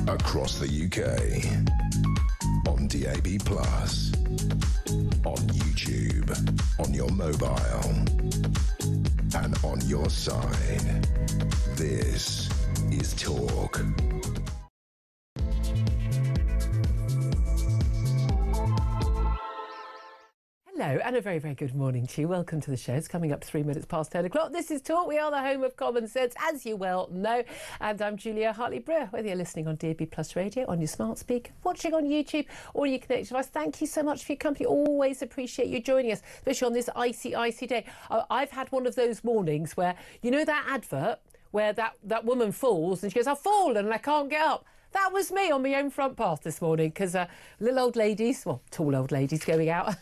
across the UK, on DAB+, on YouTube, on your mobile, and on your side. This is Talk. Hello and a very, very good morning to you. Welcome to the show. It's coming up 3 minutes past 10 o'clock. This is Talk. We are the home of common sense, as you well know. And I'm Julia Hartley-Brewer. Whether you're listening on DAB+ radio, on your smart speaker, watching on YouTube, or your connected device, thank you so much for your company. Always appreciate you joining us, especially on this icy, icy day. I've had one of those mornings where, you know that advert where that woman falls and she goes, I've fallen and I can't get up. That was me on my own front path this morning because little old ladies, well, tall old ladies going out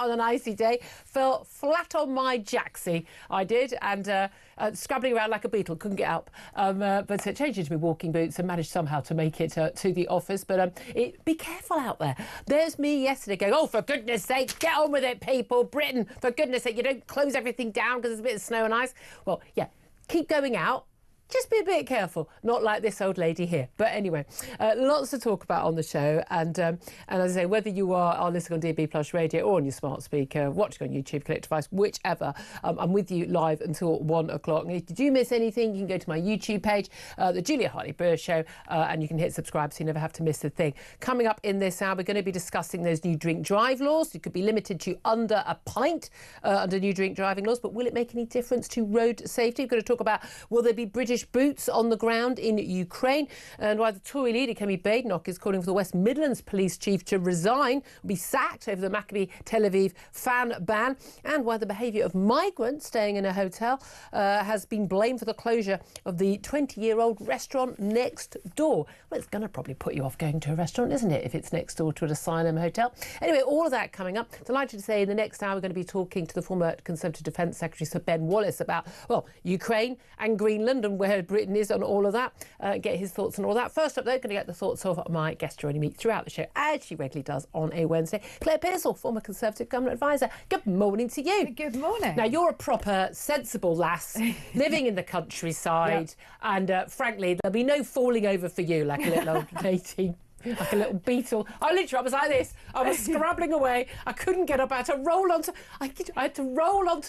on an icy day, fell flat on my jacksie, I did, and scrabbling around like a beetle, couldn't get up. But changed into my walking boots and managed somehow to make it to the office. But be careful out there. There's me yesterday going, oh, for goodness sake, get on with it, people. Britain, for goodness sake, you don't close everything down because there's a bit of snow and ice. Well, yeah, keep going out. Just be a bit careful, not like this old lady here. But anyway, lots to talk about on the show. And as I say, whether you are listening on DAB+ radio or on your smart speaker, watching on YouTube, connected device, whichever, I'm with you live until 1 o'clock. And if you do miss anything, you can go to my YouTube page, the Julia Hartley-Brewer Show, and you can hit subscribe so you never have to miss a thing. Coming up in this hour, we're going to be discussing those new drink drive laws. You could be limited to under a pint under new drink driving laws, but will it make any difference to road safety? We're going to talk about, will there be British boots on the ground in Ukraine, and why the Tory leader Kemi Badenoch is calling for the West Midlands police chief to resign, be sacked over the Maccabi Tel Aviv fan ban, and why the behaviour of migrants staying in a hotel has been blamed for the closure of the 20-year-old restaurant next door. Well, it's going to probably put you off going to a restaurant, isn't it, if it's next door to an asylum hotel? Anyway, all of that coming up. Delighted to say in the next hour we're going to be talking to the former Conservative Defence Secretary Sir Ben Wallace about, well, Ukraine and Greenland and where Britain is on all of that. Get his thoughts on all that. First up, though, going to get the thoughts of my guest joining me throughout the show, as she regularly does on a Wednesday. Claire Pearsall, former Conservative Government Advisor. Good morning to you. Good morning. Now, you're a proper, sensible lass, living in the countryside, and frankly, there'll be no falling over for you like a little old lady. Like a little beetle. I was like this. I was scrabbling away. I couldn't get up. I had to roll onto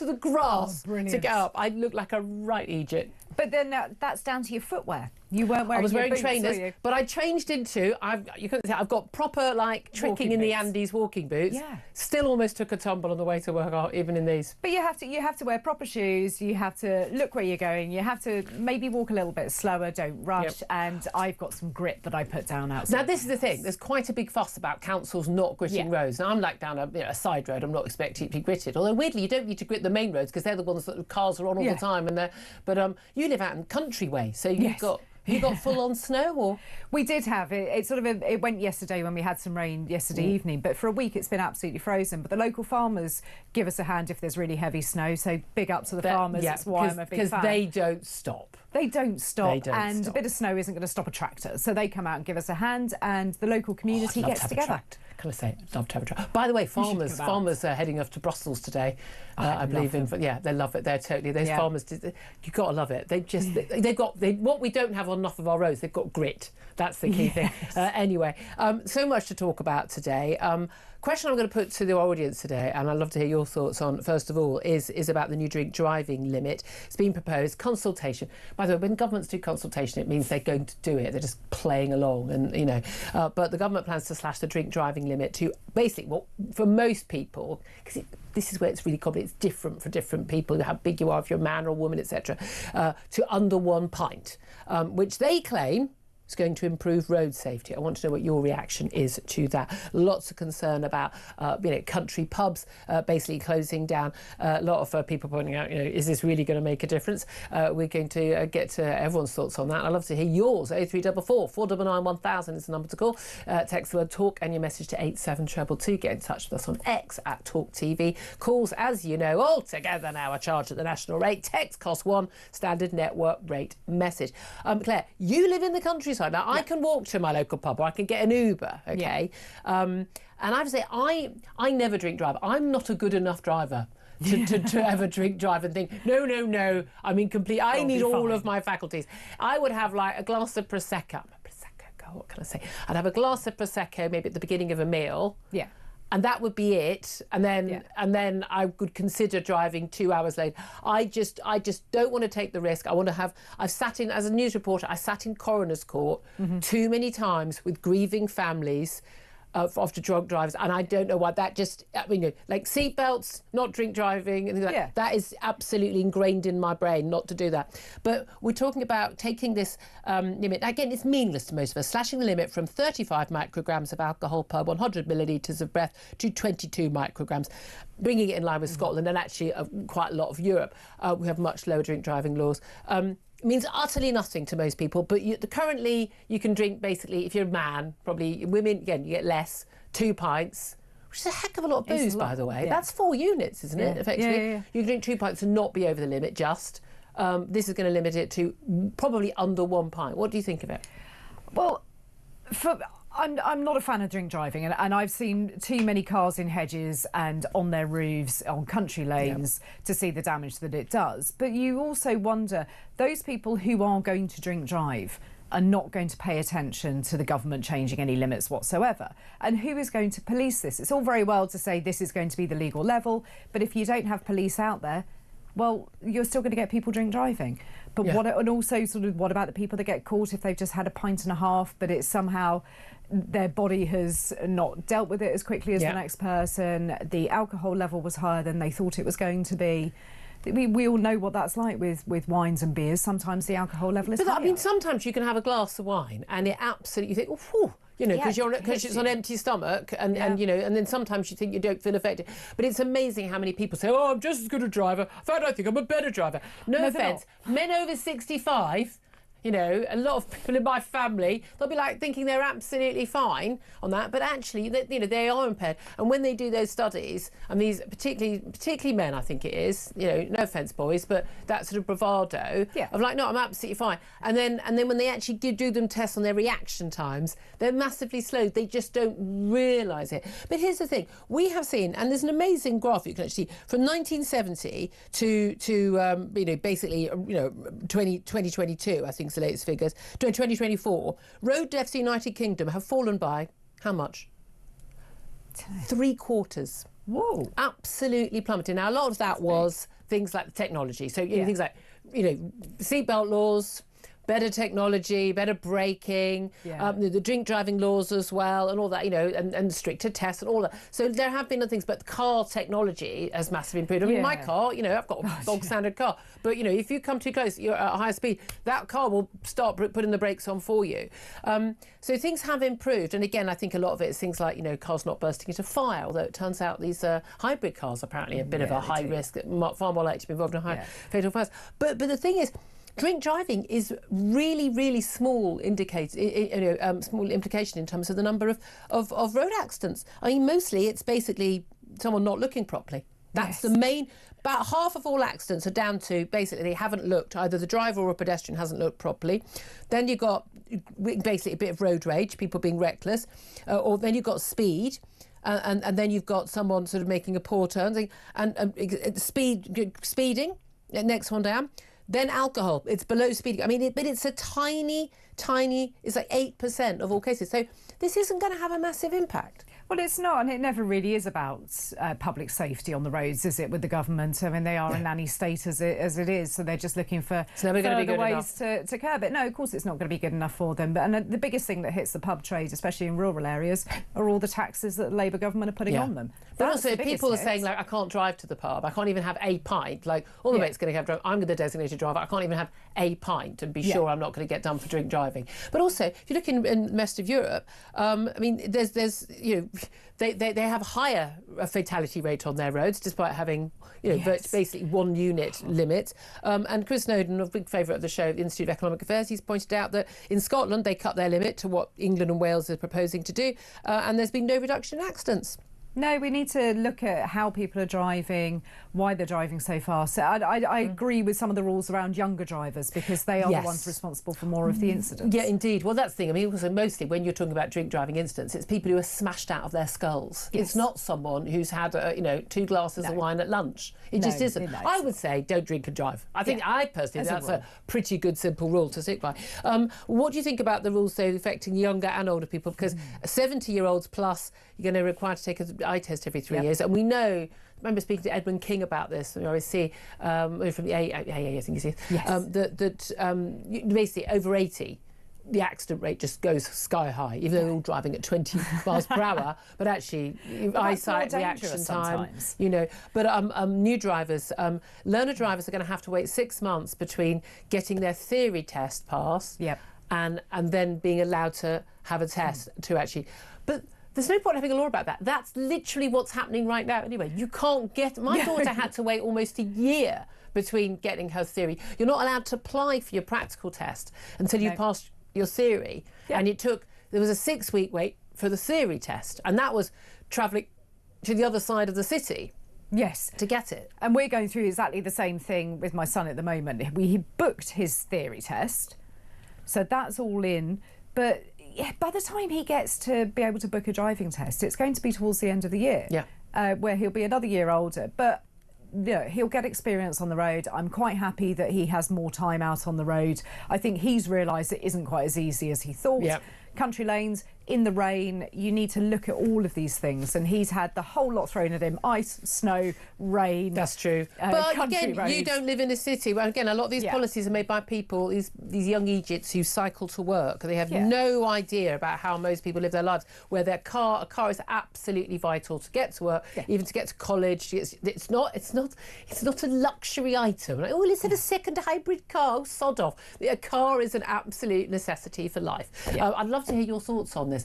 the grass to get up. I looked like a right Egypt. But then that's down to your footwear. You weren't wearing. I was wearing boots, trainers, but I changed into. You couldn't say I've got proper like trekking in the Andes walking boots. Yeah. Still almost took a tumble on the way to work, even in these. But you have to wear proper shoes. You have to look where you're going. You have to maybe walk a little bit slower. Don't rush. Yep. And I've got some grit that I put down outside. Now this is the thing. There's quite a big fuss about councils not gritting roads. Now I'm like down a side road. I'm not expecting it to be gritted. Although weirdly, you don't need to grit the main roads because they're the ones that cars are on all the time. But you live out in country way, so you've got. You got full on snow, or we did have it. It went yesterday when we had some rain yesterday evening. But for a week, it's been absolutely frozen. But the local farmers give us a hand if there's really heavy snow. So big up to the farmers. That's why I'm a big fan. Because they don't stop. They don't stop, a bit of snow isn't going to stop a tractor. So they come out and give us a hand, and the local community gets together. Can I say, I'd love to have a tractor. By the way, farmers are heading off to Brussels today. I believe they love it. They're totally those farmers. You got to love it. They've got what we don't have on enough of our roads. They've got grit. That's the key thing. Anyway, so much to talk about today. Question I'm going to put to the audience today, and I'd love to hear your thoughts on, first of all, is about the new drink driving limit. It's been proposed, consultation. By the way, when governments do consultation, it means they're going to do it. They're just playing along, and but the government plans to slash the drink driving limit to basically, well, for most people, because this is where it's really complicated. It's different for different people, how big you are, if you're a man or a woman, etc., to under 1 pint, which they claim is going to improve road safety. I want to know what your reaction is to that. Lots of concern about country pubs basically closing down. A lot of people pointing out, is this really going to make a difference? We're going to get to everyone's thoughts on that. I'd love to hear yours. 0344 499 1000 is the number to call. Text the word talk and your message to 87222. Get in touch with us on X at Talk TV. Calls, as you know, all together now are charged at the national rate. Text costs £1, standard network rate message. Claire, you live in the countryside. Now, I can walk to my local pub or I can get an Uber, okay? And I have to say, I never drink drive. I'm not a good enough driver to ever drink drive and think, no, I'm incomplete. I need all of my faculties. I would have like a glass of Prosecco. I'm a Prosecco what can I say? I'd have a glass of Prosecco maybe at the beginning of a meal. Yeah. And that would be it. And then I would consider driving 2 hours later. I just don't want to take the risk. I've sat in, as a news reporter, I sat in coroner's court too many times with grieving families after drunk drivers, and I don't know why. Like seatbelts, not drink driving, and things like that is absolutely ingrained in my brain not to do that. But we're talking about taking this limit. Again, it's meaningless to most of us, slashing the limit from 35 micrograms of alcohol per 100 millilitres of breath to 22 micrograms, bringing it in line with Scotland and actually quite a lot of Europe. We have much lower drink driving laws. Means utterly nothing to most people, but currently you can drink, basically, if you're a man, probably women, again, you get less, 2 pints, which is a heck of a lot of booze, by the way. That's 4 units, isn't it, effectively? Yeah. You can drink 2 pints and not be over the limit, just. This is going to limit it to probably under 1 pint. What do you think of it? Well, I'm not a fan of drink driving, and I've seen too many cars in hedges and on their roofs on country lanes to see the damage that it does. But you also wonder, those people who are going to drink drive are not going to pay attention to the government changing any limits whatsoever. And who is going to police this? It's all very well to say this is going to be the legal level, but if you don't have police out there, well, you're still going to get people drink driving. But what about the people that get caught if they've just had a pint and a half, but it's somehow their body has not dealt with it as quickly as the next person, the alcohol level was higher than they thought it was going to be. We all know what that's like with wines and beers. Sometimes the alcohol level is higher. I mean, sometimes you can have a glass of wine and it absolutely, you think, oh, whew, because it's on empty stomach, and then sometimes you think you don't feel affected. But it's amazing how many people say, "Oh, I'm just as good a driver. In fact, I think I'm a better driver." No offence, men over 65. A lot of people in my family, they'll be like thinking they're absolutely fine on that, but actually, they are impaired. And when they do those studies, and these particularly men, I think it is, no offence, boys, but that sort of bravado of like, no, I'm absolutely fine. And then when they actually do them tests on their reaction times, they're massively slow. They just don't realise it. But here's the thing: we have seen, and there's an amazing graph you can actually see from 1970 to 2022, I think. The latest figures, 2024, road deaths in the United Kingdom have fallen by how much? 3/4. Whoa! Absolutely plummeted. Now, a lot of that was things like the technology. So things like seatbelt laws, better technology, better braking, the drink driving laws as well, and all that, and stricter tests and all that. So there have been other things, but the car technology has massively improved. I mean, my car, I've got a bog standard car, but if you come too close, you're at a higher speed, that car will start putting the brakes on for you. So things have improved, and again, I think a lot of it is things like cars not bursting into fire. Although it turns out these hybrid cars apparently a bit of a high risk, far more likely to be involved in high fatal fires. But the thing is, drink driving is really, really small small implication in terms of the number of road accidents. I mean, mostly it's basically someone not looking properly. That's the main. About half of all accidents are down to basically they haven't looked. Either the driver or a pedestrian hasn't looked properly. Then you've got basically a bit of road rage, people being reckless, or then you've got speed. And then you've got someone sort of making a poor turn, and speeding. Next one down. Then alcohol, it's below speeding. I mean, but it's a tiny, it's like 8% of all cases. So this isn't going to have a massive impact. Well, it's not, and it never really is about public safety on the roads, is it, with the government? I mean, they are a nanny state as it is, so they're just looking for further ways to curb it. No, of course it's not going to be good enough for them. But the biggest thing that hits the pub trade, especially in rural areas, are all the taxes that the Labour government are putting on them. But also, people are saying, like, I can't drive to the pub, I can't even have a pint. Like, all the mates going to have drunk, I'm the designated driver, I can't even have a pint and be sure I'm not going to get done for drink driving. But also, if you look in the rest of Europe, I mean, there's they have a higher fatality rate on their roads, despite having basically 1 unit limit. And Chris Snowden, a big favourite of the show, the Institute of Economic Affairs, he's pointed out that in Scotland they cut their limit to what England and Wales are proposing to do, and there's been no reduction in accidents. No, we need to look at how people are driving, why they're driving so fast. So I agree with some of the rules around younger drivers because they are the ones responsible for more of the incidents. Yeah, indeed. Well, that's the thing. I mean, also mostly when you're talking about drink driving incidents, it's people who are smashed out of their skulls. Yes. It's not someone who's had, 2 glasses of wine at lunch. It just isn't. I would say don't drink and drive. I think I personally think that's a pretty good simple rule to stick by. What do you think about the rules, though, affecting younger and older people? Because 70-year-olds plus, you're going to require to take an eye test every 3 years. And we know, I remember speaking to Edmund King about this from the RSC, from the AA, I think he said, that basically over 80, the accident rate just goes sky high, even though they're all driving at 20 miles per hour. But actually, eyesight, reaction time, But new drivers, learner drivers are going to have to wait 6 months between getting their theory test passed and then being allowed to have a test to actually. But there's no point having a law about that. That's literally what's happening right now anyway. You can't get... My daughter had to wait almost a year between getting her theory. You're not allowed to apply for your practical test until you passed your theory. And there was a 6-week wait for the theory test. And that was travelling to the other side of the city. Yes. To get it. And we're going through exactly the same thing with my son at the moment. He booked his theory test. So that's all in. But by the time he gets to be able to book a driving test, it's going to be towards the end of the year. Where he'll be another year older. But he'll get experience on the road. I'm quite happy that he has more time out on the road. I think he's realised it isn't quite as easy as he thought. Country lanes, in the rain, you need to look at all of these things, and he's had the whole lot thrown at him: ice, snow, rain. That's true. But again, you don't live in a city. Well, again, a lot of these policies are made by people, these young Egypts who cycle to work. They have no idea about how most people live their lives, where a car is absolutely vital to get to work, even to get to college. It's not a luxury item. Like, is it a second hybrid car? Oh, sod off. A car is an absolute necessity for life. I'd love to hear your thoughts on this.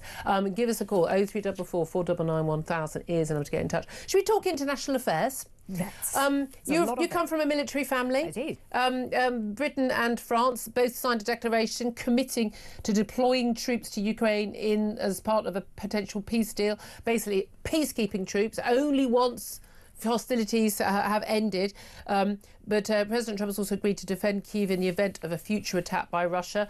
Give us a call. 0344 499 1000 is the number to get in touch. Should we talk international affairs? Yes. You come from a military family. I did. Britain and France both signed a declaration committing to deploying troops to Ukraine as part of a potential peace deal. Basically, peacekeeping troops only once hostilities have ended. But President Trump has also agreed to defend Kyiv in the event of a future attack by Russia.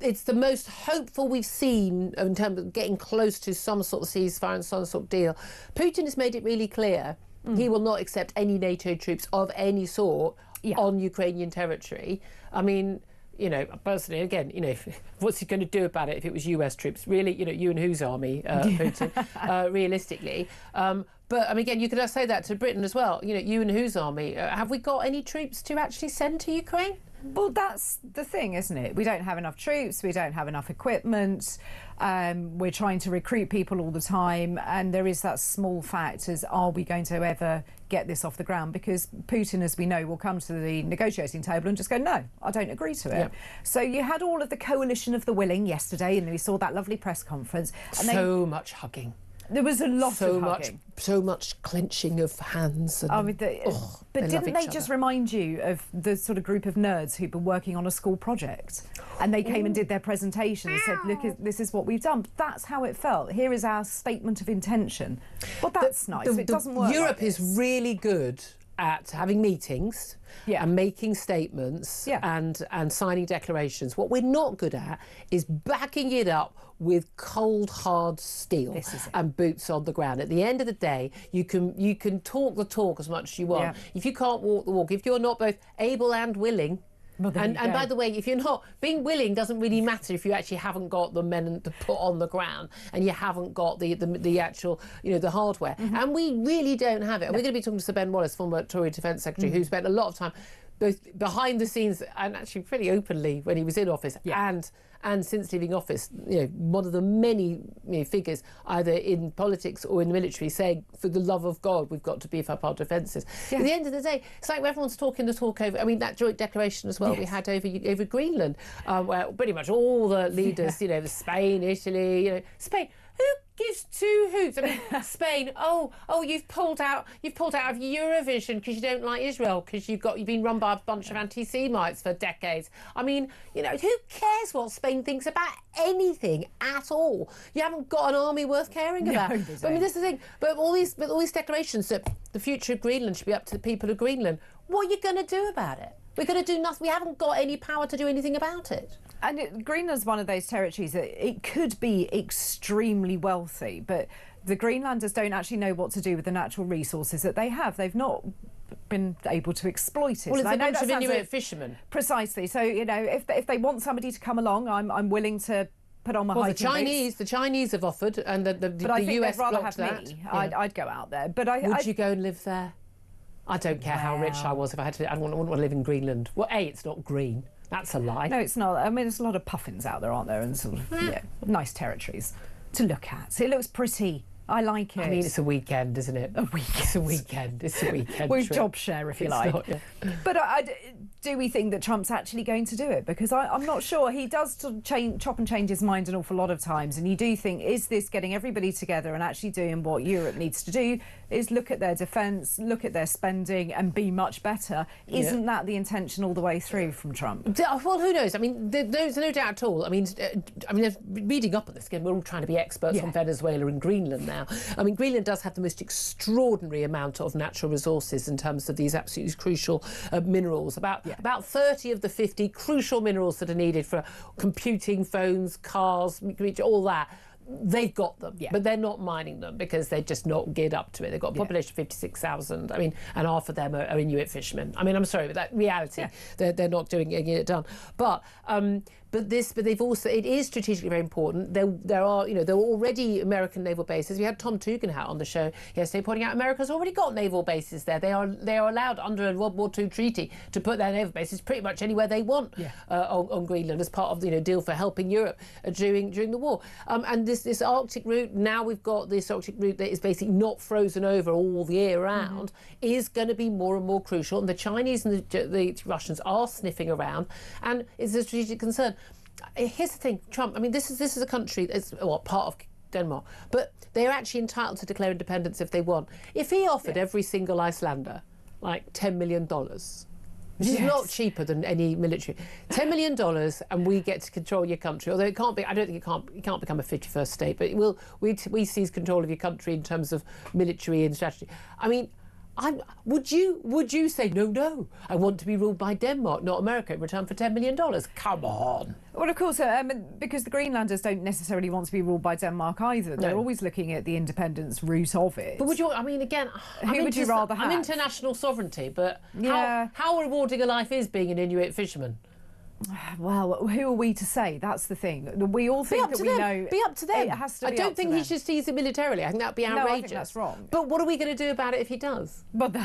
It's the most hopeful we've seen in terms of getting close to some sort of ceasefire and some sort of deal. Putin has made it really clear he will not accept any NATO troops of any sort on Ukrainian territory. I mean, personally, again, what's he going to do about it if it was US troops? Really, you and whose army, Putin, realistically. But, I mean, again, you could say that to Britain as well. You and whose army? Have we got any troops to actually send to Ukraine? Well, that's the thing, isn't it? We don't have enough troops, we don't have enough equipment, we're trying to recruit people all the time, and there is that small fact as, are we going to ever get this off the ground? Because Putin, as we know, will come to the negotiating table and just go, no, I don't agree to it. So you had all of the coalition of the willing yesterday, and we saw that lovely press conference. And much hugging. There was a lot of hugging. So much clenching of hands. And, but didn't they just remind you of the sort of group of nerds who've been working on a school project? And they came and did their presentation and said, look, this is what we've done. That's how it felt. Here is our statement of intention. Well, that's nice. It doesn't work Europe like this. is really good at having meetings and making statements and signing declarations. What we're not good at is backing it up with cold, hard steel and boots on the ground. At the end of the day, you can talk the talk as much as you want. If you can't walk the walk, if you're not both able and willing, and by the way, if you're not being willing, doesn't really matter if you actually haven't got the men to put on the ground and you haven't got the actual the hardware. And we really don't have it. And we're going to be talking to Sir Ben Wallace, former Tory Defence Secretary, who spent a lot of time both behind the scenes and actually pretty openly when he was in office and since leaving office, one of the many figures either in politics or in the military saying, for the love of God, we've got to beef up our defences. At the end of the day, it's like everyone's talking the talk over, that joint declaration as well we had over Greenland, where pretty much all the leaders, Spain, Italy, Spain, who gives two hoots? I mean, Spain. Oh, you've pulled out of Eurovision because you don't like Israel because you've been run by a bunch of anti-Semites for decades. I mean, who cares what Spain thinks about anything at all? You haven't got an army worth caring about. No, But, I mean, this is the thing. But all these declarations that the future of Greenland should be up to the people of Greenland. What are you going to do about it? We're going to do nothing. We haven't got any power to do anything about it. And Greenland's one of those territories that it could be extremely wealthy, but the Greenlanders don't actually know what to do with the natural resources that they have. They've not been able to exploit it. Well, it's a bunch of Inuit fishermen. Precisely. So, if they want somebody to come along, I'm willing to put on my hiking boots. The Chinese have offered, and the US they'd rather blocked have that. me. Yeah. I'd go out there. But would you go and live there? I don't care how rich I was if I had to. I wouldn't want to live in Greenland. Well, it's not green. That's a lie. No, it's not. I mean, there's a lot of puffins out there, aren't there? And sort of nice territories to look at. So it looks pretty. I like it. I mean, it's a weekend, isn't it? A weekend. It's a weekend. It's a weekend. We trip. job share, if you like. Not, yeah. But do we think that Trump's actually going to do it? Because I'm not sure. He does chop and change his mind an awful lot of times. And you do think, is this getting everybody together and actually doing what Europe needs to do? Is look at their defence, look at their spending and be much better. Isn't that the intention all the way through from Trump? Well, who knows? I mean, there's no doubt at all. I mean, reading up on this again, we're all trying to be experts on Venezuela and Greenland now. I mean, Greenland does have the most extraordinary amount of natural resources in terms of these absolutely crucial minerals. About 30 of the 50 crucial minerals that are needed for computing, phones, cars, all that. They've got them, but they're not mining them because they're just not geared up to it. They've got a population of 56,000. I mean, and half of them are Inuit fishermen. I mean, I'm sorry, but that reality, they're not getting it done. But they've also, it is strategically very important. There are already American naval bases. We had Tom Tugendhat on the show yesterday pointing out America's already got naval bases there. They are allowed under a World War II treaty to put their naval bases pretty much anywhere they want on Greenland as part of the deal for helping Europe during the war. And this Arctic route, now we've got this Arctic route that is basically not frozen over all the year round, is going to be more and more crucial. And the Chinese and the Russians are sniffing around, and it's a strategic concern. Here's the thing, Trump. I mean, this is a country that's part of Denmark, but they are actually entitled to declare independence if they want. If he offered every single Icelander like $10 million, which is not cheaper than any military, $10 million, and we get to control your country. Although it can't be, I don't think it can't become a 51st state, but it will. We seize control of your country in terms of military and strategy. I mean, would you say no? I want to be ruled by Denmark, not America, in return for $10 million? Come on. Well, of course, because the Greenlanders don't necessarily want to be ruled by Denmark either. They're always looking at the independence route of it. But would you? I mean, again, who would you rather have? I'm into national sovereignty, but how rewarding a life is being an Inuit fisherman? Well, who are we to say? That's the thing. We all think that we know. Be up to them. It has to be I don't think he should seize it militarily. I think that'd be outrageous. No, I think that's wrong. But what are we going to do about it if he does? But Keir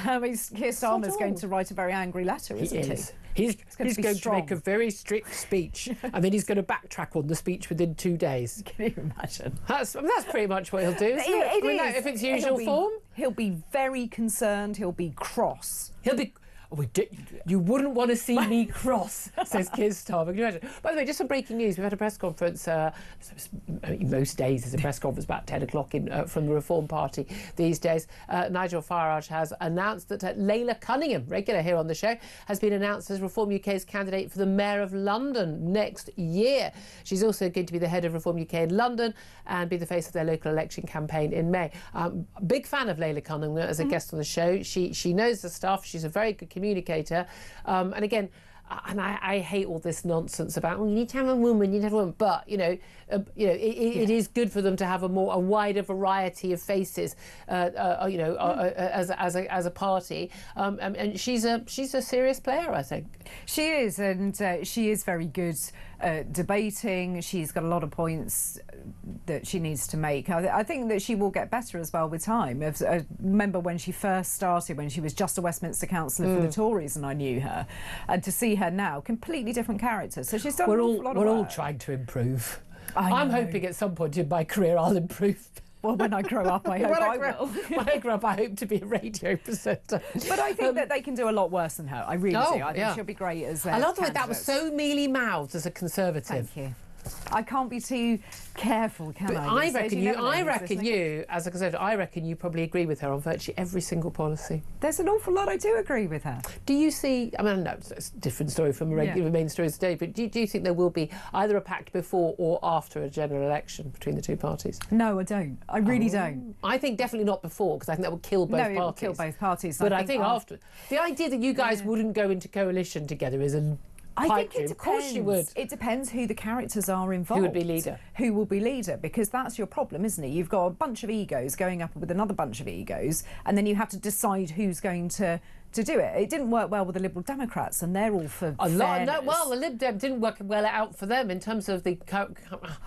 Starmer's going to write a very angry letter, isn't he? He's going to make a very strict speech, and then he's going to backtrack on the speech within 2 days. Can you imagine? That's pretty much what he'll do. If it's usual form, he'll be very concerned. He'll be cross. He'll be. You wouldn't want to see me cross, says Keir Starmer. Can you imagine? By the way, just some breaking news. We've had a press conference. Most days there's a press conference about 10 o'clock from the Reform Party these days. Nigel Farage has announced that Layla Cunningham, regular here on the show, has been announced as Reform UK's candidate for the Mayor of London next year. She's also going to be the head of Reform UK in London and be the face of their local election campaign in May. Big fan of Layla Cunningham as a guest on the show. She knows the stuff. She's a very good communicator, and again, I hate all this nonsense about you need to have a woman, you need to have a woman. But it is good for them to have a wider variety of faces, as a party. And she's a serious player, I think. She is, and she is very good debating. She's got a lot of points that she needs to make. I think that she will get better as well with time. I remember when she first started, when she was just a Westminster councillor for the Tories, and I knew her, and to see her now, completely different character. So she's done a lot of work. We're all trying to improve. I'm hoping at some point in my career I'll improve. Well, when I grow up, I hope I will. When I grow up, I hope to be a radio presenter. But I think that they can do a lot worse than her. I really do. I think she'll be great as I love the way that was so mealy-mouthed as a Conservative. Thank you. I can't be too careful, can I? I reckon you, as a Conservative, I reckon you probably agree with her on virtually every single policy. There's an awful lot I do agree with her. Do you see, I mean, no, it's a different story from the main story today, but do you think there will be either a pact before or after a general election between the two parties? No, I don't. I really don't. I think definitely not before, because I think that would kill both parties. No, it would kill both parties. But I think after. The idea that you guys wouldn't go into coalition together is a... I think it depends. Of course you would. It depends who the characters are involved. Who would be leader? Who will be leader? Because that's your problem, isn't it? You've got a bunch of egos going up with another bunch of egos, and then you have to decide who's going to do it. It didn't work well with the Liberal Democrats, and they're all for fairness. No, well, the Lib Dem didn't work well out for them in terms of the...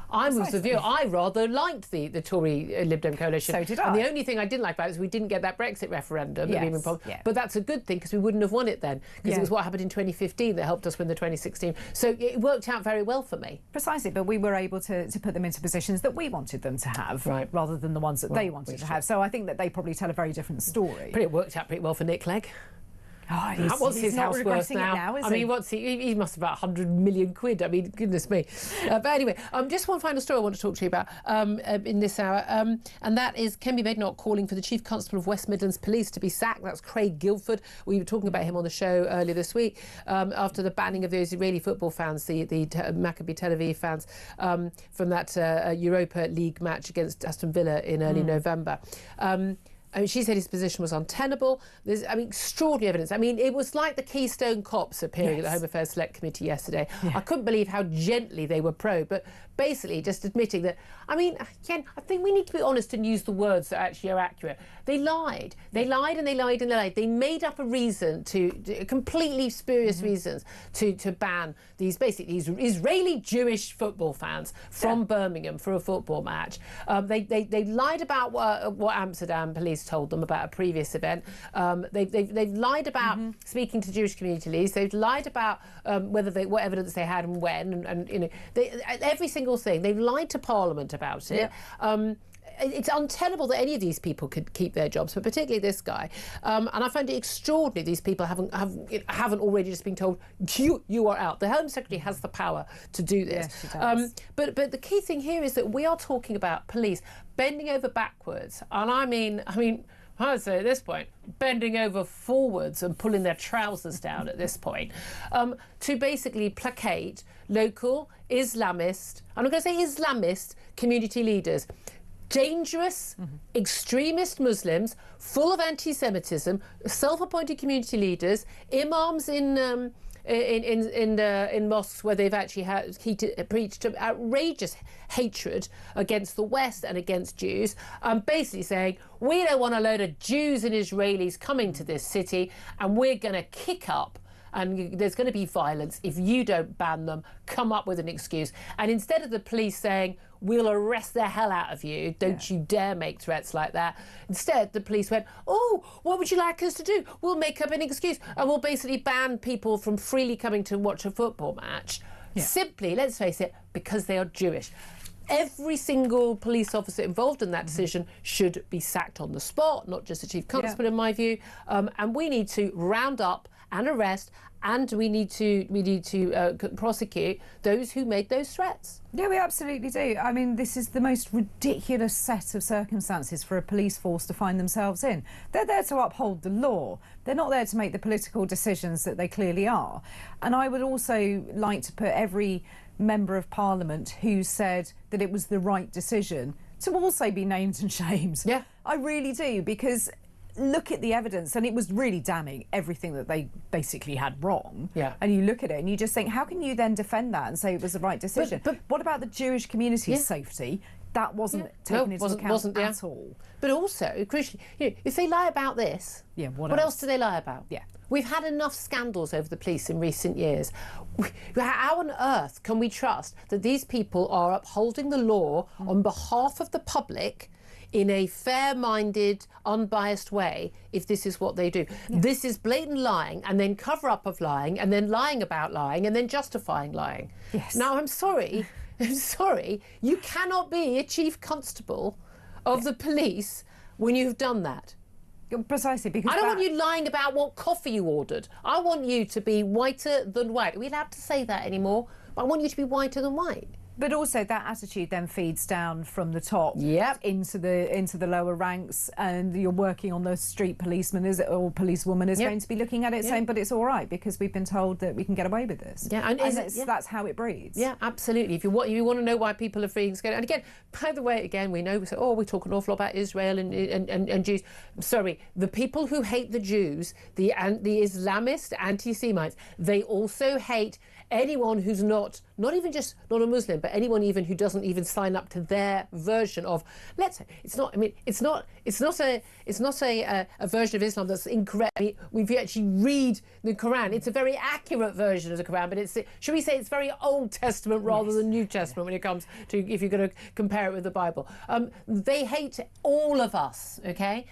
I'm of the view, I rather liked the Tory Lib Dem coalition. So did I. And the only thing I didn't like about it is we didn't get that Brexit referendum. Yes, But that's a good thing, because we wouldn't have won it then, because it was what happened in 2015 that helped us win the 2016. So it worked out very well for me. Precisely, but we were able to put them into positions that we wanted them to have, rather than the ones that they wanted to have. So I think that they probably tell a very different story. But it worked out pretty well for Nick Clegg. Oh, what's his not house worth now? is I mean, what's he must have about 100 million quid. I mean, goodness me. But anyway, just one final story I want to talk to you about in this hour, and that is Kemi Badenoch calling for the Chief Constable of West Midlands Police to be sacked. That's Craig Guilford. We were talking about him on the show earlier this week after the banning of those Israeli football fans, the Maccabi Tel Aviv fans, from that Europa League match against Aston Villa in early November. I mean, she said his position was untenable. There's, I mean, extraordinary evidence. I mean, it was like the Keystone Cops appearing at the Home Affairs Select Committee yesterday. I couldn't believe how gently they were probed, but basically just admitting that, I mean, again, I think we need to be honest and use the words that actually are accurate. They lied. They lied and they lied and they lied. They made up a reason completely spurious reasons to ban these Israeli Jewish football fans from Birmingham for a football match. They lied about what Amsterdam police told them about a previous event. They've lied about speaking to Jewish community leaders. They've lied about what evidence they had and when, and you know, every single thing. They've lied to Parliament about it. It's untenable that any of these people could keep their jobs, but particularly this guy. And I find it extraordinary these people haven't already just been told, you are out. The Home Secretary has the power to do this. Yes, she does. But the key thing here is that we are talking about police bending over backwards. And I mean, I would say at this point, bending over forwards and pulling their trousers down at this point, to basically placate local Islamist, I'm not going to say Islamist, community leaders. Dangerous, extremist Muslims, full of anti-Semitism, self-appointed community leaders, imams in mosques where they've actually preached outrageous hatred against the West and against Jews, basically saying, we don't want a load of Jews and Israelis coming to this city, and we're going to kick up, and there's going to be violence if you don't ban them, come up with an excuse. And instead of the police saying, we'll arrest the hell out of you, don't you dare make threats like that, instead the police went, oh, what would you like us to do? We'll make up an excuse and we'll basically ban people from freely coming to watch a football match. Simply, let's face it, because they are Jewish. Every single police officer involved in that decision should be sacked on the spot, not just the Chief Constable, in my view. And we need to round up and arrest, and we need to prosecute those who made those threats. Yeah, we absolutely do. I mean, this is the most ridiculous set of circumstances for a police force to find themselves in. They're there to uphold the law. They're not there to make the political decisions that they clearly are. And I would also like to put every member of Parliament who said that it was the right decision to also be named and shamed. Yeah. I really do, because look at the evidence, and it was really damning, everything that they basically had wrong. Yeah. And you look at it and you just think, how can you then defend that and say it was the right decision? But what about the Jewish community's safety? That wasn't taken into account at all. But also, crucially, if they lie about this, what else do they lie about? Yeah. We've had enough scandals over the police in recent years. How on earth can we trust that these people are upholding the law on behalf of the public in a fair-minded, unbiased way if this is what they do? This is blatant lying, and then cover-up of lying, and then lying about lying, and then justifying lying. Yes. Now, I'm sorry, you cannot be a chief constable of the police when you've done that. Precisely, because I don't want you lying about what coffee you ordered. I want you to be whiter than white. Are we allowed to say that anymore? But I want you to be whiter than white. But also that attitude then feeds down from the top into the lower ranks, and you're working on the street policeman or policewoman is going to be looking at it saying, but it's all right because we've been told that we can get away with this. And that's how it breeds. Yeah, absolutely. If you want to know why people are freeing scared, and again, by the way, we know we say, we talk an awful lot about Israel and Jews. Sorry, the people who hate the Jews, the Islamist anti-Semites, they also hate anyone who's not even just not a Muslim, but anyone even who doesn't even sign up to their version of, let's say, it's not a version of Islam that's incorrect. I mean, if you actually read the Quran, it's a very accurate version of the Quran, but should we say it's very Old Testament rather than New Testament when it comes to, if you're going to compare it with the Bible. They hate all of us, okay?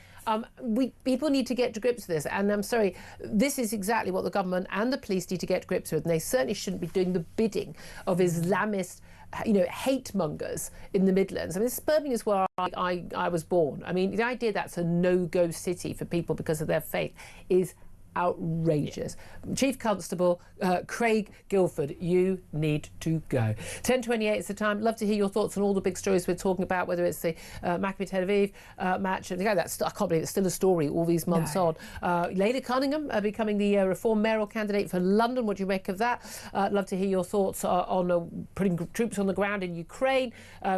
People need to get to grips with this, and I'm sorry, this is exactly what the government and the police need to get to grips with, and they certainly shouldn't be doing the bidding of Islamist, hate mongers in the Midlands. I mean, Birmingham is where I was born. I mean, the idea that's a no-go city for people because of their faith is outrageous. Chief Constable Craig Guilford, you need to go. 10:28 is the time. Love to hear your thoughts on all the big stories we're talking about, whether it's the Maccabi Tel Aviv match. I can't believe it's still a story all these months on. Leyla Cunningham becoming the Reform mayoral candidate for London. What do you make of that? Love to hear your thoughts on putting troops on the ground in Ukraine,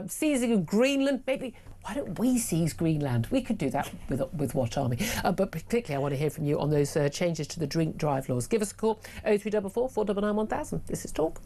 seizing of Greenland. Maybe why don't we seize Greenland? We could do that with what army? But particularly I want to hear from you on those changes to the drink drive laws. Give us a call, 0344 499 1000. This is Talk.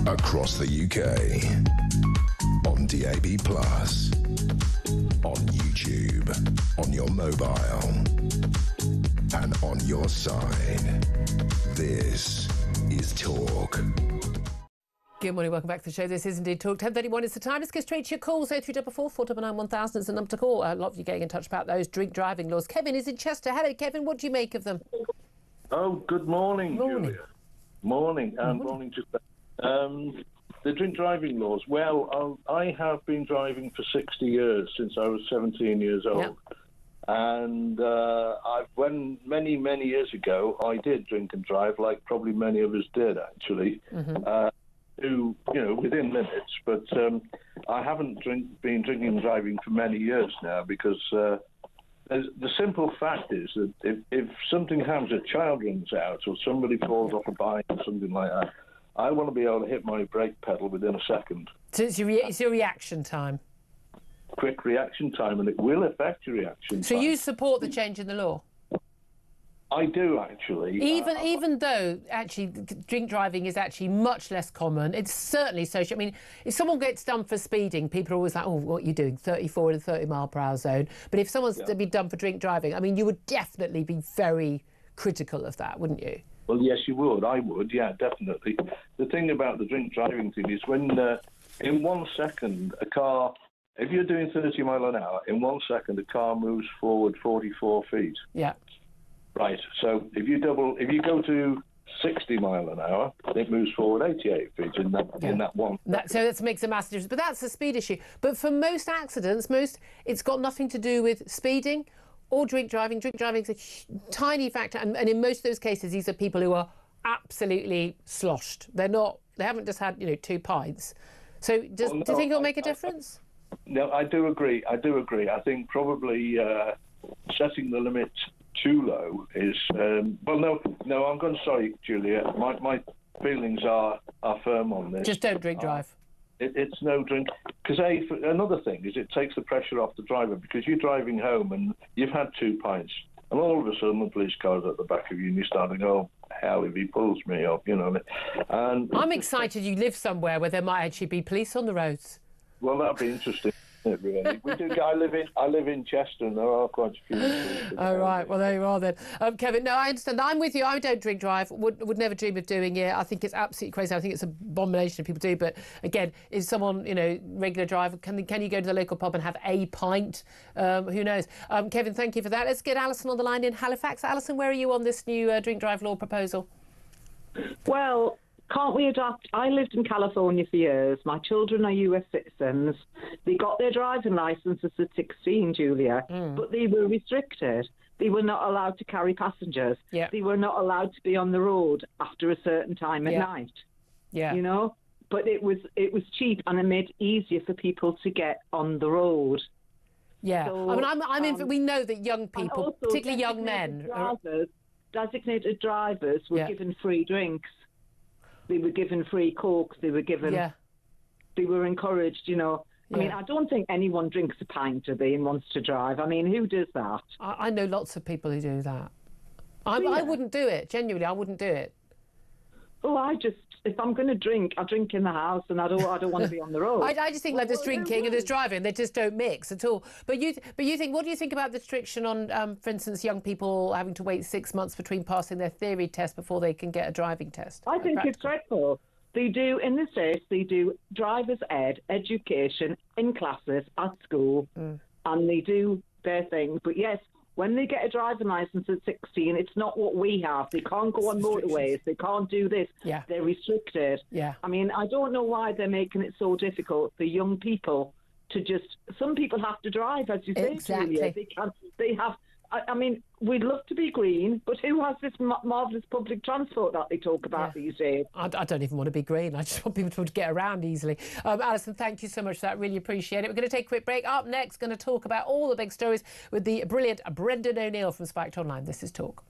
Across the UK, on DAB+, on YouTube, on your mobile, and on your side. This is Talk. Good morning, welcome back to the show. This is indeed Talk. 10:31 is the time. Let's go straight to your calls. 0344 499 1000 is the number to call. A lot of you getting in touch about those drink driving laws. Kevin is in Chester. Hello, Kevin. What do you make of them? Oh, good morning, Julia. Morning, and morning to the drink driving laws. Well, I have been driving for 60 years, since I was 17 years old. Yep. And when many years ago, I did drink and drive, like probably many of us did, actually, within limits. But I haven't been drinking and driving for many years now, because the simple fact is that if something happens, a child runs out or somebody falls off a bike or something like that, I want to be able to hit my brake pedal within a second. So it's your reaction time? quick reaction time, and it will affect your reaction So time. you support the change in the law? I do, actually. Even though actually drink driving is actually much less common, it's certainly social. I mean, if someone gets done for speeding, people are always like, "Oh, what are you doing? 34 in a 30-mile-per-hour zone." But if someone's to be done for drink driving, I mean, you would definitely be very critical of that, wouldn't you? Well, yes, you would. I would, yeah, definitely. The thing about the drink driving thing is when, in 1 second, a car, if you're doing 30 mile an hour, in 1 second, a car moves forward 44 feet. Yeah. Right. So if you go to 60 mile an hour, it moves forward 88 feet in that one. So that makes a massive difference. But that's a speed issue. But for most accidents, it's got nothing to do with speeding or drink driving. Drink driving is a tiny factor, and in most of those cases, these are people who are absolutely sloshed. They haven't just had 2 pints. So do you think it'll make a difference? No, I do agree. I think probably setting the limit too low is sorry, Julia. My feelings are firm on this. Just don't drink drive. It's no drink, because another thing is it takes the pressure off the driver, because you're driving home and you've had 2 pints, and all of a sudden the police car's at the back of you and you're starting, oh hell, if he pulls me up, And I'm excited you live somewhere where there might actually be police on the roads. Well, that'd be interesting. Really. We do. I live in Chester, and there are quite a few. Oh, right. Well, there you are then. Kevin, no, I understand. I'm with you. I don't drink drive. Would never dream of doing it. I think it's absolutely crazy. I think it's an abomination if people do. But again, is someone, regular driver, can you go to the local pub and have a pint? Who knows? Kevin, thank you for that. Let's get Alison on the line in Halifax. Alison, where are you on this new drink drive law proposal? Well, can't we adopt? I lived in California for years. My children are US citizens. They got their driving licenses at 16, Julia, but they were restricted. They were not allowed to carry passengers. Yeah. They were not allowed to be on the road after a certain time at night. Yeah. But it was cheap, and it made it easier for people to get on the road. Yeah. So, I mean, we know that young people, particularly young men, designated drivers were given free drinks. They were given free Coke. They were given. Yeah. They were encouraged. I mean, I don't think anyone drinks a pint of and wants to drive. I mean, who does that? I know lots of people who do that. I wouldn't do it. Genuinely, I wouldn't do it. Oh, if I'm going to drink, I drink in the house, and I don't want to be on the road. I just think there's drinking and there's driving. They just don't mix at all. But you think, what do you think about the restriction on, for instance, young people having to wait 6 months between passing their theory test before they can get a driving test? I think it's dreadful. They do, in the States, they do driver's education in classes at school, and they do their thing. But yes, when they get a driving licence at 16, it's not what we have. They can't go on motorways. They can't do this. Yeah. They're restricted. Yeah. I mean, I don't know why they're making it so difficult for young people to some people have to drive, as you say, exactly. Julia. They have. I mean, we'd love to be green, but who has this marvellous public transport that they talk about these days? I don't even want to be green. I just want people to be able to get around easily. Alison, thank you so much for that. Really appreciate it. We're going to take a quick break. Up next, going to talk about all the big stories with the brilliant Brendan O'Neill from Spiked Online. This is Talk.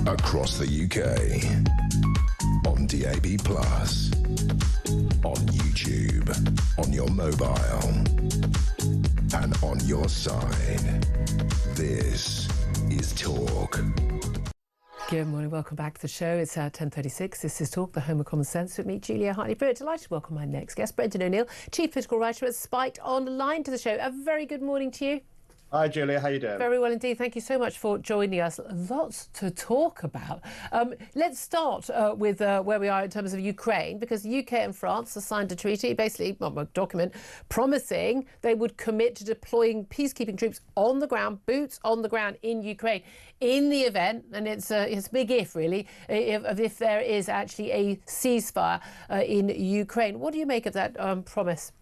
Across the UK, on DAB+, on YouTube, on your mobile, and on your side. This is Talk. Good morning, welcome back to the show. It's 10:36. This is Talk, the home of common sense, with me, Julia Hartley-Brewer. Delighted to welcome my next guest, Brendan O'Neill, chief political writer at Spiked Online, to the show. A very good morning to you. Hi Julia, how you doing? Very well indeed. Thank you so much for joining us. Lots to talk about. Let's start with where we are in terms of Ukraine, because the UK and France have signed a treaty, basically a document, promising they would commit to deploying peacekeeping troops on the ground, boots on the ground in Ukraine, in the event, and it's a big if really, if there is actually a ceasefire in Ukraine. What do you make of that promise?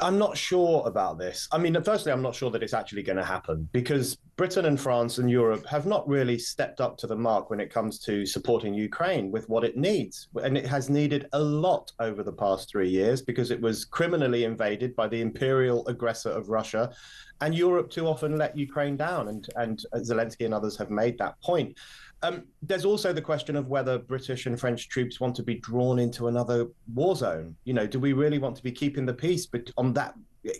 I'm not sure about this. I mean, firstly, I'm not sure that it's actually going to happen, because Britain and France and Europe have not really stepped up to the mark when it comes to supporting Ukraine with what it needs. And it has needed a lot over the past 3 years, because it was criminally invaded by the imperial aggressor of Russia. And Europe too often let Ukraine down. And Zelensky and others have made that point. There's also the question of whether British and French troops want to be drawn into another war zone. You know, do we really want to be keeping the peace on that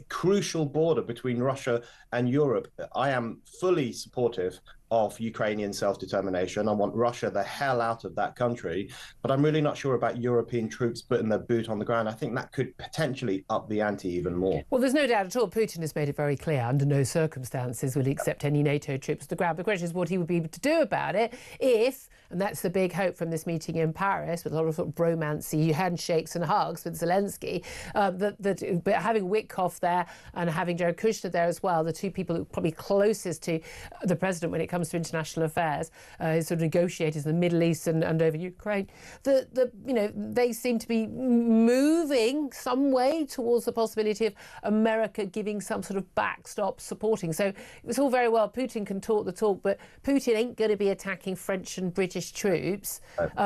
crucial border between Russia and Europe? I am fully supportive of Ukrainian self-determination. I want Russia the hell out of that country, but I'm really not sure about European troops putting their boot on the ground. I think that could potentially up the ante even more. Well, there's no doubt at all. Putin has made it very clear, under no circumstances will he accept any NATO troops to the ground. The question is what he would be able to do about it if, and that's the big hope from this meeting in Paris, with a lot of, sort of bromancy handshakes and hugs with Zelensky, but having Witkoff there and having Jared Kushner there as well, the two people who are probably closest to the president when it comes to international affairs, his sort of negotiators in the Middle East and over Ukraine, they seem to be moving some way towards the possibility of America giving some sort of backstop supporting. So it's all very well, Putin can talk the talk, but Putin ain't going to be attacking French and British troops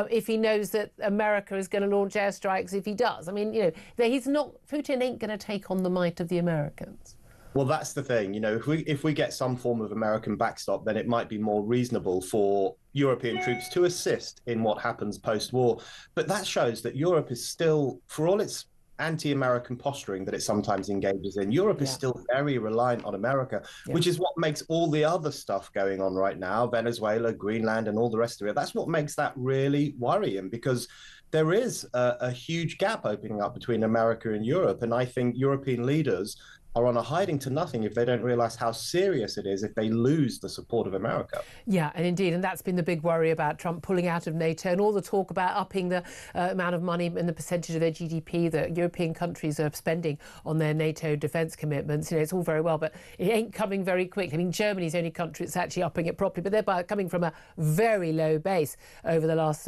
if he knows that America is going to launch airstrikes if he does. I mean, Putin ain't going to take on the might of the Americans. Well, that's the thing. You know, if we get some form of American backstop, then it might be more reasonable for European troops to assist in what happens post-war. But that shows that Europe is still, for all its anti-American posturing that it sometimes engages in, Europe is still very reliant on America, which is what makes all the other stuff going on right now, Venezuela, Greenland, and all the rest of it. That's what makes that really worrying, because there is a huge gap opening up between America and Europe. And I think European leaders are on a hiding to nothing if they don't realise how serious it is if they lose the support of America. Yeah, and indeed, and that's been the big worry about Trump pulling out of NATO and all the talk about upping the amount of money and the percentage of their GDP that European countries are spending on their NATO defence commitments. You know, it's all very well, but it ain't coming very quickly. I mean, Germany's the only country that's actually upping it properly, but they're coming from a very low base over the last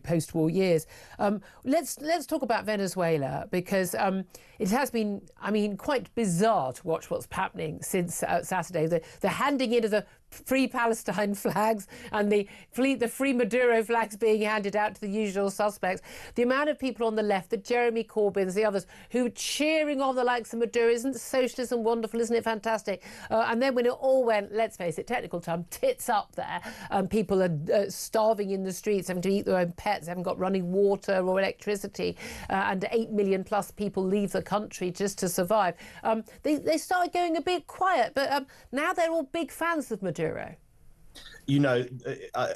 post-war years. Let's talk about Venezuela, because it has been, I mean, quite bizarre to watch what's happening since Saturday. The handing in of the Free Palestine flags and the Free Maduro flags being handed out to the usual suspects. The amount of people on the left, the Jeremy Corbyns, the others, who are cheering on the likes of Maduro. Isn't socialism wonderful? Isn't it fantastic? And then when it all went, let's face it, technical term, tits up there, and people are starving in the streets, having to eat their own pets, haven't got running water or electricity, and 8 million plus people leave the country just to survive. They started going a bit quiet, but now they're all big fans of Maduro. You know,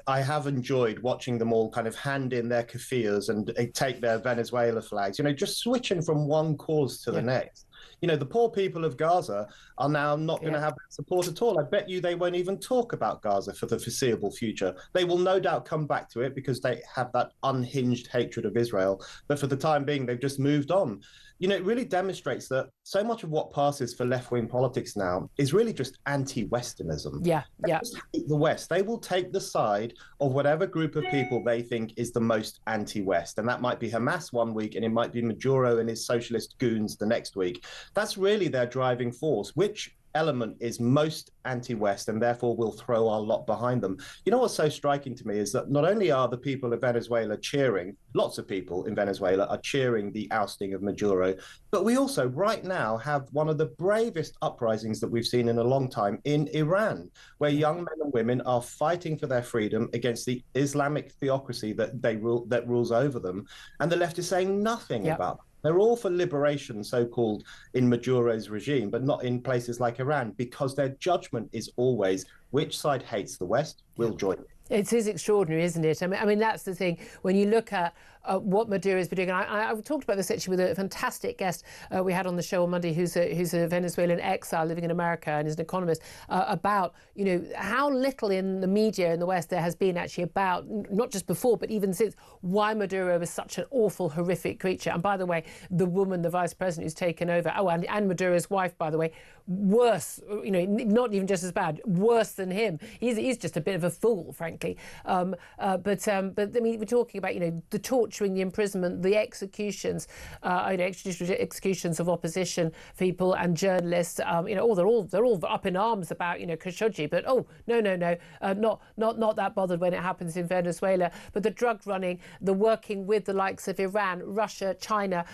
I have enjoyed watching them all kind of hand in their kafirs and take their Venezuela flags, you know, just switching from one cause to the next. You know, the poor people of Gaza are now not going to have support at all. I bet you they won't even talk about Gaza for the foreseeable future. They will no doubt come back to it because they have that unhinged hatred of Israel. But for the time being, they've just moved on. You know, it really demonstrates that so much of what passes for left-wing politics now is really just anti-Westernism. They just hate the West. They will take the side of whatever group of people they think is the most anti-West. And that might be Hamas one week, and it might be Maduro and his socialist goons the next week. That's really their driving force, which element is most anti-West and therefore will throw our lot behind them. You know what's so striking to me is that not only are the people of Venezuela cheering, lots of people in Venezuela are cheering the ousting of Maduro, but we also right now have one of the bravest uprisings that we've seen in a long time in Iran, where young men and women are fighting for their freedom against the Islamic theocracy that rules over them. And the left is saying nothing about them. They're all for liberation, so-called, in Maduro's regime, but not in places like Iran, because their judgment is always which side hates the West, we'll join it. It is extraordinary, isn't it? I mean, that's the thing. When you look at what Maduro's been doing, and I've talked about this actually with a fantastic guest we had on the show on Monday, who's a Venezuelan exile living in America and is an economist, about, you know, how little in the media in the West there has been actually about, not just before, but even since, why Maduro is such an awful, horrific creature. And by the way, the woman, the vice president who's taken over, and Maduro's wife, by the way, worse, you know, not even just as bad, worse than him. He's just a bit of a fool, frankly. But I mean, we're talking about, you know, the torturing, the imprisonment, the executions, extrajudicial executions of opposition people and journalists. You know, they're all up in arms about, you know, Khashoggi. But not that bothered when it happens in Venezuela. But the drug running, the working with the likes of Iran, Russia, China,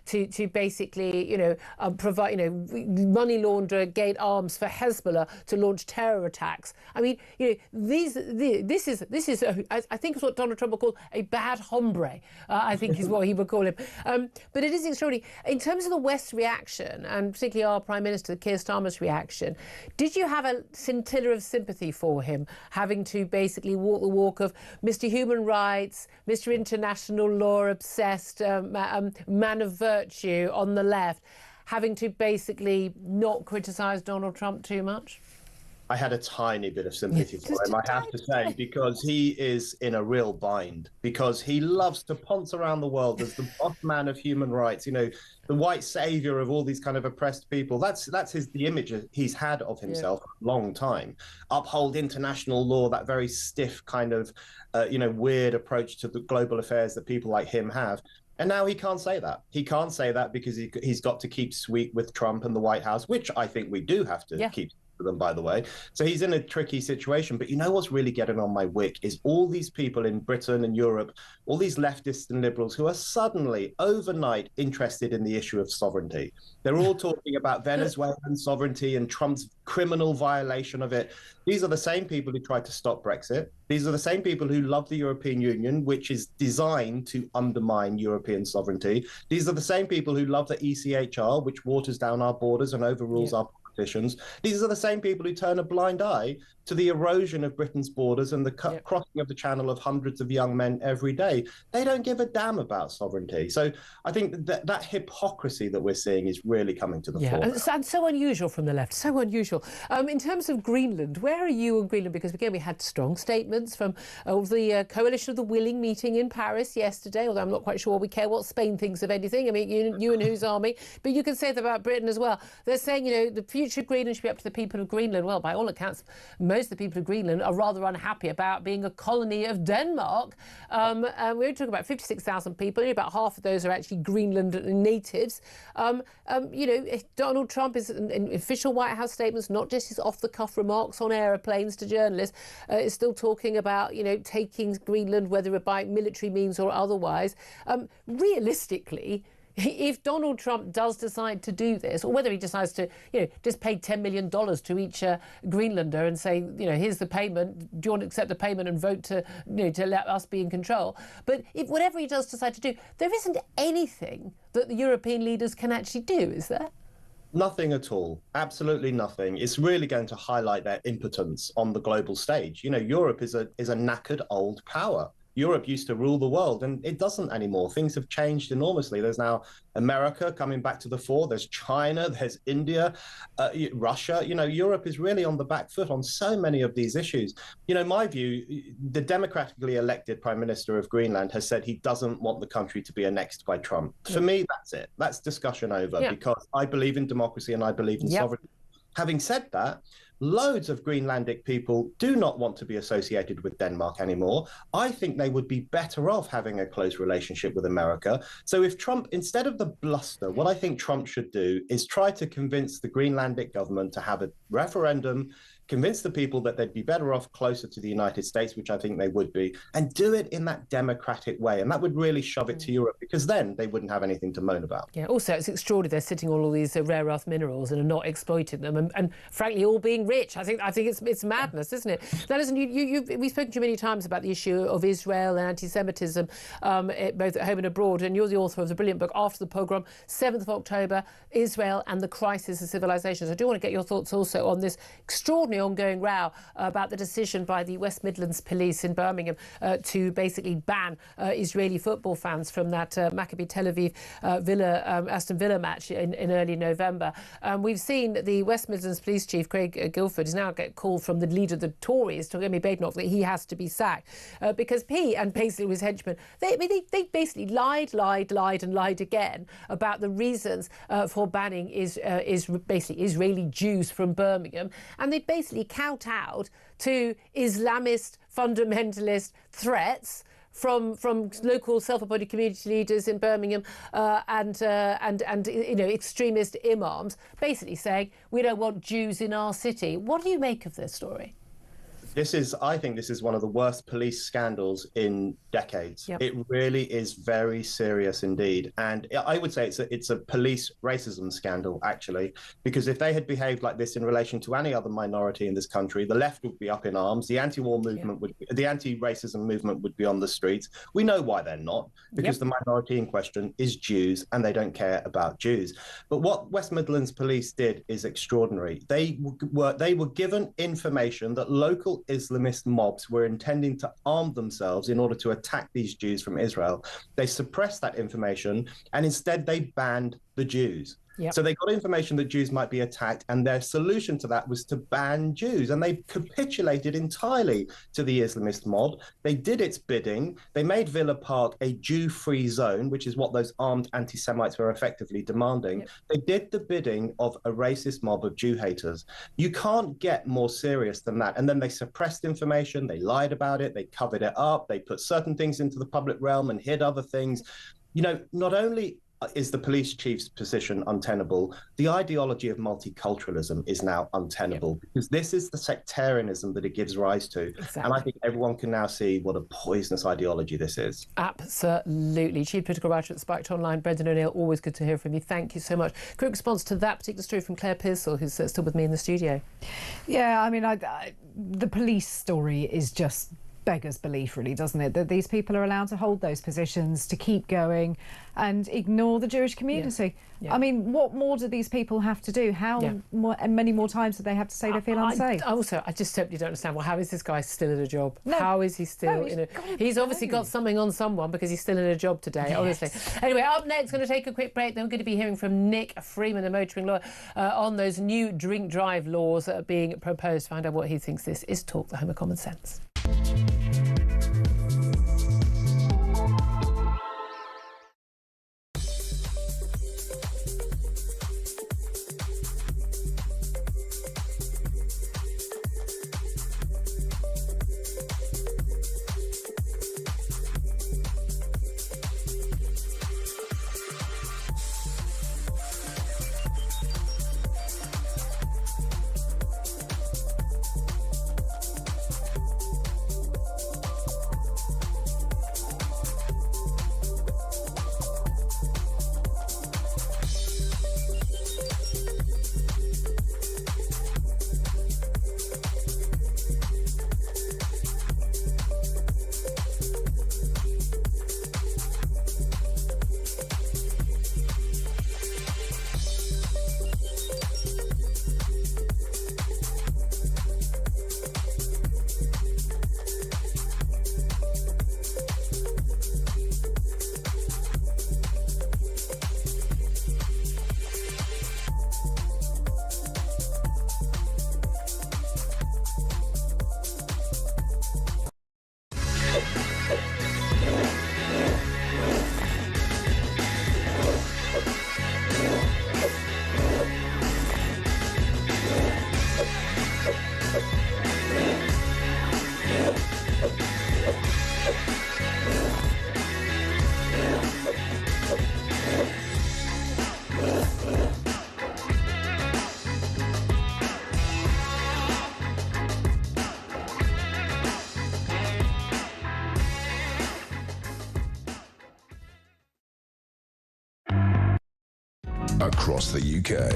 to basically, you know, provide, you know, money launder, gate arms for Hezbollah to launch terror attacks. I mean, you know, this is I think it's what Donald Trump would call a bad hombre. I think is what he would call him. But it is extraordinary in terms of the West's reaction, and particularly our Prime Minister Keir Starmer's reaction. Did you have a scintilla of sympathy for him, having to basically walk the walk of Mr. Human Rights, Mr. International Law obsessed, man of virtue on the left, having to basically not criticise Donald Trump too much? I had a tiny bit of sympathy for him, I have to say, because he is in a real bind, because he loves to ponce around the world as the boss man of human rights, you know, the white savior of all these kind of oppressed people. That's the image he's had of himself for a long time. Uphold international law, that very stiff kind of, you know, weird approach to the global affairs that people like him have. And now he can't say that. He can't say that because he's got to keep sweet with Trump and the White House, which I think we do have to keep them, by the way. So he's in a tricky situation. But you know what's really getting on my wick is all these people in Britain and Europe, all these leftists and liberals who are suddenly overnight interested in the issue of sovereignty. They're all talking about Venezuelan sovereignty and Trump's criminal violation of it. These are the same people who tried to stop Brexit. These are the same people who love the European Union, which is designed to undermine European sovereignty. These are the same people who love the ECHR, which waters down our borders and overrules our politicians. These are the same people who turn a blind eye to the erosion of Britain's borders and the crossing of the channel of hundreds of young men every day. They don't give a damn about sovereignty. So I think that hypocrisy that we're seeing is really coming to the fore. And so unusual from the left, so unusual. In terms of Greenland, where are you on Greenland? Because again, we had strong statements from the Coalition of the Willing meeting in Paris yesterday, although I'm not quite sure we care what Spain thinks of anything. I mean, you and whose army? But you can say that about Britain as well. They're saying, you know, the future of Greenland should be up to the people of Greenland. Well, by all accounts, most of the people of Greenland are rather unhappy about being a colony of Denmark. We're talking about 56,000 people. Only about half of those are actually Greenland natives. You know, Donald Trump is in official White House statements, not just his off-the-cuff remarks on aeroplanes to journalists, is still talking about, you know, taking Greenland, whether by military means or otherwise. Realistically, if Donald Trump does decide to do this, or whether he decides to, you know, just pay $10 million to each Greenlander and say, you know, here's the payment, do you want to accept the payment and vote to, you know, to let us be in control? But if whatever he does decide to do, there isn't anything that the European leaders can actually do, is there? Nothing at all. Absolutely nothing. It's really going to highlight their impotence on the global stage. You know, Europe is a knackered old power. Europe used to rule the world, and it doesn't anymore. Things have changed enormously. There's now America coming back to the fore. There's China, there's India, Russia. You know, Europe is really on the back foot on so many of these issues. You know, my view, the democratically elected Prime Minister of Greenland has said he doesn't want the country to be annexed by Trump. For me, that's it. That's discussion over, because I believe in democracy and I believe in sovereignty. Having said that, loads of Greenlandic people do not want to be associated with Denmark anymore. I think they would be better off having a close relationship with America. So if Trump, instead of the bluster, what I think Trump should do is try to convince the Greenlandic government to have a referendum, convince the people that they'd be better off closer to the United States, which I think they would be, and do it in that democratic way. And that would really shove it to Europe, because then they wouldn't have anything to moan about. Yeah, also, it's extraordinary they're sitting on all these rare earth minerals and are not exploiting them, and frankly, all being rich. I think it's madness, isn't it? Now, listen, we've spoken to you many times about the issue of Israel and anti-Semitism, both at home and abroad, and you're the author of the brilliant book, After the Pogrom, 7th of October, Israel and the Crisis of Civilizations. I do want to get your thoughts also on this extraordinary ongoing row about the decision by the West Midlands police in Birmingham to basically ban Israeli football fans from that Maccabi Tel Aviv Aston Villa match in early November. We've seen the West Midlands police chief, Craig Guilford, is now get called from the leader of the Tories, Jeremy Badenoch, that he has to be sacked because he and basically his henchmen, they basically lied and lied again about the reasons for banning basically Israeli Jews from Birmingham, and they basically kowtowed to Islamist fundamentalist threats from local self-appointed community leaders in Birmingham and extremist imams, basically saying we don't want Jews in our city. What do you make of this story? I think this is one of the worst police scandals in decades. Yep. It really is very serious indeed. And I would say it's a police racism scandal, actually, because if they had behaved like this in relation to any other minority in this country, the left would be up in arms, the anti-war movement the anti-racism movement would be on the streets. We know why they're not, because the minority in question is Jews and they don't care about Jews. But what West Midlands police did is extraordinary. They were given information that local Islamist mobs were intending to arm themselves in order to attack these Jews from Israel. They suppressed that information and instead they banned the Jews. Yep. So they got information that Jews might be attacked, and their solution to that was to ban Jews. And they capitulated entirely to the Islamist mob. They did its bidding. They made Villa Park a Jew-free zone, which is what those armed anti-Semites were effectively demanding. Yep. They did the bidding of a racist mob of Jew haters. You can't get more serious than that. And then they suppressed information. They lied about it. They covered it up. They put certain things into the public realm and hid other things. You know, not only is the police chief's position untenable, the ideology of multiculturalism is now untenable, because this is the sectarianism that it gives rise to. Exactly. And I think everyone can now see what a poisonous ideology this is. Absolutely. Chief political writer at Spiked Online, Brendan O'Neill, always good to hear from you. Thank you so much. Quick response to that particular story from Claire Pearsall, who's still with me in the studio. Yeah, I mean, the police story is just beggars belief, really, doesn't it, that these people are allowed to hold those positions, to keep going and ignore the Jewish community. Yeah. I mean, what more do these people have to do? Many more times do they have to say they feel unsafe? I just simply don't understand. Well, how is this guy still in a job? No. How is he still in a... He's obviously got something on someone, because he's still in a job today, honestly. Anyway, up next, going to take a quick break. Then we're going to be hearing from Nick Freeman, the motoring lawyer, on those new drink drive laws that are being proposed. Find out what he thinks. This is Talk, the home of common sense. across the UK,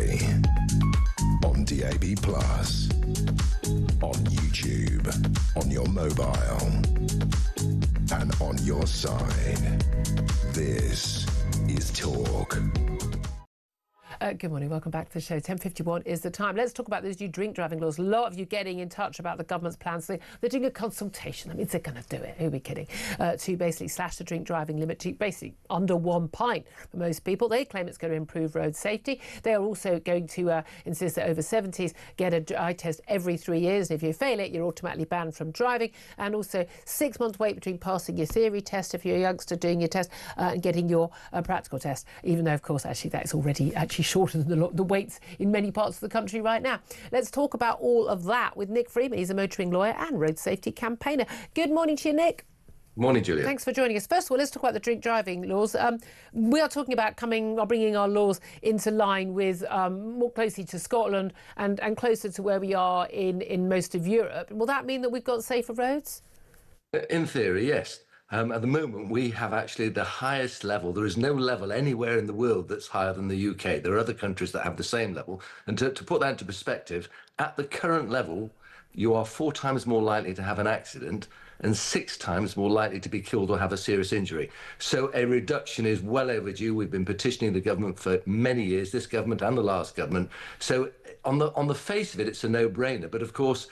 on DAB+, on YouTube, on your mobile, and on your side. This is Talk. Good morning, welcome back to the show. 10:51 is the time. Let's talk about those new drink driving laws. A lot of you getting in touch about the government's plans. They're doing a consultation. That means they're going to do it. Who are we kidding? To basically slash the drink driving limit to basically under 1 pint for most people. They claim it's going to improve road safety. They are also going to insist that over 70s get an eye test every 3 years. And if you fail it, you're automatically banned from driving. And also 6 month wait between passing your theory test if you're a youngster doing your test and getting your practical test. Even though, of course, actually that's already shorter than the waits in many parts of the country right now. Let's talk about all of that with Nick Freeman. He's a motoring lawyer and road safety campaigner. Good morning to you, Nick. Morning, Julia. Thanks for joining us. First of all, let's talk about the drink driving laws. We are talking about bringing our laws into line with more closely to Scotland and closer to where we are in most of Europe. Will that mean that we've got safer roads? In theory, yes. At the moment, we have actually the highest level. There is no level anywhere in the world that's higher than the UK. There are other countries that have the same level. And to put that into perspective, at the current level, you are 4 times more likely to have an accident and 6 times more likely to be killed or have a serious injury. So a reduction is well overdue. We've been petitioning the government for many years, this government and the last government. So on the face of it, it's a no-brainer. But of course,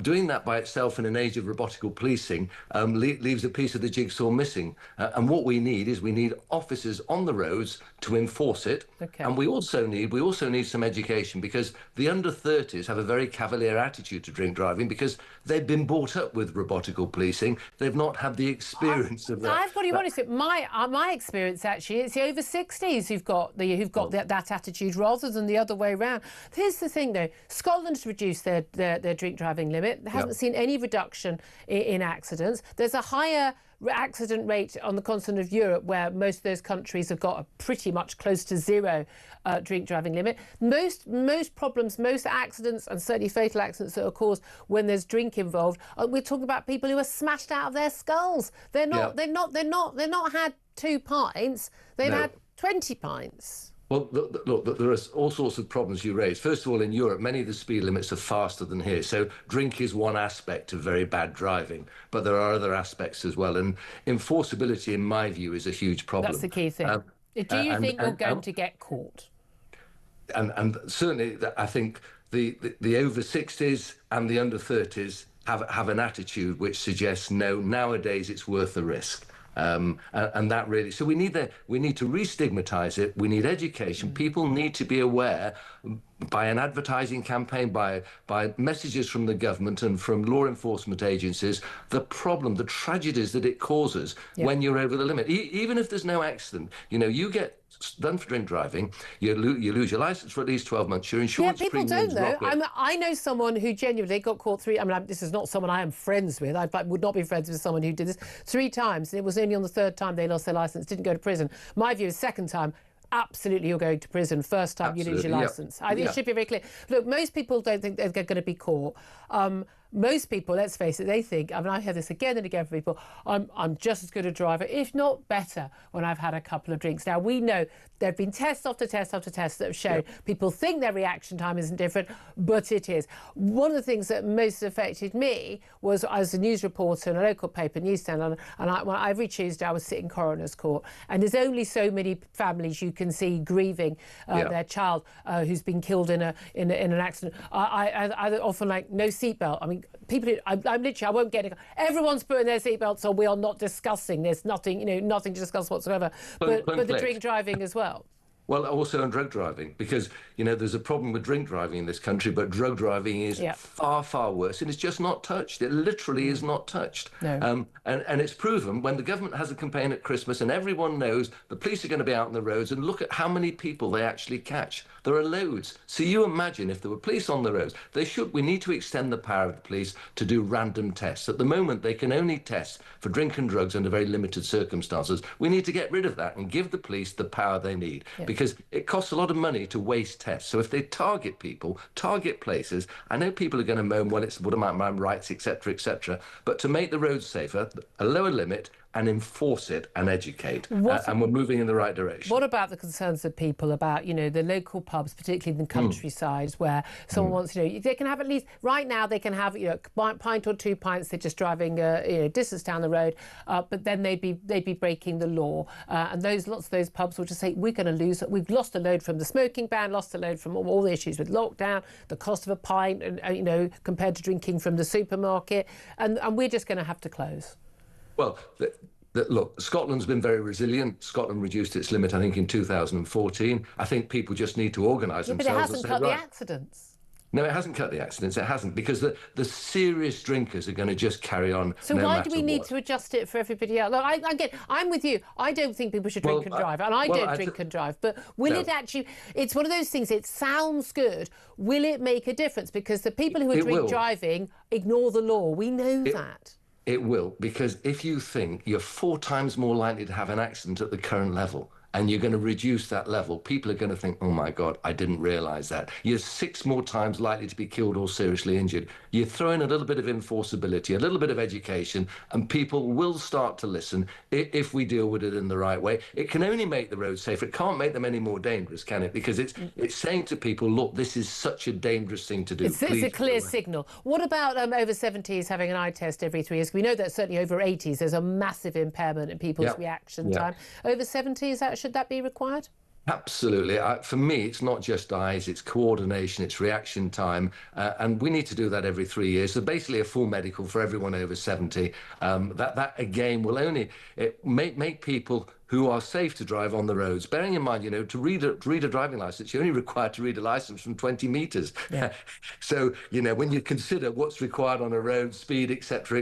doing that by itself in an age of robotical policing leaves a piece of the jigsaw missing. And what we need officers on the roads to enforce it. Okay. And we also need some education, because the under-30s have a very cavalier attitude to drink driving because they've been brought up with robotical policing. They've not had the experience of that. I've got to be honest. My experience actually, it's the over 60s who've got that attitude rather than the other way around. Here's the thing, though: Scotland's reduced their drink driving limit. They haven't seen any reduction in accidents. There's a higher accident rate on the continent of Europe, where most of those countries have got a pretty much close to zero drink driving limit. Most problems, most accidents, and certainly fatal accidents that are caused when there's drink involved, we're talking about people who are smashed out of their skulls. They've not had 2 pints. They've had 20 pints. Well, look, there are all sorts of problems you raise. First of all, in Europe, many of the speed limits are faster than here. So drink is one aspect of very bad driving, but there are other aspects as well. And enforceability, in my view, is a huge problem. That's the key thing. Do you think you're going to get caught? And certainly, I think the over 60s and the under 30s have an attitude which suggests, no, nowadays it's worth the risk. And that really, so we need to re-stigmatise it. We need education. People need to be aware, by an advertising campaign, by messages from the government and from law enforcement agencies, the problem, the tragedies that it causes when you're over the limit. Even if there's no accident, you get done for drink driving, you lose your licence for at least 12 months. Your insurance premiums. Yeah, people don't though. I know someone who genuinely got caught 3. This is not someone I am friends with. I would not be friends with someone who did this 3 times, and it was only on the 3rd time they lost their licence, didn't go to prison. My view is second time, absolutely you're going to prison. First time you lose your licence. It should be very clear. Look, most people don't think they're going to be caught. Most people, let's face it, they think, I hear this again and again from people, I'm just as good a driver, if not better, when I've had a couple of drinks. Now, we know there have been tests after tests after tests that have shown people think their reaction time isn't different, but it is. One of the things that most affected me was, I was a news reporter in a local paper, Newsstand, and every Tuesday I was sitting in coroner's court, and there's only so many families you can see grieving their child who's been killed in an accident. I often no seatbelt. People, I won't get it. Everyone's putting their seatbelts on. We are not discussing this. Nothing to discuss whatsoever. But the drink driving as well. Well, also on drug driving, because, there's a problem with drink driving in this country, but drug driving is far, far worse, and it's just not touched. It literally is not touched. No. And it's proven when the government has a campaign at Christmas and everyone knows the police are going to be out on the roads, and look at how many people they actually catch. There are loads. So you imagine if there were police on the roads, we need to extend the power of the police to do random tests. At the moment, they can only test for drink and drugs under very limited circumstances. We need to get rid of that and give the police the power they need. Because it costs a lot of money to waste tests. So if they target people, target places, I know people are going to moan, well, it's what about my rights, etc., etc. But to make the roads safer, a lower limit, and enforce it and educate. And we're moving in the right direction. What about the concerns of people about, the local pubs, particularly in the countryside, where someone wants, they can have at least, right now they can have, a pint or 2 pints, they're just driving distance down the road, but then they'd be breaking the law. And lots of those pubs will just say, we're going to lose it. We've lost a load from the smoking ban, lost a load from all the issues with lockdown, the cost of a pint, and, compared to drinking from the supermarket, and we're just going to have to close. Well, look, Scotland's been very resilient. Scotland reduced its limit, I think, in 2014. I think people just need to organise themselves. But it hasn't cut the accidents. No, it hasn't cut the accidents. It hasn't, because the serious drinkers are going to just carry on. So why do we need to adjust it for everybody else? Look, I'm with you. I don't think people should drink and drive, and I don't drink and drive. But will it actually? It's one of those things. It sounds good. Will it make a difference? Because the people who are drink driving ignore the law. We know that. It will, because if you think you're 4 times more likely to have an accident at the current level, and you're going to reduce that level, people are going to think, oh my God, I didn't realise that. You're 6 more times likely to be killed or seriously injured. You throw in a little bit of enforceability, a little bit of education, and people will start to listen if we deal with it in the right way. It can only make the roads safer. It can't make them any more dangerous, can it? Because it's saying to people, look, this is such a dangerous thing to do. It's a clear signal. What about over 70s having an eye test every 3 years? We know that certainly over 80s there's a massive impairment in people's reaction time. Over 70s, should that be required? Absolutely. For me, it's not just eyes, it's coordination, it's reaction time, and we need to do that every 3 years. So basically a full medical for everyone over 70. That again will only make people who are safe to drive on the roads. Bearing in mind, to read a driving licence, you're only required to read a licence from 20 metres. Yeah. So, when you consider what's required on a road, speed, etc.,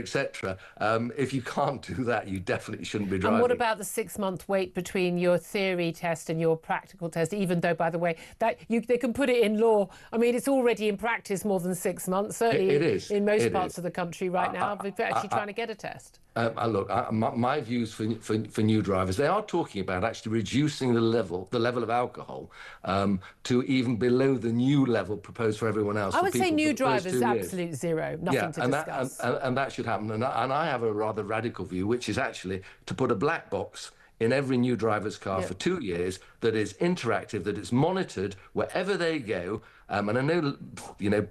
if you can't do that, you definitely shouldn't be driving. And what about the 6-month wait between your theory test and your practical test, even though, by the way, that they can put it in law? I mean, it's already in practice more than 6 months, certainly it is. In most parts of the country right now, we're actually trying to get a test. Look, my views for new drivers, they are talking about actually reducing the level of alcohol to even below the new level proposed for everyone else. I would say new drivers, absolute zero, nothing to discuss. And that should happen. And I have a rather radical view, which is actually to put a black box in every new driver's car for 2 years that is interactive, that is monitored wherever they go. And I know,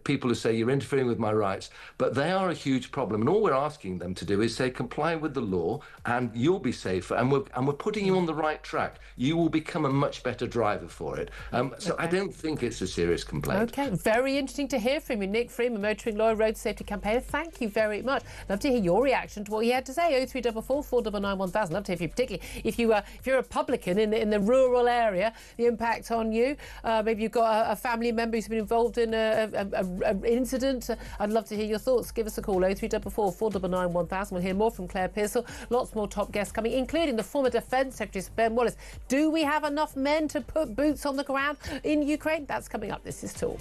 people who say you're interfering with my rights, but they are a huge problem. And all we're asking them to do is say, comply with the law and you'll be safer. And we're putting you on the right track. You will become a much better driver for it. So I don't think it's a serious complaint. Okay, very interesting to hear from you. Nick Freeman, motoring lawyer, road safety campaigner. Thank you very much. Love to hear your reaction to what he had to say. 0344 499 1000. Love to hear, particularly if you're a publican in the rural area, the impact on you. Maybe you've got a family member who's been involved in an incident. I'd love to hear your thoughts. Give us a call, 0344 499 1000. We'll hear more from Claire Pearsall. Lots more top guests coming, including the former Defence Secretary, Sir Ben Wallace. Do we have enough men to put boots on the ground in Ukraine? That's coming up. This is Talk.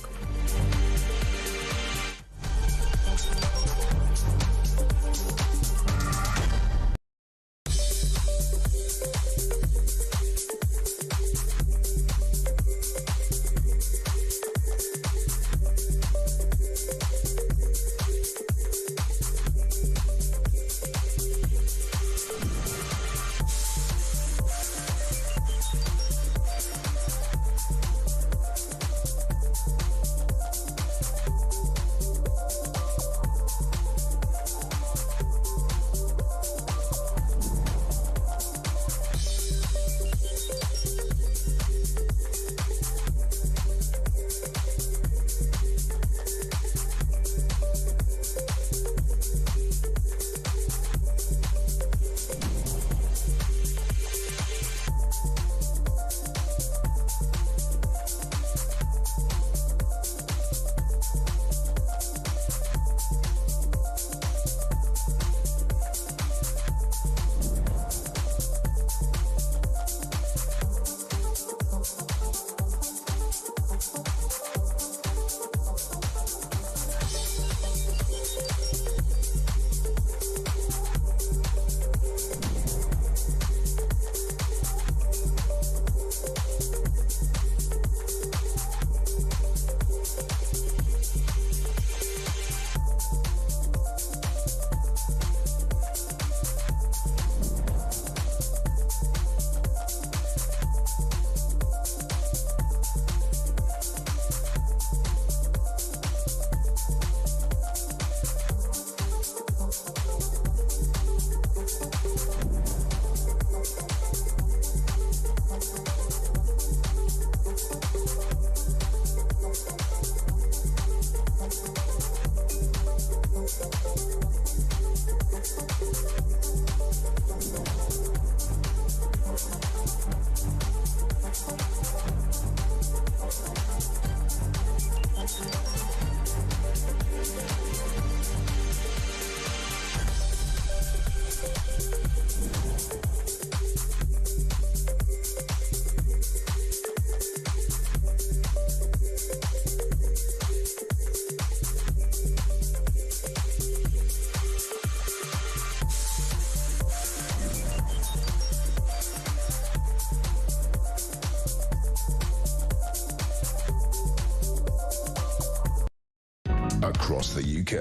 across the UK.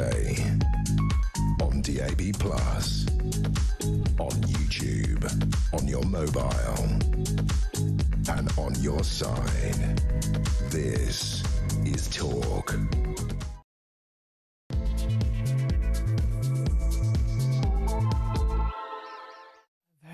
On DAB+, on YouTube, on your mobile, and on your side. This is Talk.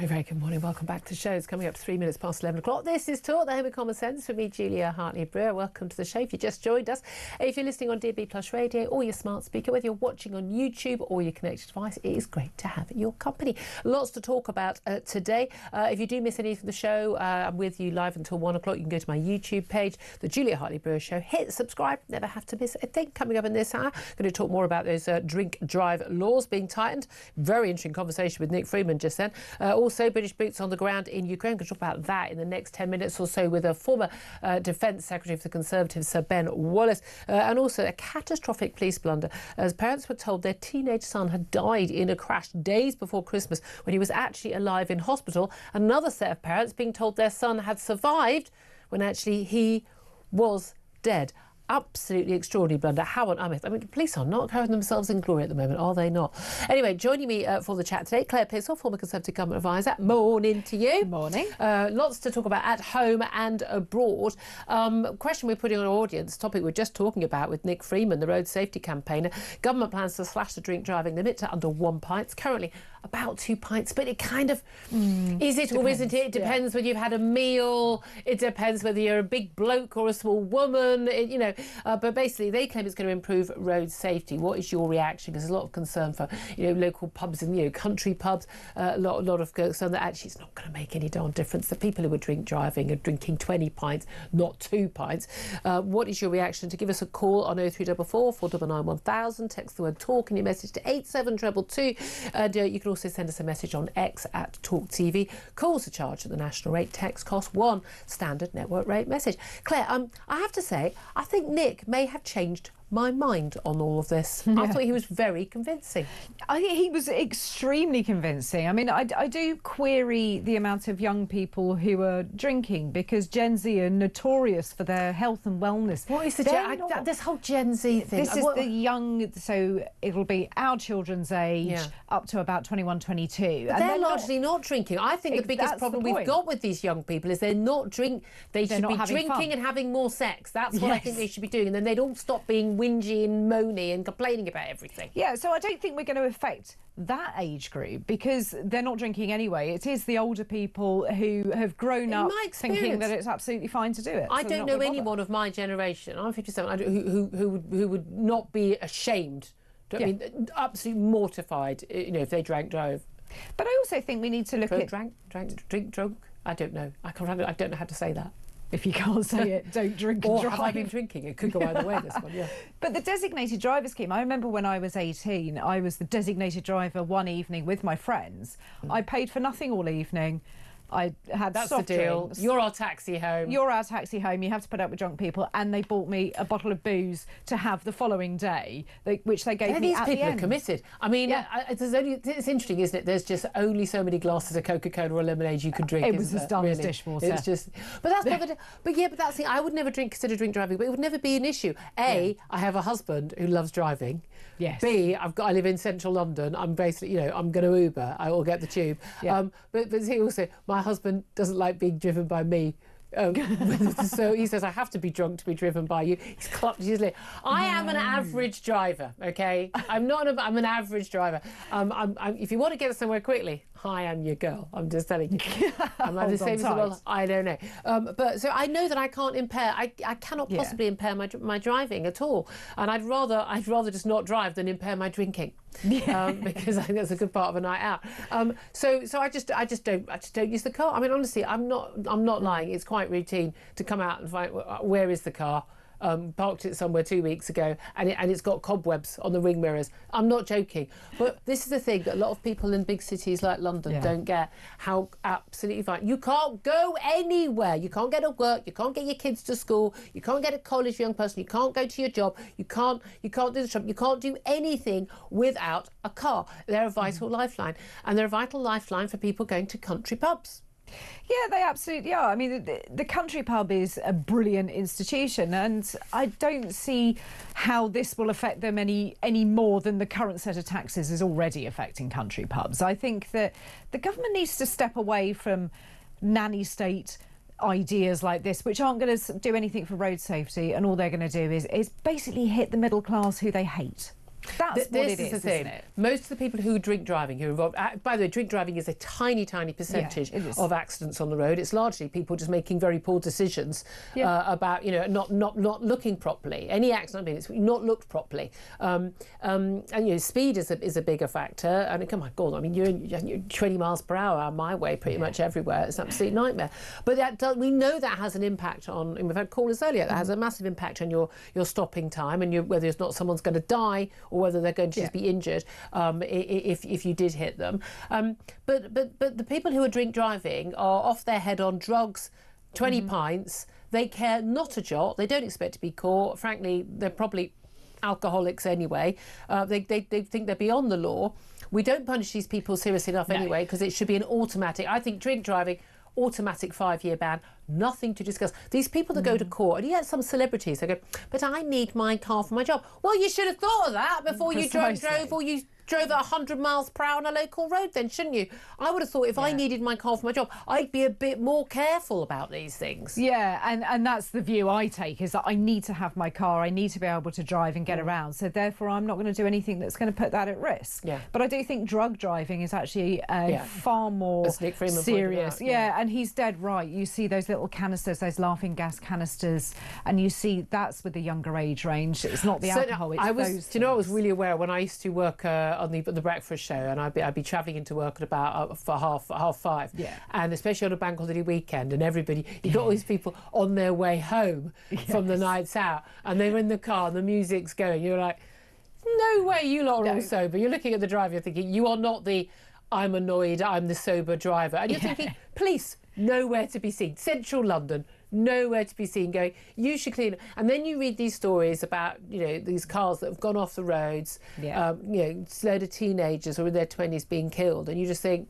Very good morning. Welcome back to the show. It's coming up 3 minutes past 11 o'clock. This is Talk, the home of common sense, with me, Julia Hartley-Brewer. Welcome to the show. If you just joined us, if you're listening on DAB+ radio or your smart speaker, whether you're watching on YouTube or your connected device, it is great to have your company. Lots to talk about today. If you do miss any of the show, I'm with you live until 1 o'clock. You can go to my YouTube page, the Julia Hartley-Brewer Show. Hit subscribe. Never have to miss a thing. Coming up in this hour, going to talk more about those drink drive laws being tightened. Very interesting conversation with Nick Freeman just then. Also, British boots on the ground in Ukraine. We're going to talk about that in the next 10 minutes or so with a former Defence Secretary for the Conservatives, Sir Ben Wallace, and also a catastrophic police blunder as parents were told their teenage son had died in a crash days before Christmas when he was actually alive in hospital. Another set of parents being told their son had survived when actually he was dead. Absolutely extraordinary blunder. How on earth? I mean, the police are not carrying themselves in glory at the moment, are they not? Anyway, joining me for the chat today, Claire Pearsall, former Conservative Government Advisor. Morning to you. Morning. Lots to talk about at home and abroad. Question we're putting on our audience, topic we're just talking about with Nick Freeman, the road safety campaigner. Government plans to slash the drink driving limit to under 1 pint. It's currently about 2 pints, but it kind of is it or isn't it? It depends whether you've had a meal. It depends whether you're a big bloke or a small woman. But basically, they claim it's going to improve road safety. What is your reaction? Because there's a lot of concern for local pubs and country pubs. A lot of concern that actually it's not going to make any darn difference. The people who are drink driving are drinking 20 pints, not 2 pints. What is your reaction? To give us a call on 0344 499 1000. Text the word talk in your message to 87222. And you can also send us a message on X at Talk TV. Calls are charged at the national rate. Text cost one standard network rate message. Claire, I have to say, I think Nick may have changed my mind on all of this. I thought he was very convincing. I think he was extremely convincing. I mean, I do query the amount of young people who are drinking because Gen Z are notorious for their health and wellness. What is this whole Gen Z thing? This is the young, so it'll be our children's age up to about 21, 22. But they're largely not drinking. I think the biggest problem we've got with these young people is they're not drinking. They should be drinking and having more sex. That's what I think they should be doing. And then they'd all stop being whingy and moany and complaining about everything. Yeah, so I don't think we're going to affect that age group because they're not drinking anyway. It is the older people who have grown up thinking that it's absolutely fine to do it. I don't know anyone of my generation, I'm 57, who would not be ashamed. I mean, absolutely mortified, if they drank drove. But I also think we need to look at drink drunk. I don't know. I don't know how to say that. If you can't say it, don't drink and or drive. Have I been drinking? It could go either way, this one, But the designated driver scheme, I remember when I was 18, I was the designated driver one evening with my friends. I paid for nothing all evening. I had soft drinks. You're our taxi home. You're our taxi home. You have to put up with drunk people. And they bought me a bottle of booze to have the following day, which they gave me at the end. These people are committed. I mean, it's interesting, isn't it? There's just only so many glasses of Coca-Cola or lemonade you can drink. It was as dumb as dishwater. It's just, but that's the thing. I would never consider drink driving, but it would never be an issue. I have a husband who loves driving. Yes. B, I live in central London. I'm basically, I'm going to Uber. I will get the tube. Yeah. But he also, my husband doesn't like being driven by me. So he says I have to be drunk to be driven by you. He's clutched his lip. I am an average driver, okay? I'm an average driver. If you want to get somewhere quickly, I am your girl. I'm just telling you. I'm the same as the world. I don't know. But so I know that I can't impair. I cannot possibly impair my driving at all. And I'd rather just not drive than impair my drinking. Because I think that's a good part of a night out. So I just don't use the car. I mean, honestly, I'm not lying. It's quite routine to come out and find where is the car. Parked it somewhere 2 weeks ago, and it's got cobwebs on the ring mirrors. I'm not joking, but this is the thing that a lot of people in big cities like London don't get. How absolutely fine. You can't go anywhere. You can't get to work. You can't get your kids to school. You can't get to college, young person. You can't go to your job. You can't do the shop. You can't do anything without a car. They're a vital lifeline, and they're a vital lifeline for people going to country pubs. Yeah, they absolutely are. I mean, the country pub is a brilliant institution, and I don't see how this will affect them any more than the current set of taxes is already affecting country pubs. I think that the government needs to step away from nanny state ideas like this, which aren't going to do anything for road safety, and all they're going to do is basically hit the middle class who they hate. That's what it is, the thing. isn't it? Most of the people who drink driving, who are involved, by the way, drink driving is a tiny percentage of accidents on the road. It's largely people just making very poor decisions about, not looking properly. Any accident, it's not looked properly. And speed is a bigger factor. And come on, God, I mean, you're 20 miles per hour on my way pretty much everywhere. It's an absolute nightmare. But we know that has an impact on, and we've had callers earlier, that has a massive impact on your stopping time and whether it's not someone's going to die or whether they're going to just be injured if you did hit them. But the people who are drink driving are off their head on drugs, 20 pints. They care not a jot. They don't expect to be caught. Frankly, they're probably alcoholics anyway. They think they're beyond the law. We don't punish these people seriously enough anyway, because it should be an automatic. I think drink driving, automatic 5-year ban, nothing to discuss. These people that go to court, and you get some celebrities, they go, but I need my car for my job. Well, you should have thought of that before you drove or you drove at 100 miles per hour on a local road then, shouldn't you? I would have thought if I needed my car for my job, I'd be a bit more careful about these things. Yeah, and that's the view I take, is that I need to have my car, I need to be able to drive and get around, so therefore I'm not going to do anything that's going to put that at risk. Yeah. But I do think drug driving is actually far more serious. And he's dead right. You see those little canisters, those laughing gas canisters, and you see that's with the younger age range. It's not the alcohol, it's those things. Do you know, I was really aware when I used to work on the breakfast show, and I'd be travelling into work at about for half 5, and especially on a bank holiday weekend, and everybody, you got all these people on their way home from the nights out, and they were in the car and the music's going. You're like, no way, you lot are all sober. You're looking at the driver, you're thinking, you are not the I'm annoyed, I'm the sober driver, and you're thinking, police, nowhere to be seen. Central London, nowhere to be seen, going, you should clean it. And then you read these stories about, these cars that have gone off the roads, a load of teenagers who are in their 20s being killed, and you just think,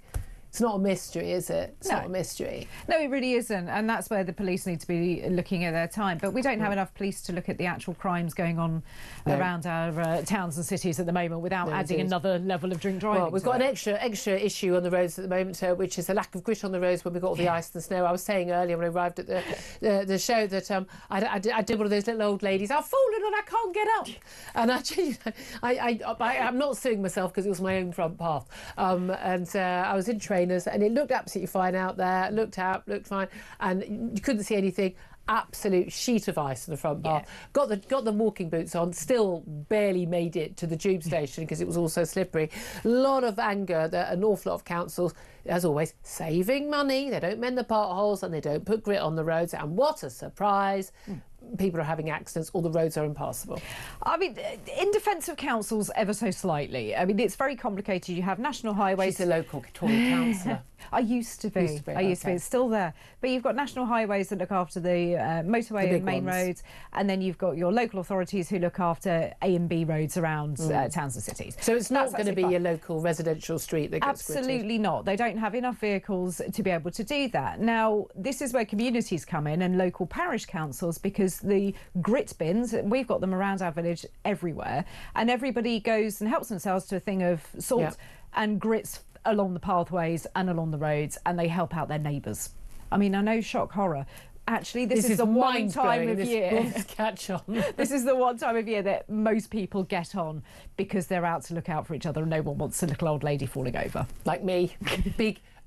it's not a mystery, is it? It's not a mystery. No, it really isn't, and that's where the police need to be looking at their time. But we don't have enough police to look at the actual crimes going on around our towns and cities at the moment without adding another level of drink driving. Well, we've got an extra issue on the roads at the moment, which is the lack of grit on the roads when we've got all the ice and snow. I was saying earlier when I arrived at the show that I did one of those little old ladies. I've fallen and I can't get up. And I'm not suing myself because it was my own front path. I was in trainers and it looked absolutely fine out there. Looked fine, and you couldn't see anything. Absolute sheet of ice in the front path. Got the walking boots on, still barely made it to the tube station because it was all so slippery. A lot of anger, an awful lot of councils, as always, saving money. They don't mend the potholes and they don't put grit on the roads, and what a surprise. People are having accidents, all the roads are impassable. I mean, in defence of councils ever so slightly, I mean, it's very complicated. You have national highways. She's a local Tory councillor. I used to be. It's still there. But you've got national highways that look after the motorway and main roads, and then you've got your local authorities who look after A and B roads around towns and cities. So it's not going to be a local residential street that gets Absolutely not. They don't have enough vehicles to be able to do that. Now, this is where communities come in and local parish councils, because the grit bins, we've got them around our village everywhere, and everybody goes and helps themselves to a thing of salt and grits along the pathways and along the roads, and they help out their neighbours. I mean, I know, shock horror. Actually, this is the one time of year. Catch on. This is the one time of year that most people get on because they're out to look out for each other, and no one wants a little old lady falling over. Like me,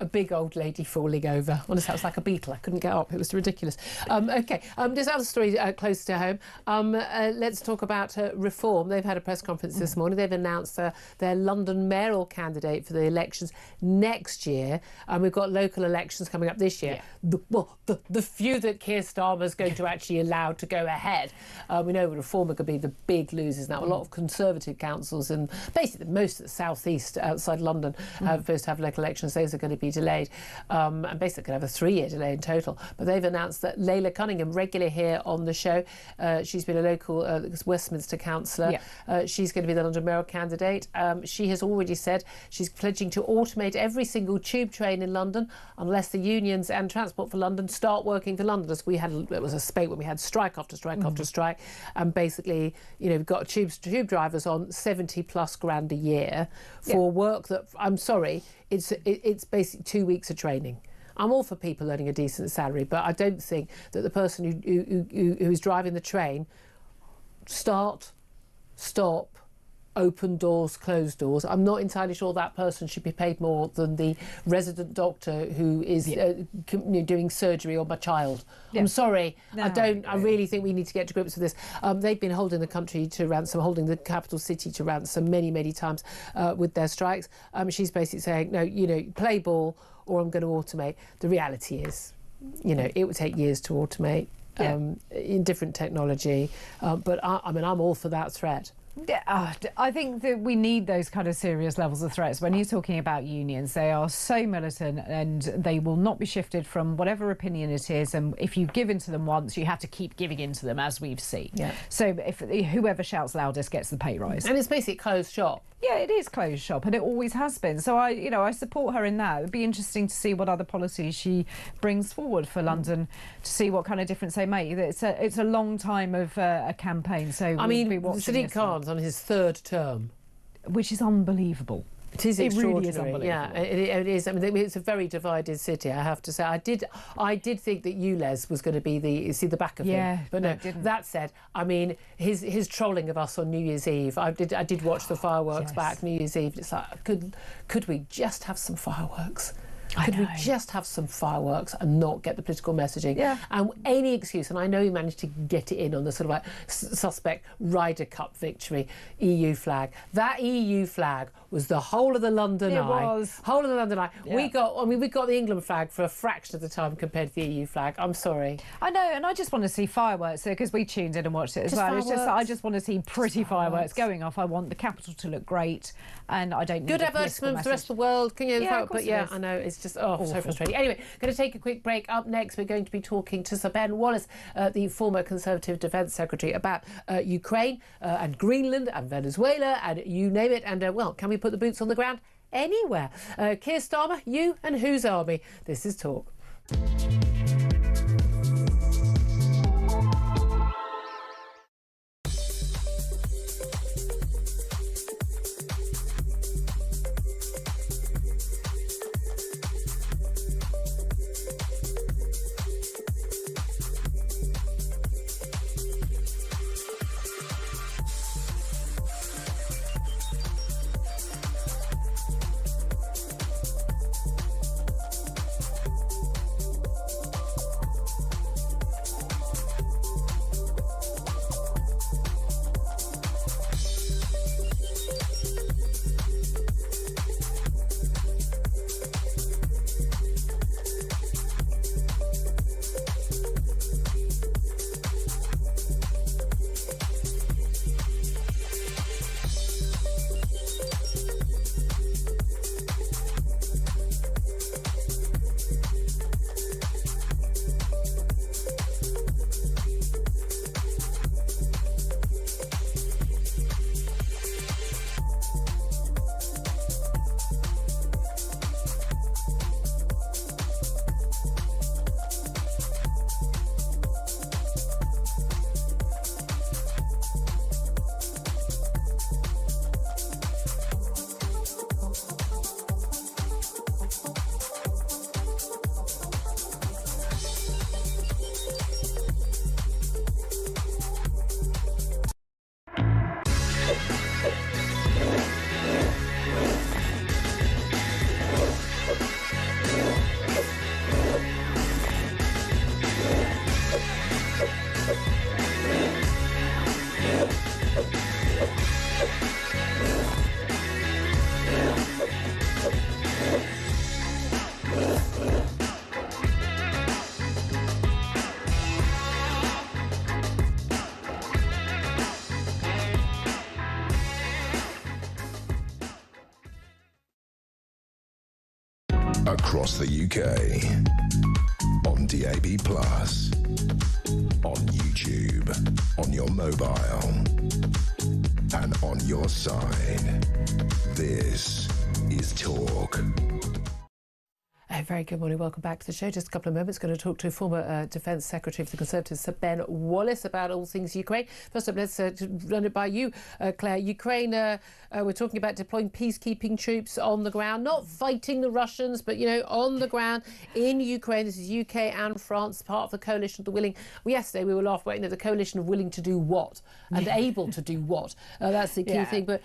a big old lady falling over. Honestly, that was like a beetle. I couldn't get up. It was ridiculous. There's another story close to home. Let's talk about Reform. They've had a press conference this morning. They've announced their London mayoral candidate for the elections next year. We've got local elections coming up this year. The few that Keir Starmer's going to actually allow to go ahead. We know Reform are going to be the big losers now. A lot of Conservative councils and basically most of the south east outside London are supposed to have local elections. Those are going to be be delayed, and basically have a 3-year delay in total. But they've announced that Layla Cunningham, regular here on the show, she's been a local Westminster councillor. She's going to be the London mayoral candidate. She has already said she's pledging to automate every single tube train in London unless the unions and Transport for London start working for London. As we had, it was a spate when we had strike after strike after strike, and basically, we've got tube drivers on 70+ grand a year for work that, I'm sorry, it's basically 2 weeks of training. I'm all for people earning a decent salary, but I don't think that the person who's driving the train start, stop, open doors, close doors. I'm not entirely sure that person should be paid more than the resident doctor who is doing surgery on my child. I'm sorry, I really think we need to get to grips with this. They've been holding the country to ransom, holding the capital city to ransom many times with their strikes. She's basically saying, no, play ball or I'm going to automate. The reality is, it would take years to automate in different technology, but I'm all for that threat. I think that we need those kind of serious levels of threats. When you're talking about unions, they are so militant and they will not be shifted from whatever opinion it is. And if you've given to them once, you have to keep giving in to them, as we've seen. So if whoever shouts loudest gets the pay rise. And it's basically closed shop. Yeah, it is closed shop, and it always has been. So I support her in that. It'd be interesting to see what other policies she brings forward for London, to see what kind of difference they make. It's a long time of a campaign. So we'll be watching Sadiq Khan's on his 3rd term, which is unbelievable. It is extraordinary. Really is unbelievable. Yeah, it is. I mean, it's a very divided city, I have to say. I did think that ULEZ was going to be the back of him, but no. That said, I mean, his trolling of us on New Year's Eve. I did watch the fireworks back New Year's Eve. It's like, could we just have some fireworks? Could we just have some fireworks and not get the political messaging? And any excuse, and I know he managed to get it in on the sort of like suspect Ryder Cup victory, EU flag. That EU flag was the whole of the London Eye. It was. Whole of the London Eye. Yeah. We got the England flag for a fraction of the time compared to the EU flag. I'm sorry. I know, and I just want to see fireworks because we tuned in and watched it as well. It's just I just want to see pretty fireworks going off. I want the capital to look great, and I don't need good advertisement for the rest of the world. Can you? But yeah, I know it's just so frustrating. Anyway, going to take a quick break. Up next, we're going to be talking to Sir Ben Wallace, the former Conservative Defence Secretary, about Ukraine and Greenland and Venezuela and you name it. And can we put the boots on the ground anywhere? Keir Starmer, you and whose army? This is Talk. across the UK, on DAB+, on YouTube, on your mobile, and on your side. This is Talk. Very good morning. Welcome back to the show. Just a couple of moments. Going to talk to former Defence Secretary for the Conservatives, Sir Ben Wallace, about all things Ukraine. First up, let's run it by you, Claire. Ukraine, we're talking about deploying peacekeeping troops on the ground, not fighting the Russians, but, you know, on the ground in Ukraine. This is UK and France, part of the coalition of the willing. Yesterday, we were laughing at the coalition of willing to do what and able to do what. That's the key thing. But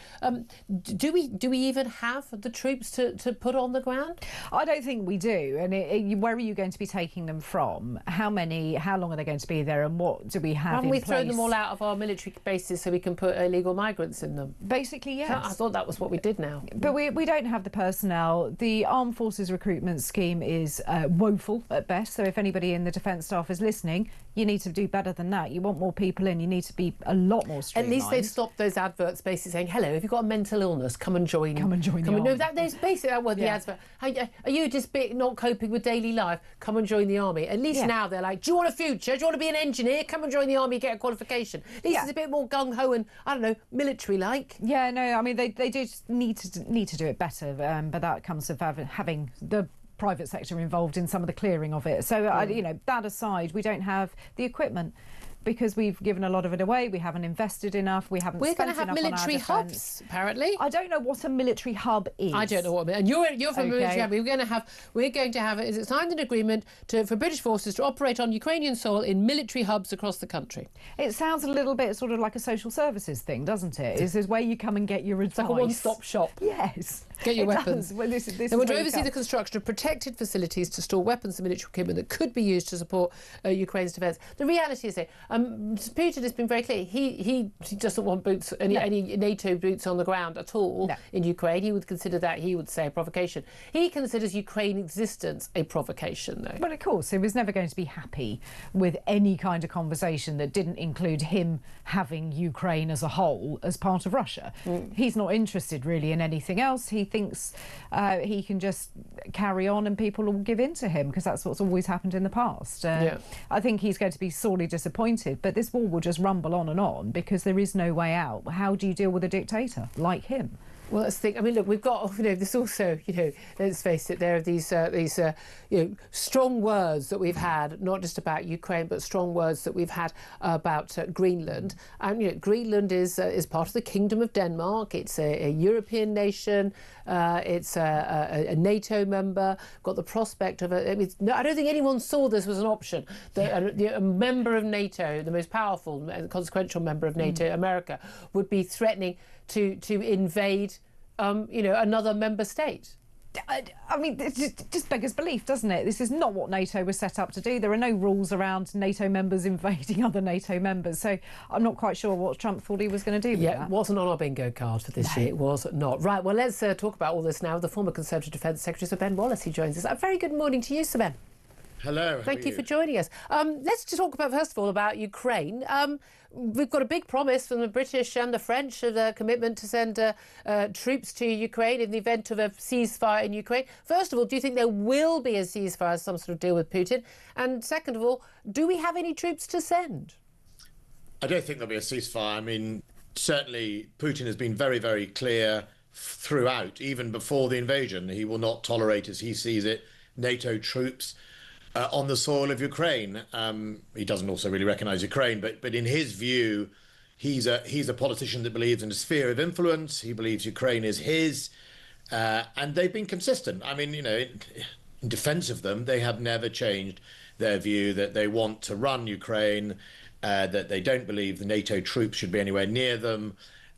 do we even have the troops to put on the ground? I don't think we do. And where are you going to be taking them from? How long are they going to be there, and what do we have Haven't in we place? thrown them all out of our military bases so we can put illegal migrants in them? Basically, yes. I thought that was what we did now. But we don't have the personnel. The Armed Forces recruitment scheme is woeful at best. So if anybody in the defence staff is listening, you need to do better than that. You want more people in. You need to be a lot more streamlined. At least they've stopped those adverts basically saying, hello, if you've got a mental illness, come and join. Come and join the army. No, there's basically that word, the advert. Are you just not coping with daily life? Come and join the army. At least now they're like, do you want a future? Do you want to be an engineer? Come and join the army, get a qualification. At least it's a bit more gung-ho and, I don't know, military-like. Yeah, no, I mean, they do need to do it better, but that comes with having the private sector involved in some of the clearing of it. So, you know, that aside, we don't have the equipment because we've given a lot of it away. We haven't invested enough. We haven't We're spent going to have enough military on our hubs, apparently. I don't know what a military hub is. I don't know what. And you're from a military hub. We're going to have. Is it signed an agreement for British forces to operate on Ukrainian soil in military hubs across the country? It sounds a little bit sort of like a social services thing, doesn't it? Is where you come and get your advice. It's like a one-stop shop. Yes. Get your weapons. Well, this they want to oversee the construction of protected facilities to store weapons and military equipment that could be used to support Ukraine's defence. The reality is that Putin has been very clear. He doesn't want boots, any NATO boots on the ground at all in Ukraine. He would consider that, he would say, a provocation. He considers Ukraine's existence a provocation, though. But of course, he was never going to be happy with any kind of conversation that didn't include him having Ukraine as a whole as part of Russia. He's not interested really in anything else. He thinks he can just carry on and people will give in to him because that's what's always happened in the past. I think he's going to be sorely disappointed, but this war will just rumble on and on because there is no way out. How do you deal with a dictator like him? Well, let's think. I mean, look, we've got, there's also, let's face it, there are these strong words that we've had, not just about Ukraine, but strong words that we've had about Greenland. And, Greenland is part of the Kingdom of Denmark. It's a European nation. It's a NATO member. Got the prospect of I don't think anyone saw this was an option. A member of NATO, the most powerful and consequential member of NATO, America, would be threatening to invade, another member state. I mean, it just beggars belief, doesn't it? This is not what NATO was set up to do. There are no rules around NATO members invading other NATO members. So I'm not quite sure what Trump thought he was going to do with that. It wasn't on our bingo card for this year. It was not. Right, well, let's talk about all this now with the former Conservative Defence Secretary, Sir Ben Wallace. He joins us. A very good morning to you, Sir Ben. Hello. Thank you for joining us. Let's just talk about, first of all, about Ukraine. We've got a big promise from the British and the French of the commitment to send troops to Ukraine in the event of a ceasefire in Ukraine. First of all, do you think there will be a ceasefire, some sort of deal with Putin? And second of all, do we have any troops to send? I don't think there'll be a ceasefire. I mean, certainly Putin has been very, very clear throughout, even before the invasion. He will not tolerate, as he sees it, NATO troops on the soil of Ukraine. He doesn't also really recognise Ukraine, but in his view, he's a politician that believes in a sphere of influence. He believes Ukraine is his, and they've been consistent. I mean, in defence of them, they have never changed their view that they want to run Ukraine, that they don't believe the NATO troops should be anywhere near them,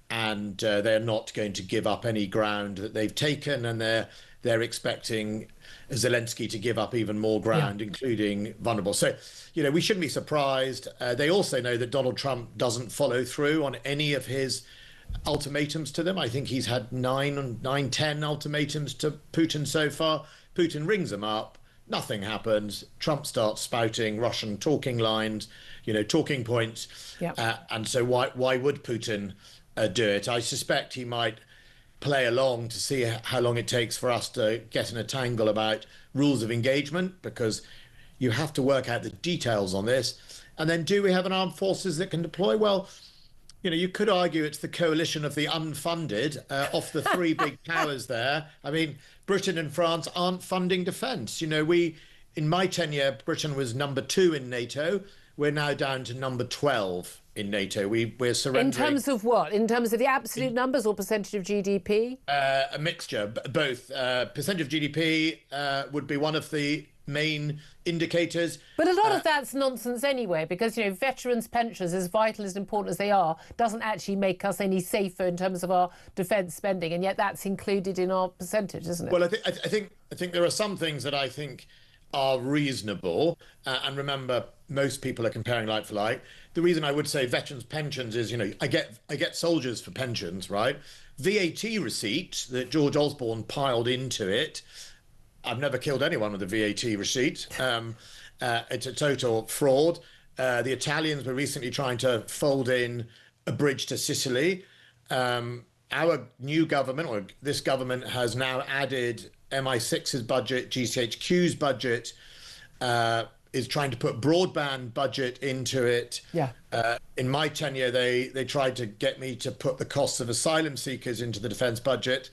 and they're not going to give up any ground that they've taken, and they're expecting Zelensky to give up even more ground, including vulnerable. So, we shouldn't be surprised. They also know that Donald Trump doesn't follow through on any of his ultimatums to them. I think he's had 10 ultimatums to Putin so far. Putin rings them up. Nothing happens. Trump starts spouting Russian talking lines, talking points. And so why would Putin do it? I suspect he might play along to see how long it takes for us to get in a tangle about rules of engagement, because you have to work out the details on this. And then, do we have an armed forces that can deploy? Well, you could argue it's the coalition of the unfunded off the three big powers there. I mean, Britain and France aren't funding defence. In my tenure, Britain was number 2 in NATO. We're now down to number 12 in NATO. We're surrendering. In terms of what? In terms of the absolute numbers or percentage of GDP? A mixture, both. Percentage of GDP would be one of the main indicators. But a lot of that's nonsense anyway, because, veterans' pensions, as vital, as important as they are, doesn't actually make us any safer in terms of our defence spending, and yet that's included in our percentage, isn't it? Well, I think there are some things that I think are reasonable, and remember, most people are comparing like for like. The reason I would say veterans' pensions is, I get soldiers for pensions, right? VAT receipt that George Osborne piled into it. I've never killed anyone with a VAT receipt. It's a total fraud. The Italians were recently trying to fold in a bridge to Sicily. Our new government, or this government, has now added MI6's budget, GCHQ's budget, is trying to put broadband budget into it. Yeah. In my tenure, they tried to get me to put the costs of asylum seekers into the defence budget.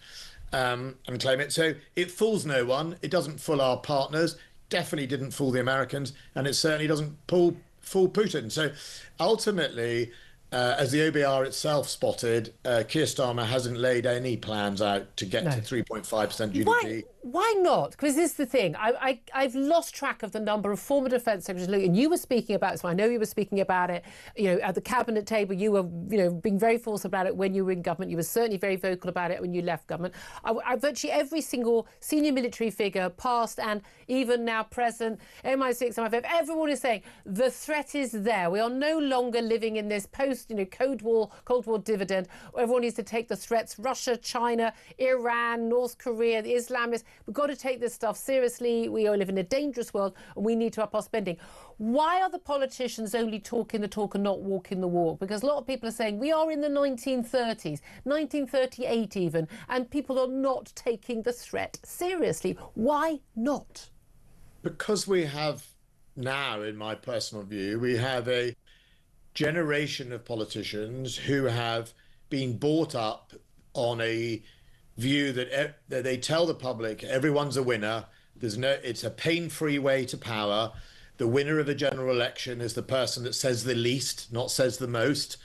And claim it. So it fools no one. It doesn't fool our partners. Definitely didn't fool the Americans, and it certainly doesn't fool Putin. So ultimately, as the OBR itself spotted, Keir Starmer hasn't laid any plans out to get to 3.5% GDP. Why not? Because this is the thing. I've lost track of the number of former defence secretaries. And you were speaking about it, so I know you were speaking about it. At the cabinet table, you were, being very forceful about it when you were in government. You were certainly very vocal about it when you left government. Virtually every single senior military figure, past and even now present, MI6, MI5, everyone is saying the threat is there. We are no longer living in this post, Cold War dividend. Everyone needs to take the threats. Russia, China, Iran, North Korea, the Islamists. We've got to take this stuff seriously. We live in a dangerous world, and we need to up our spending. Why are the politicians only talking the talk and not walking the walk? Because a lot of people are saying we are in the 1930s, 1938 even, and people are not taking the threat seriously. Why not? Because we have now, in my personal view, we have a generation of politicians who have been brought up on a view that they tell the public everyone's a winner. It's a pain-free way to power. The winner of a general election is the person that says the least, not says the most.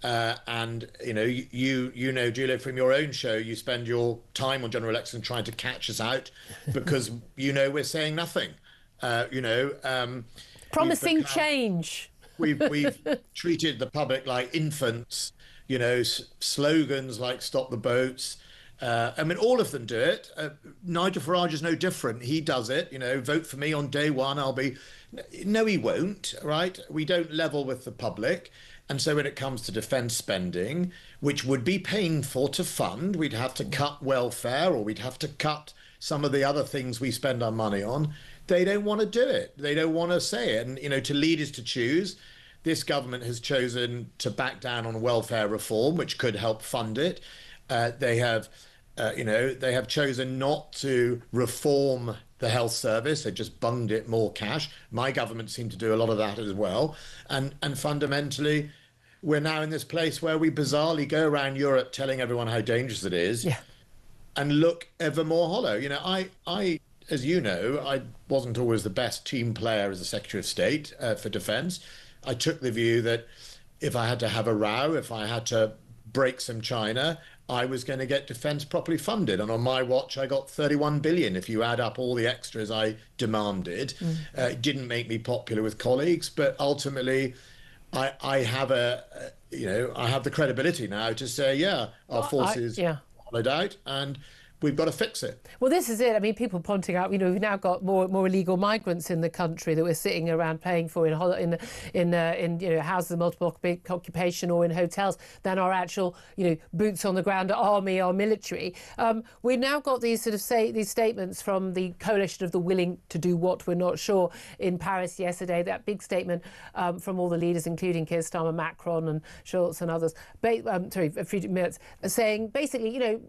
And Julia, from your own show, you spend your time on general elections trying to catch us out because we're saying nothing. Promising change. We've treated the public like infants. Slogans like "Stop the Boats." All of them do it. Nigel Farage is no different. He does it. Vote for me on day one. No, he won't. Right? We don't level with the public. And so when it comes to defence spending, which would be painful to fund, we'd have to cut welfare, or we'd have to cut some of the other things we spend our money on. They don't want to do it. They don't want to say it. And, to lead is to choose. This government has chosen to back down on welfare reform, which could help fund it. They have chosen not to reform the health service. They just bunged it more cash. My government seemed to do a lot of that as well. And fundamentally, we're now in this place where we bizarrely go around Europe telling everyone how dangerous it is, and look ever more hollow. I, as you know, I wasn't always the best team player as a Secretary of State for Defence. I took the view that if I had to have a row, if I had to break some china, I was going to get defence properly funded. And on my watch, I got 31 billion if you add up all the extras I demanded. It didn't make me popular with colleagues, but ultimately I have I have the credibility now to say, our forces hollowed out, and we've got to fix it. Well, this is it. I mean, people pointing out, we've now got more illegal migrants in the country that we're sitting around paying for in houses of multiple occupation or in hotels than our actual, boots on the ground army or military. We've now got these these statements from the coalition of the willing to do what we're not sure in Paris yesterday. That big statement from all the leaders, including Keir Starmer, Macron, and Schulz and others. Friedrich Merz, saying basically,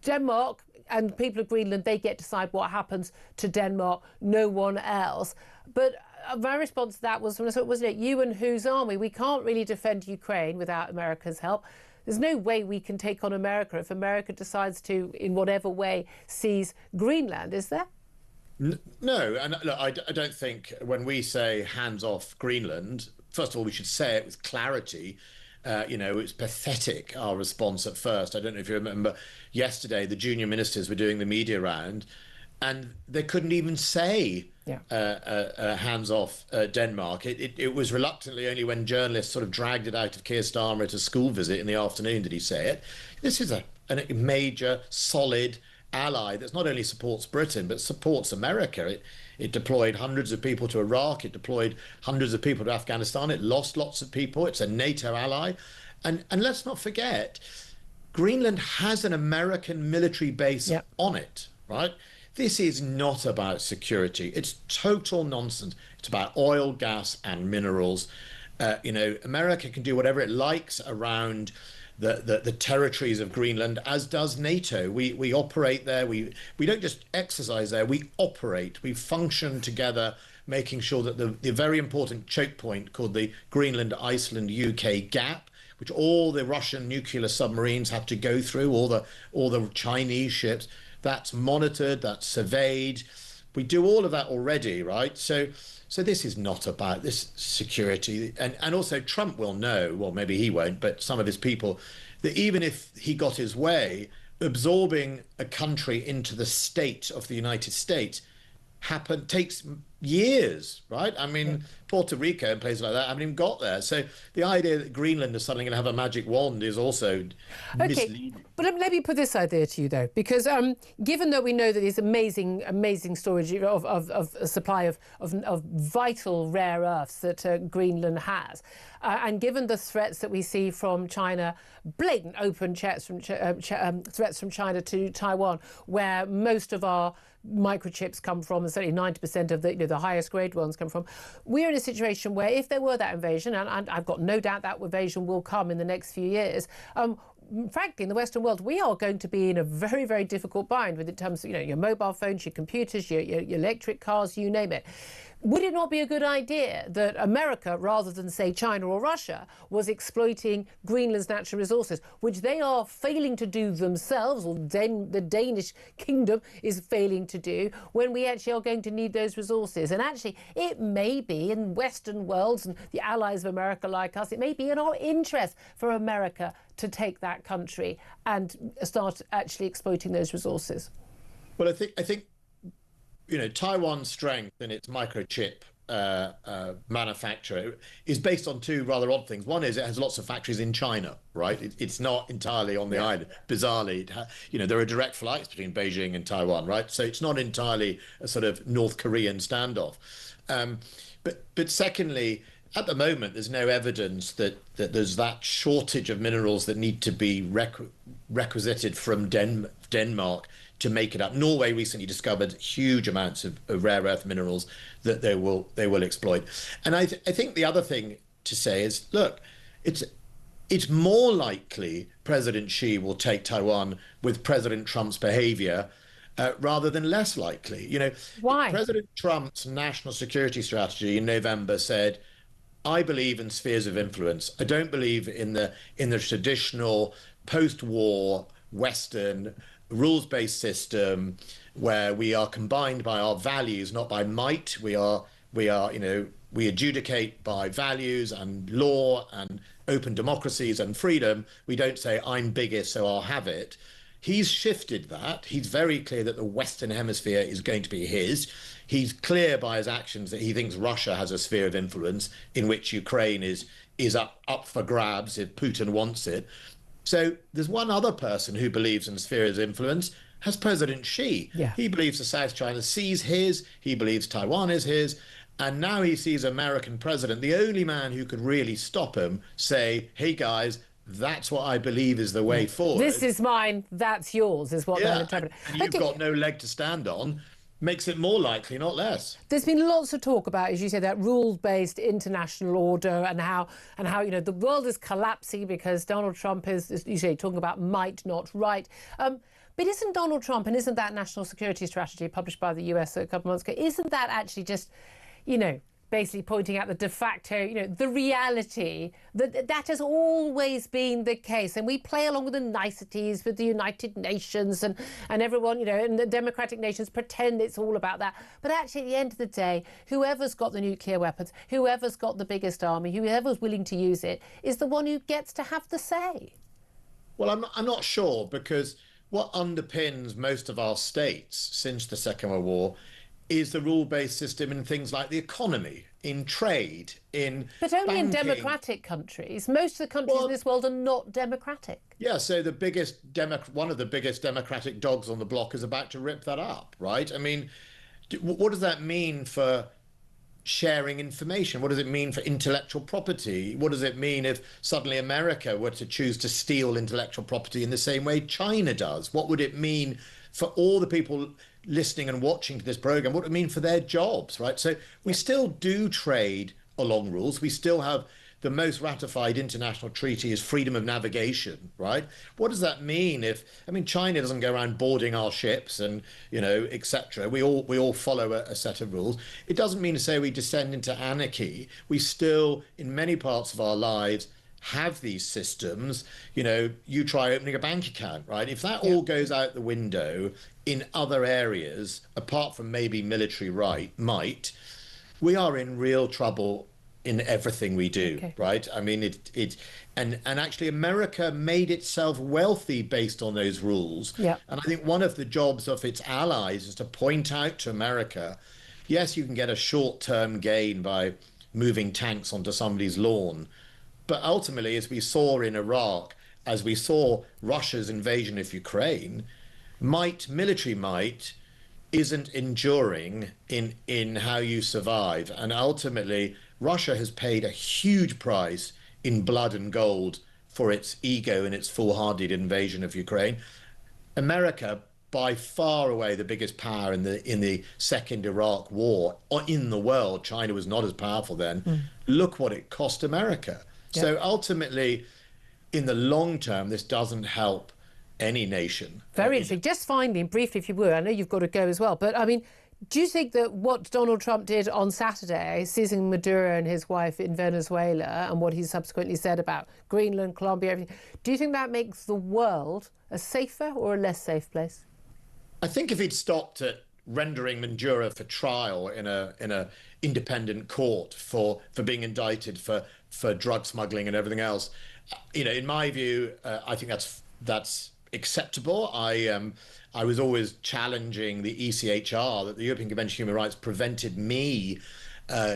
Denmark and people of Greenland, they get to decide what happens to Denmark, no one else. But my response to that was, wasn't it, you and whose army? We can't really defend Ukraine without America's help. There's no way we can take on America if America decides to, in whatever way, seize Greenland, is there? No, and look, I don't think when we say hands off Greenland, first of all, we should say it with clarity. It's pathetic, our response at first. I don't know if you remember yesterday, the junior ministers were doing the media round and they couldn't even say hands off Denmark. It was reluctantly only when journalists sort of dragged it out of Keir Starmer at a school visit in the afternoon did he say it. This is a major, solid ally that not only supports Britain, but supports America. It deployed hundreds of people to Iraq. It deployed hundreds of people to Afghanistan. It lost lots of people. It's a NATO ally. And let's not forget, Greenland has an American military base on it, right? This is not about security. It's total nonsense. It's about oil, gas, and minerals. America can do whatever it likes around the territories of Greenland, as does NATO. We operate there. We don't just exercise there. We operate. We function together, making sure that the very important choke point called the Greenland-Iceland-UK gap, which all the Russian nuclear submarines have to go through, all the Chinese ships, that's monitored, that's surveyed. We do all of that already, right? So this is not about this security. And also Trump will know, well, maybe he won't, but some of his people, that even if he got his way, absorbing a country into the state of the United States takes years, right? I mean, Puerto Rico and places like that haven't even got there. So the idea that Greenland is suddenly going to have a magic wand is also misleading. But let me put this idea to you, though, because given that we know that there's amazing storage of a supply of vital rare earths that Greenland has, and given the threats that we see from China, blatant open threats from China to Taiwan, where most of our microchips come from, and certainly 90% of the highest grade ones come from. We're in a situation where if there were that invasion, and I've got no doubt that invasion will come in the next few years, frankly, in the Western world, we are going to be in a very, very difficult bind in terms of your mobile phones, your computers, your electric cars, you name it. Would it not be a good idea that America, rather than, say, China or Russia, was exploiting Greenland's natural resources, which they are failing to do themselves, or the Danish kingdom is failing to do, when we actually are going to need those resources? And actually, it may be in Western worlds and the allies of America like us, it may be in our interest for America to take that country and start actually exploiting those resources. Well, I think Taiwan's strength in its microchip manufacture is based on two rather odd things. One is it has lots of factories in China, right? It's not entirely on the island. Bizarrely, there are direct flights between Beijing and Taiwan, right? So it's not entirely a sort of North Korean standoff. But secondly, at the moment, there's no evidence that there's that shortage of minerals that need to be requisited from Denmark to make it up. Norway recently discovered huge amounts of rare earth minerals that they will exploit. And I think the other thing to say is, look, it's more likely President Xi will take Taiwan with President Trump's behavior rather than less likely. Why? President Trump's national security strategy in November said, I believe in spheres of influence. I don't believe in the traditional post-war Western rules-based system where we are combined by our values, not by might. We adjudicate by values and law and open democracies and freedom. We don't say I'm biggest, so I'll have it. He's shifted that. He's very clear that the Western Hemisphere is going to be his. He's clear by his actions that he thinks Russia has a sphere of influence in which Ukraine is up for grabs if Putin wants it. So there's one other person who believes in spheres of influence, has President Xi. Yeah. He believes the South China Sea is his. He believes Taiwan is his. And now he sees American president, the only man who could really stop him, say, hey, guys, that's what I believe is the way forward. This is mine, that's yours, is what they're interpreting. And you've got no leg to stand on. Makes it more likely, not less. There's been lots of talk about, as you say, that rules-based international order and how the world is collapsing because Donald Trump is, as you say, talking about might, not right. But isn't Donald Trump, and isn't that national security strategy published by the US a couple of months ago, isn't that actually just, basically pointing out the de facto, the reality that has always been the case. And we play along with the niceties with the United Nations and everyone, and the democratic nations pretend it's all about that. But actually, at the end of the day, whoever's got the nuclear weapons, whoever's got the biggest army, whoever's willing to use it, is the one who gets to have the say. Well, I'm not sure, because what underpins most of our states since the Second World War is the rule-based system in things like the economy, in trade, in But only banking. in democratic countries. Most of the countries in this world are not democratic. Yeah, so one of the biggest democratic dogs on the block is about to rip that up, right? I mean, what does that mean for sharing information? What does it mean for intellectual property? What does it mean if suddenly America were to choose to steal intellectual property in the same way China does? What would it mean for all the people listening and watching to this program? What would it mean for their jobs, right? So we still do trade along rules. We still have the most ratified international treaty is freedom of navigation, right? What does that mean China doesn't go around boarding our ships and, etc. We all follow a set of rules. It doesn't mean to say we descend into anarchy. We still, in many parts of our lives, have these systems. You try opening a bank account, right? If that all goes out the window in other areas, apart from maybe military might, we are in real trouble in everything we do, right? I mean, and actually America made itself wealthy based on those rules. Yeah. And I think one of the jobs of its allies is to point out to America, yes, you can get a short-term gain by moving tanks onto somebody's lawn, but ultimately, as we saw in Iraq, as we saw Russia's invasion of Ukraine, military might isn't enduring in how you survive. And ultimately, Russia has paid a huge price in blood and gold for its ego and its foolhardy invasion of Ukraine. America, by far away the biggest power in the second Iraq war in the world. China was not as powerful then. Look what it cost America. Yeah. So ultimately, in the long term, this doesn't help any nation. Very interesting. Just finally, briefly, if you would, I know you've got to go as well, but I mean, do you think that what Donald Trump did on Saturday, seizing Maduro and his wife in Venezuela, and what he subsequently said about Greenland, Colombia, everything, do you think that makes the world a safer or a less safe place? I think if he'd stopped at rendering Maduro for trial in a independent court for being indicted for drug smuggling and everything else, in my view, I think that's acceptable. I was always challenging the ECHR, that the European Convention on Human Rights prevented me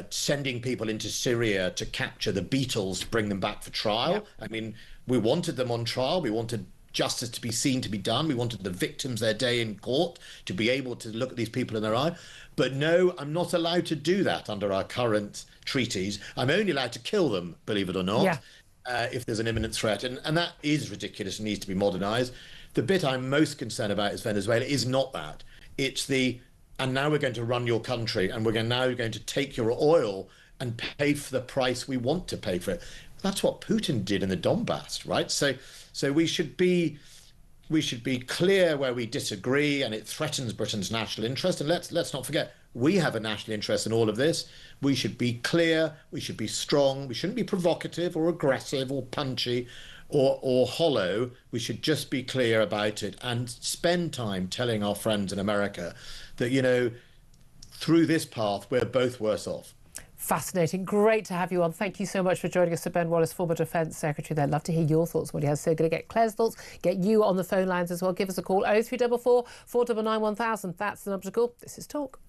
sending people into Syria to capture the Beatles to bring them back for trial. Yep. I mean, we wanted them on trial. We wanted justice to be seen to be done. We wanted the victims their day in court to be able to look at these people in their eye. But no, I'm not allowed to do that under our current treaties. I'm only allowed to kill them, believe it or not, if there's an imminent threat. And that is ridiculous and needs to be modernized. The bit I'm most concerned about is Venezuela is not that. It's and now we're going to run your country and we're now going to take your oil and pay for the price we want to pay for it. That's what Putin did in the Donbass, right? So we should be clear where we disagree, and it threatens Britain's national interest. And let's not forget, we have a national interest in all of this. We should be clear. We should be strong. We shouldn't be provocative or aggressive or punchy or hollow. We should just be clear about it and spend time telling our friends in America that, through this path, we're both worse off. Fascinating. Great to have you on. Thank you so much for joining us, Sir Ben Wallace, former Defence Secretary there. Love to hear your thoughts on what he has. So going to get Claire's thoughts, get you on the phone lines as well. Give us a call, 0344 499 1000. That's the number to call. This is Talk.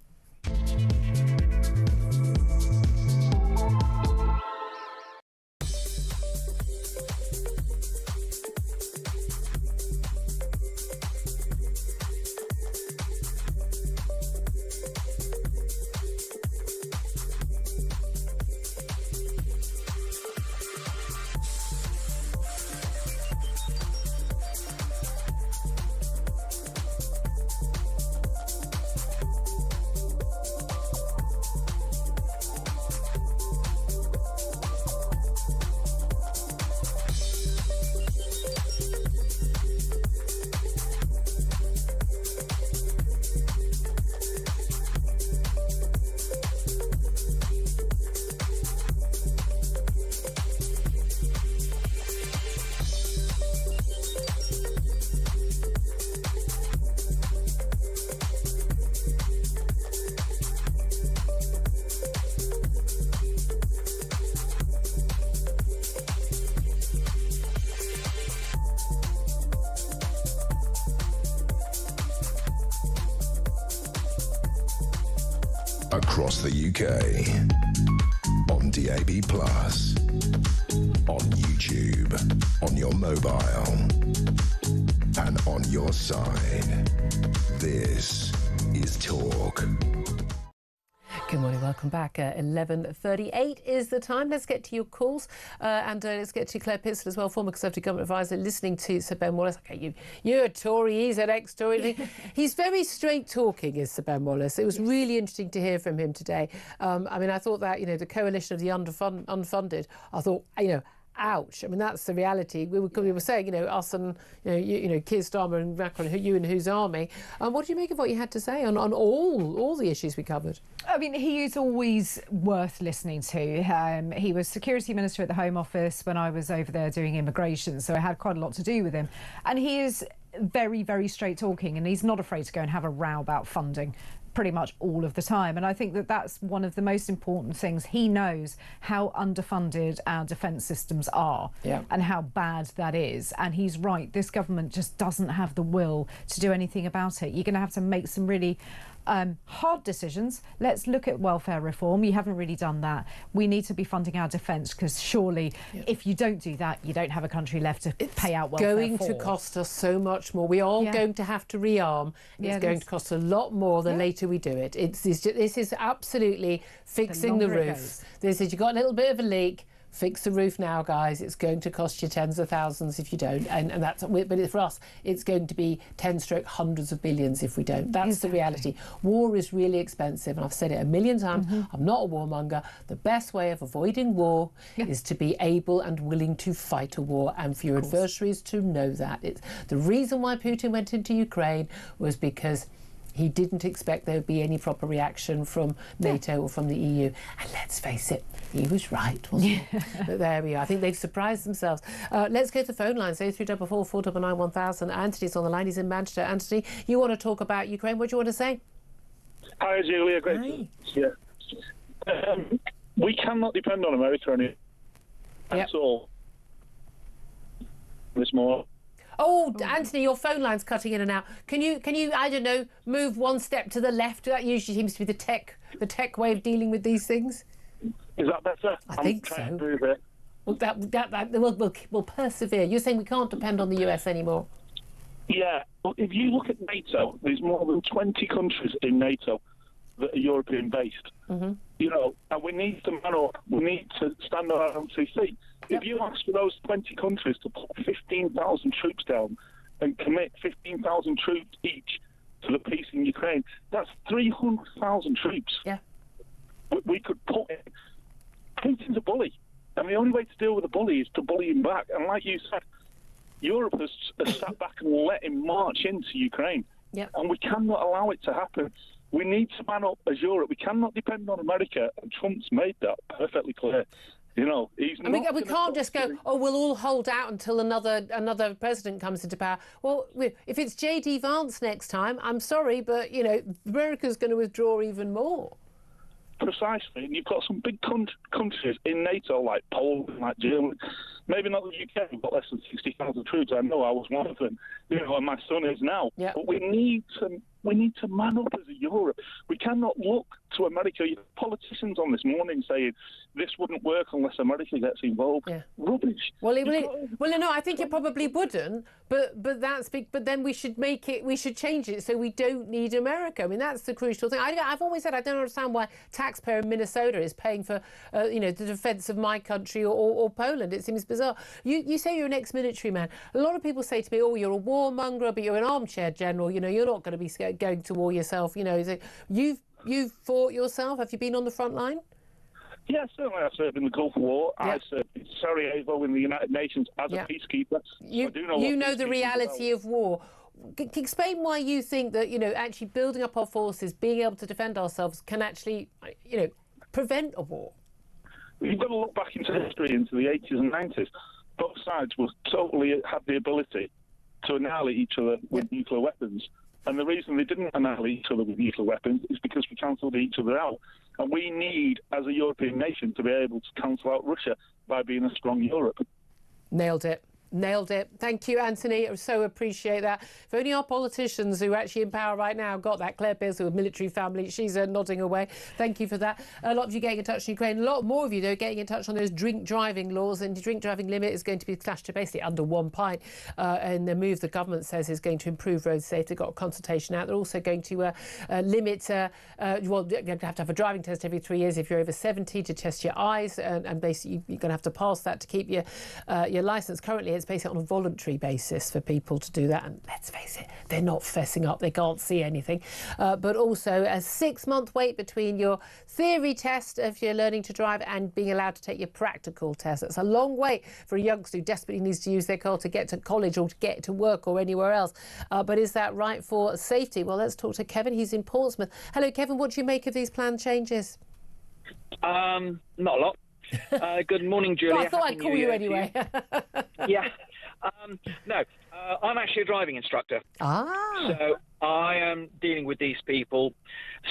across the UK. On DAB+, on YouTube, on your mobile, and on your side. This is Talk. Good morning, welcome back. 11:38 is the time. Let's get to your calls and let's get to Claire Pearson as well, former Conservative Government Advisor, listening to Sir Ben Wallace. Okay, you're a Tory, he's an ex-Tory. He's very straight talking, is Sir Ben Wallace. It was really interesting to hear from him today. I mean, I thought that, the coalition of the unfunded, I thought, ouch. I mean, that's the reality. We were saying, us and, Keir Starmer and Macron, you and whose army. What did you make of what you had to say on all the issues we covered? I mean, he is always worth listening to. He was Security Minister at the Home Office when I was over there doing immigration, so I had quite a lot to do with him. And he is very, very straight talking, and he's not afraid to go and have a row about funding pretty much all of the time. And I think that that's one of the most important things. He knows how underfunded our defence systems are and how bad that is. And he's right. This government just doesn't have the will to do anything about it. You're going to have to make some really hard decisions. Let's look at welfare reform. You haven't really done that. We need to be funding our defence, because surely if you don't do that, you don't have a country left to pay out welfare for. It's going to cost us so much more. We are going to have to rearm. It's going to cost a lot more the later we do it. This is absolutely fixing the roof. This is, you've got a little bit of a leak. Fix the roof now, guys. It's going to cost you tens of thousands if you don't, and that's. But for us, it's going to be hundreds of billions if we don't. That's the reality. War is really expensive, and I've said it a million times. I'm not a warmonger. The best way of avoiding war is to be able and willing to fight a war, and for your adversaries to know that. It's the reason why Putin went into Ukraine was because he didn't expect there would be any proper reaction from NATO or from the EU. And let's face it, he was right, wasn't he? But there we are. I think they've surprised themselves. Let's go to the phone lines. 0344 499 1000. Anthony's on the line. He's in Manchester. Anthony, you want to talk about Ukraine. What do you want to say? Hi, Julia. Great. Yeah. We cannot depend on America at all. This more. Oh, Anthony, your phone line's cutting in and out. Can you, I don't know, move one step to the left? That usually seems to be the tech way of dealing with these things. Is that better? I think so. Well, we'll persevere. You're saying we can't depend on the US anymore? Yeah. Well, if you look at NATO, there's more than 20 countries in NATO that are European-based. And we need to man up. We need to stand on our own 2 feet. If you ask for those 20 countries to put 15,000 troops down and commit 15,000 troops each to the peace in Ukraine, that's 300,000 troops. Yeah. We could put in. Putin's a bully. And the only way to deal with a bully is to bully him back. And like you said, Europe has sat back and let him march into Ukraine. Yep. And we cannot allow it to happen. We need to man up as Europe. We cannot depend on America. And Trump's made that perfectly clear. He's not. We can't just go, we'll all hold out until another president comes into power. Well, if it's J.D. Vance next time, I'm sorry, but, America's going to withdraw even more. Precisely. And you've got some big countries in NATO, like Poland, like Germany. Maybe not the UK, we've got less than 60,000 troops. I know I was one of them, and my son is now. Yep. But we need to man up as a Europe. We cannot look to America. You have politicians on this morning saying this wouldn't work unless America gets involved. Yeah. Rubbish. Well, no, I think it probably wouldn't. But that's big. But then we should make it. We should change it so we don't need America. I mean, that's the crucial thing. I've always said I don't understand why taxpayer in Minnesota is paying for the defence of my country or Poland. It seems bizarre. You say you're an ex-military man. A lot of people say to me, "Oh, you're a warmonger, but you're an armchair general. You're not going to be going to war yourself." You've fought yourself. Have you been on the front line? Yeah, certainly. I served in the Gulf War. Yep. I served in Sarajevo in the United Nations as a peacekeeper. You know the reality of war. Explain why you think that, actually building up our forces, being able to defend ourselves can actually, prevent a war. You've got to look back into history, into the 80s and 90s. Both sides had the ability to annihilate each other with nuclear weapons. And the reason they didn't annihilate each other with nuclear weapons is because we cancelled each other out. And we need, as a European nation, to be able to cancel out Russia by being a strong Europe. Nailed it. Nailed it. Thank you, Anthony. I so appreciate that. If only our politicians who are actually in power right now got that. Claire Pearce, who a military family, she's nodding away. Thank you for that. A lot of you getting in touch in Ukraine. A lot more of you, though, getting in touch on those drink driving laws. And the drink driving limit is going to be slashed to basically under 1 pint. And the move the government says is going to improve road safety. They've got a consultation out. They're also going to limit, well, you have to have a driving test every 3 years if you're over 70 to test your eyes. And basically, you're going to have to pass that to keep your licence. Currently, it's basically on a voluntary basis for people to do that. And let's face it, they're not fessing up. They can't see anything. But also a 6-month wait between your theory test if you're learning to drive and being allowed to take your practical test. It's a long wait for a youngster who desperately needs to use their car to get to college or to get to work or anywhere else. But is that right for safety? Well, let's talk to Kevin. He's in Portsmouth. Hello, Kevin. What do you make of these planned changes? Not a lot. Good morning, Julia. Well, I thought I'd call you anyway. Yeah. No, I'm actually a driving instructor. So I am dealing with these people.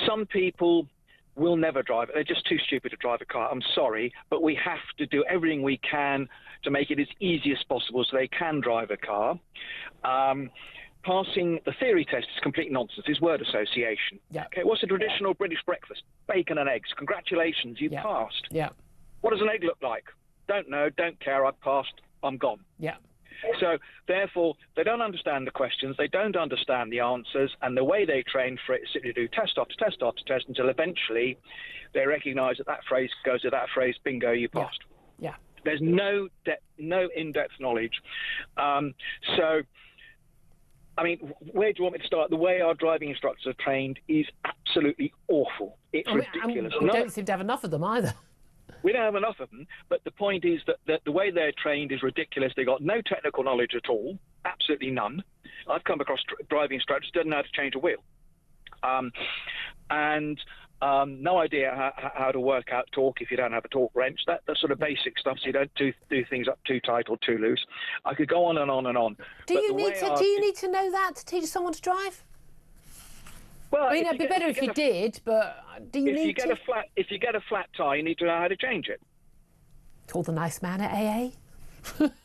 Some people will never drive. They're just too stupid to drive a car. I'm sorry, but we have to do everything we can to make it as easy as possible so they can drive a car. Passing the theory test is complete nonsense. It's word association. Yeah. Okay, what's a traditional British breakfast? Bacon and eggs. Congratulations, you passed. Yeah. What does an egg look like? Don't know, don't care, I've passed, I'm gone. Yeah. So, therefore, they don't understand the questions, they don't understand the answers, and the way they train for it is simply to do test after test after test until eventually they recognise that phrase goes to that phrase, bingo, you passed. Yeah. There's no in-depth knowledge. So, I mean, where do you want me to start? The way our driving instructors are trained is absolutely awful. It's ridiculous. We don't seem to have enough of them either. We don't have enough of them, but the point is that the way they're trained is ridiculous. They've got no technical knowledge at all, absolutely none. I've come across driving instructors who don't know how to change a wheel. And no idea how to work out torque if you don't have a torque wrench. That's sort of basic stuff, so you don't do things up too tight or too loose. I could go on and on and on. Do you need to know that to teach someone to drive? Well, I mean, it'd be better if you did, but do you need to? If you get a flat tyre, you need to know how to change it. Call the nice man at AA.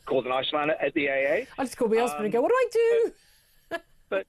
Call the nice man at the AA. I just call my husband and go, what do I do? But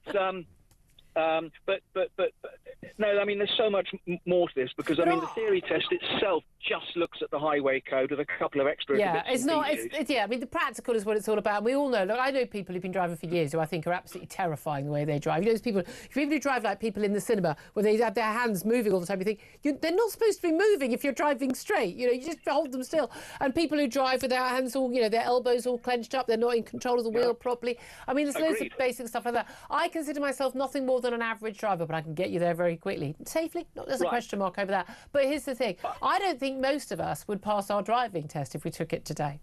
no, I mean, there's so much more to this because, I mean, the theory test itself just looks at the highway code with a couple of extra bits it's not. I mean, the practical is what it's all about. And we all know. Look, I know people who've been driving for years who I think are absolutely terrifying the way they drive. You know, those people who drive like people in the cinema where they have their hands moving all the time. You think they're not supposed to be moving if you're driving straight. You know, you just hold them still. And people who drive with their hands all, their elbows all clenched up, they're not in control of the wheel properly. I mean, there's loads of basic stuff like that. I consider myself nothing more than an average driver, but I can get you there very quickly. Safely? There's a question mark over that. But here's the thing. I don't think most of us would pass our driving test if we took it today.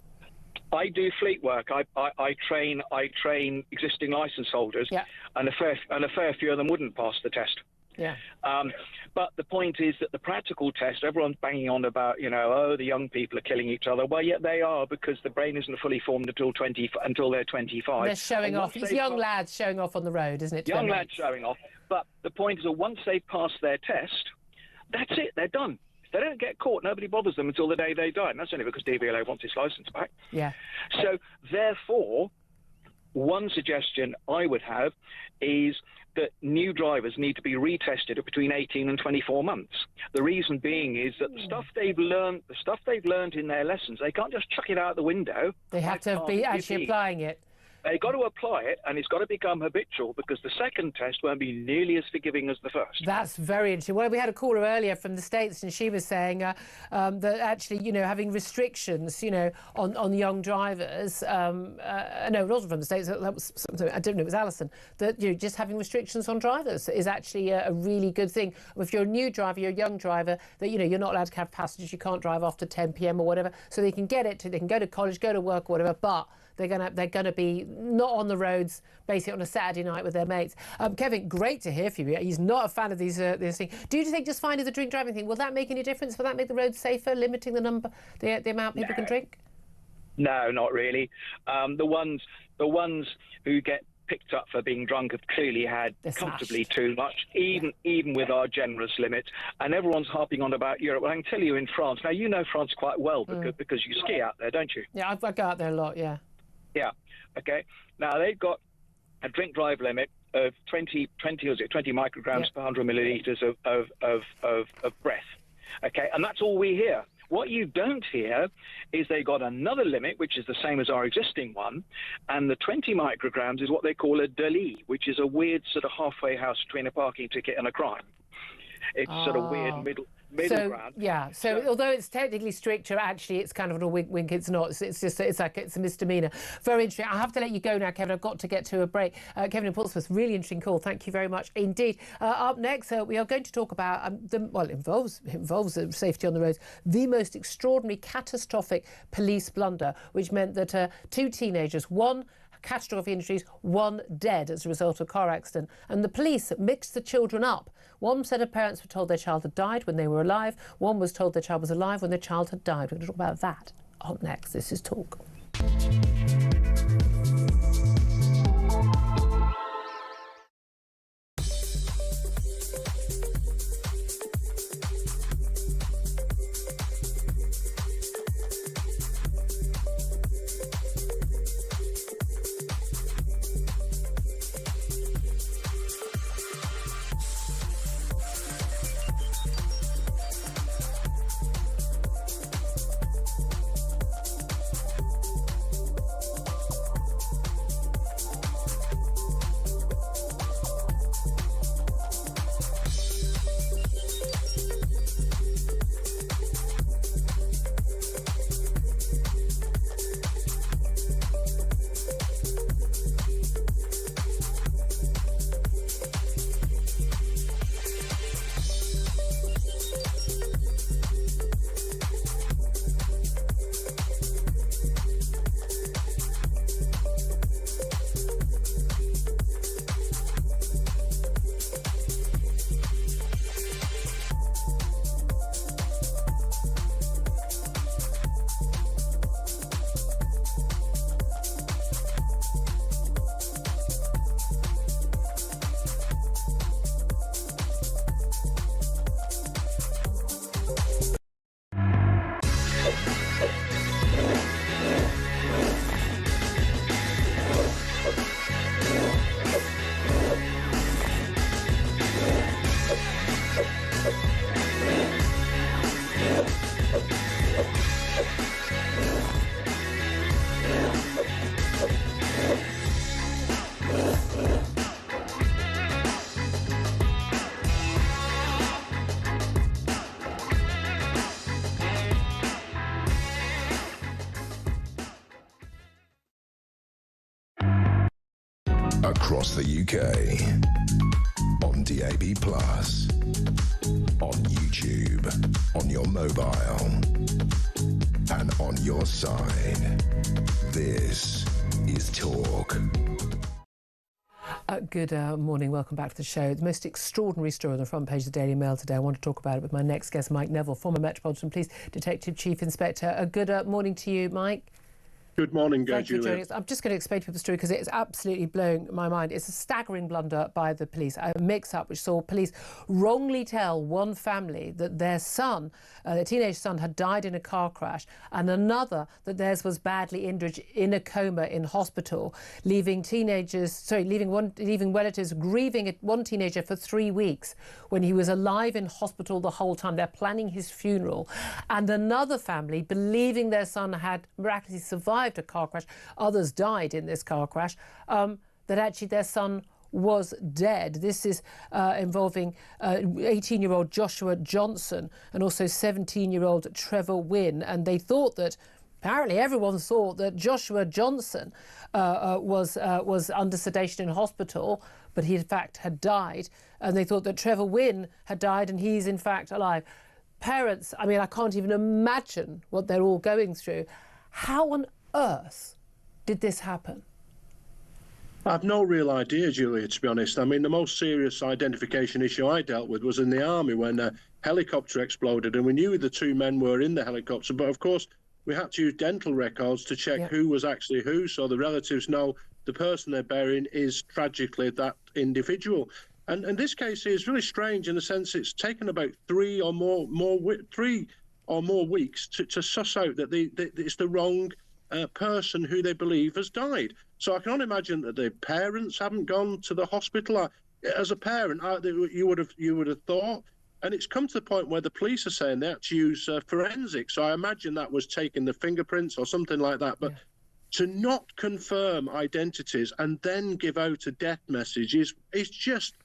I do fleet work. I train existing licence holders, and a fair few of them wouldn't pass the test. Yeah. But the point is that the practical test, everyone's banging on about, the young people are killing each other. Well, yeah, they are, because the brain isn't fully formed until they're 25. They're showing off. It's young lads showing off on the road, isn't it? Young lads showing off. But the point is that once they pass their test, that's it. They're done. If they don't get caught, nobody bothers them until the day they die. And that's only because DVLA wants his licence back. Yeah. So, therefore, one suggestion I would have is that new drivers need to be retested at between 18 and 24 months. The reason being is that the stuff they've learned in their lessons, they can't just chuck it out the window. They have to be actually applying it. They've got to apply it, and it's got to become habitual, because the second test won't be nearly as forgiving as the first. That's very interesting. Well, we had a caller earlier from the States, and she was saying that actually, having restrictions, on young drivers. No, it wasn't from the States. That was something, I don't know. It was Alison. That just having restrictions on drivers is actually a really good thing. If you're a new driver, you're a young driver, that you're not allowed to have passengers. You can't drive after 10 p.m. or whatever. So they can they can go to college, go to work, or whatever. But they're gonna be not on the roads basically on a Saturday night with their mates. Kevin, great to hear from you. He's not a fan of these things. Do you think just finding the drink driving thing, will that make any difference? Will that make the roads safer, limiting the amount people can drink? No, not really. The ones who get picked up for being drunk have clearly had comfortably too much, even with our generous limits. And everyone's harping on about Europe. Well, I can tell you in France. Now, you know France quite well because you ski out there, don't you? Yeah, I go out there a lot, yeah. Yeah. Okay. Now they've got a drink drive limit of 20 micrograms per 100 millilitres of breath. Okay, and that's all we hear. What you don't hear is they got another limit, which is the same as our existing one, and the 20 micrograms is what they call a délit, which is a weird sort of halfway house between a parking ticket and a crime. It's sort of weird middle ground. Yeah. So although it's technically stricter, actually it's kind of a wink. It's not. It's just it's a misdemeanor. Very interesting. I have to let you go now, Kevin. I've got to get to a break. Kevin in Portsmouth, really interesting call. Thank you very much indeed. Up next, we are going to talk about it involves safety on the roads. The most extraordinary, catastrophic police blunder, which meant that 2 teenagers, one catastrophic injuries, one dead as a result of a car accident. And the police mixed the children up. One set of parents were told their child had died when they were alive. One was told their child was alive when their child had died. We're going to talk about that up next. This is Talk. Across the UK, on DAB+, on YouTube, on your mobile, and on your side. This is Talk. Good morning, welcome back to the show. The most extraordinary story on the front page of the Daily Mail today. I want to talk about it with my next guest, Mike Neville, former Metropolitan Police Detective Chief Inspector. Good morning to you, Mike. Good morning, Thank you for Julia. joining us. I'm just going to explain to people the story because it's absolutely blowing my mind. It's a staggering blunder by the police, a mix-up which saw police wrongly tell one family that their son, their teenage son, had died in a car crash, and another that theirs was badly injured in a coma in hospital, leaving relatives grieving one teenager for 3 weeks when he was alive in hospital the whole time. They're planning his funeral, and another family believing their son had miraculously survived a car crash, others died in this car crash, that actually their son was dead. This is involving 18-year-old Joshua Johnson and also 17-year-old Trevor Wynn. And they thought that, apparently everyone thought that Joshua Johnson was under sedation in hospital, but he in fact had died. And they thought that Trevor Wynn had died and he's in fact alive. Parents, I mean, I can't even imagine what they're all going through. How on earth did this happen? I've no real idea, Julia, to be honest. I mean, the most serious identification issue I dealt with was in the army when a helicopter exploded, and we knew the 2 men were in the helicopter, but of course we had to use dental records to check who was actually who, so the relatives know the person they're burying is tragically that individual. And this case is really strange in the sense it's taken about 3 or more weeks to suss out that it's the wrong person who they believe has died. So I can only imagine that the parents haven't gone to the hospital. As a parent, you would have thought. And it's come to the point where the police are saying they have to use forensics. So I imagine that was taking the fingerprints or something like that. But to not confirm identities and then give out a death message is just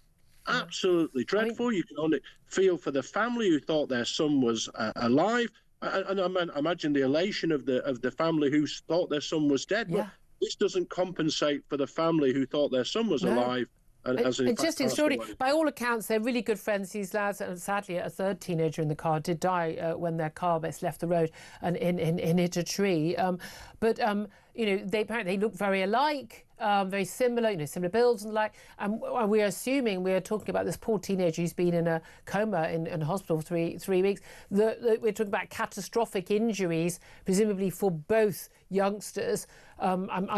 absolutely dreadful. You can only feel for the family who thought their son was alive. And I imagine the elation of the family who thought their son was dead. But this doesn't compensate for the family who thought their son was alive. It's just extraordinary. By all accounts, they're really good friends, these lads. And sadly, a third teenager in the car did die when their car left the road and hit a tree. They look very alike. Very similar, similar builds and the like. And we're talking about this poor teenager who's been in a coma in hospital for three weeks. We're talking about catastrophic injuries, presumably for both youngsters. We don't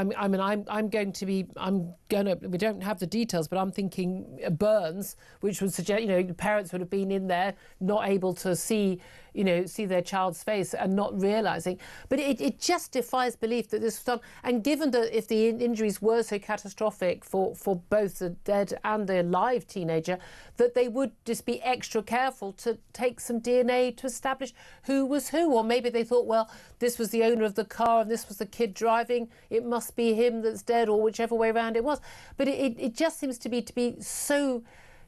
have the details, but I'm thinking burns, which would suggest, the parents would have been in there, not able to see their child's face and not realising. But it just defies belief that this was done. And given that if the injuries were so catastrophic for both the dead and the live teenager, that they would just be extra careful to take some DNA to establish who was who. Or maybe they thought, well, this was the owner of the car and this was the kid driving, it must be him that's dead, or whichever way around it was. But it just seems to be so...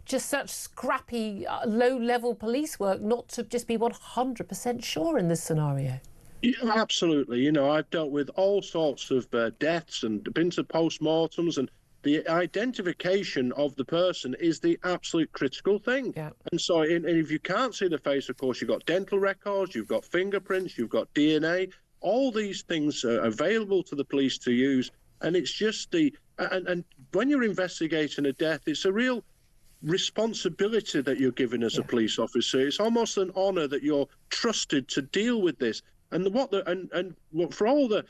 just such scrappy, low-level police work not to just be 100% sure in this scenario. Yeah, absolutely. I've dealt with all sorts of deaths and been to post-mortems, and the identification of the person is the absolute critical thing. Yeah. And so and if you can't see the face, of course, you've got dental records, you've got fingerprints, you've got DNA. All these things are available to the police to use. And it's just and when you're investigating a death, it's a real responsibility that you're given as a police officer. It's almost an honour that you're trusted to deal with this. And for all the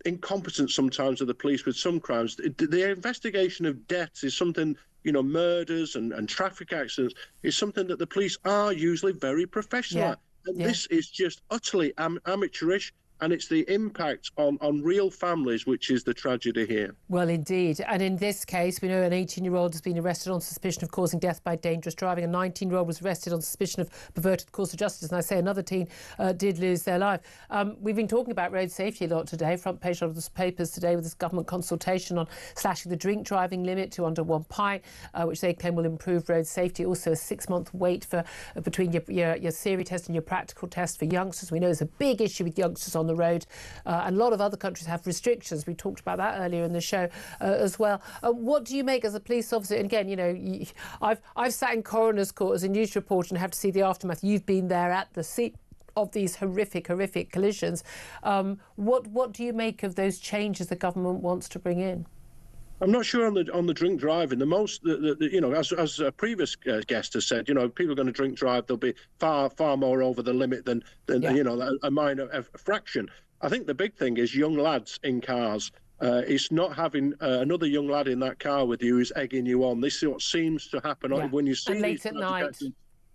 incompetence sometimes of the police with some crimes, the investigation of deaths is something, murders and traffic accidents is something that the police are usually very professional at. And this is just utterly amateurish. And it's the impact on real families, which is the tragedy here. Well, indeed. And in this case, we know an 18-year-old has been arrested on suspicion of causing death by dangerous driving. A 19-year-old was arrested on suspicion of perverted course of justice. And I say another teen did lose their life. We've been talking about road safety a lot today. Front page of the papers today with this government consultation on slashing the drink driving limit to under 1 pint, which they claim will improve road safety. Also, a 6-month wait for between your theory test and your practical test for youngsters. We know there's a big issue with youngsters on the road. And a lot of other countries have restrictions. We talked about that earlier in the show as well. What do you make as a police officer? And again, I've sat in coroner's court as a news reporter and have to see the aftermath. You've been there at the seat of these horrific collisions. What do you make of those changes the government wants to bring in? I'm not sure on the drink driving. As a previous guest has said, people are going to drink drive. They'll be far more over the limit than a minor fraction. I think the big thing is young lads in cars. It's not having another young lad in that car with you who's egging you on. This is what seems to happen when you see late at night.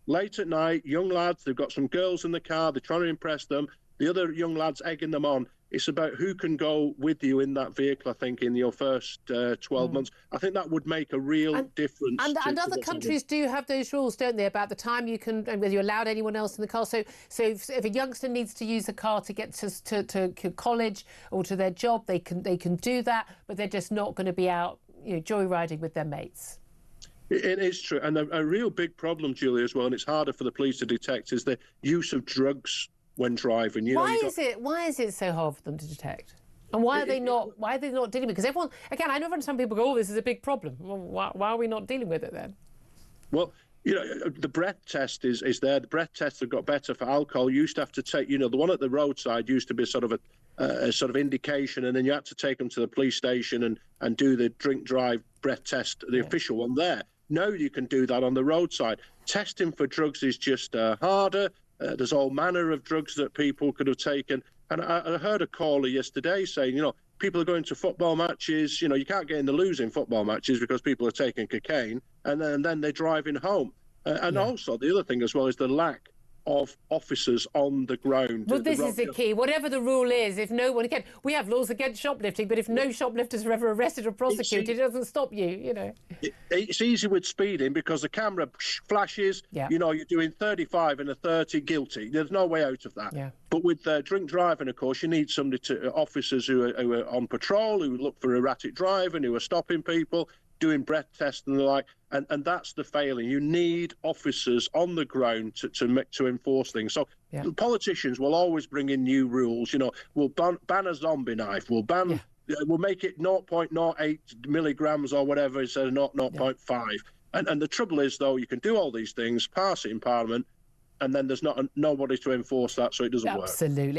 Late at night, young lads. They've got some girls in the car. They're trying to impress them. The other young lads egging them on. It's about who can go with you in that vehicle, I think, in your first 12 months. I think that would make a real difference. And other countries do have those rules, don't they, about the time you can, and whether you're allowed anyone else in the car. So if a youngster needs to use a car to get to college or to their job, they can do that, but they're just not going to be out joyriding with their mates. It is true. And a real big problem, Julia, as well, and it's harder for the police to detect, is the use of drugs when driving. Why is it so hard for them to detect? And why are they not dealing with it? Because everyone, again, I know some people go, oh, this is a big problem. Well, why are we not dealing with it then? Well, the breath test is there. The breath tests have got better for alcohol. You used to have to take, the one at the roadside used to be sort of a sort of indication, and then you had to take them to the police station and do the drink drive breath test, the official one there. Now you can do that on the roadside. Testing for drugs is just harder. There's all manner of drugs that people could have taken. And I heard a caller yesterday saying, people are going to football matches. You can't get in the losing football matches because people are taking cocaine, and then they're driving home. Also, the other thing as well is the lack of officers on the ground. Well, this is the key. Whatever the rule is, if no one again, we have laws against shoplifting, but if no shoplifters are ever arrested or prosecuted, it doesn't stop you. You know, it's easy with speeding because the camera flashes. Yeah. You know, you're doing 35 and a 30, guilty. There's no way out of that. Yeah. But with drink driving, of course, you need officers who are on patrol, who look for erratic driving, who are stopping people, doing breath tests and the like, and that's the failing. You need officers on the ground to enforce things. So politicians will always bring in new rules. You know, we'll ban a zombie knife. We'll ban. We'll make it 0.08 milligrams or whatever instead of 0.5. And the trouble is, though, you can do all these things, pass it in Parliament, and then there's nobody to enforce that, so it doesn't work.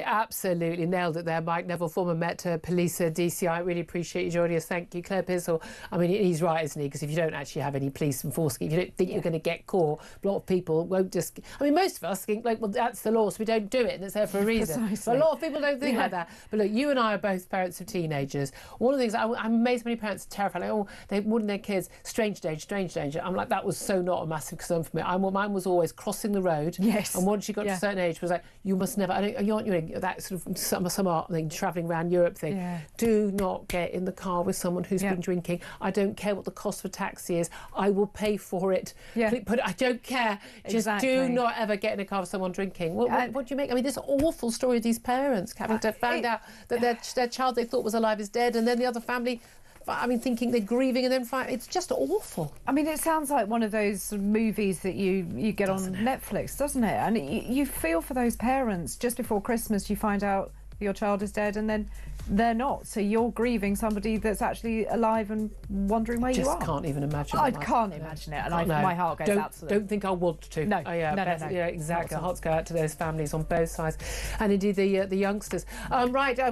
Absolutely. Nailed it there, Mike Neville, former Met Police DCI. Really appreciate you joining us. Thank you. Claire Pissell. I mean, he's right, isn't he? Because if you don't actually have any police enforcing, if you don't think you're going to get caught, a lot of people won't just... I mean, most of us think, like, well, that's the law, so we don't do it, and it's there for a reason. But a lot of people don't think like that. But look, you and I are both parents of teenagers. One of the things, I'm amazed many parents are terrified. Like, oh, they wouldn't their kids, strange danger. I'm like, that was so not a massive concern for me. Mine was always crossing the road. Yes. And once you got to a certain age, it was like, you must never, you know, that sort of some art thing, travelling around Europe thing. Yeah. Do not get in the car with someone who's been drinking. I don't care what the cost of a taxi is. I will pay for it. Yeah. But I don't care. Just do not ever get in a car with someone drinking. What do you make? I mean, this awful story of these parents having to find out that their child they thought was alive is dead, and then the other family... I mean, thinking they're grieving and then fight. It's just awful. I mean, it sounds like one of those movies that you get on Netflix, doesn't it? And you feel for those parents. Just before Christmas, you find out your child is dead, and then they're not. So you're grieving somebody that's actually alive and wondering where you are. Just can't even imagine. I can't imagine it, and my heart goes out to them. Don't think I want to. No, no. Yeah, exactly. Hearts go out to those families on both sides, and indeed the youngsters.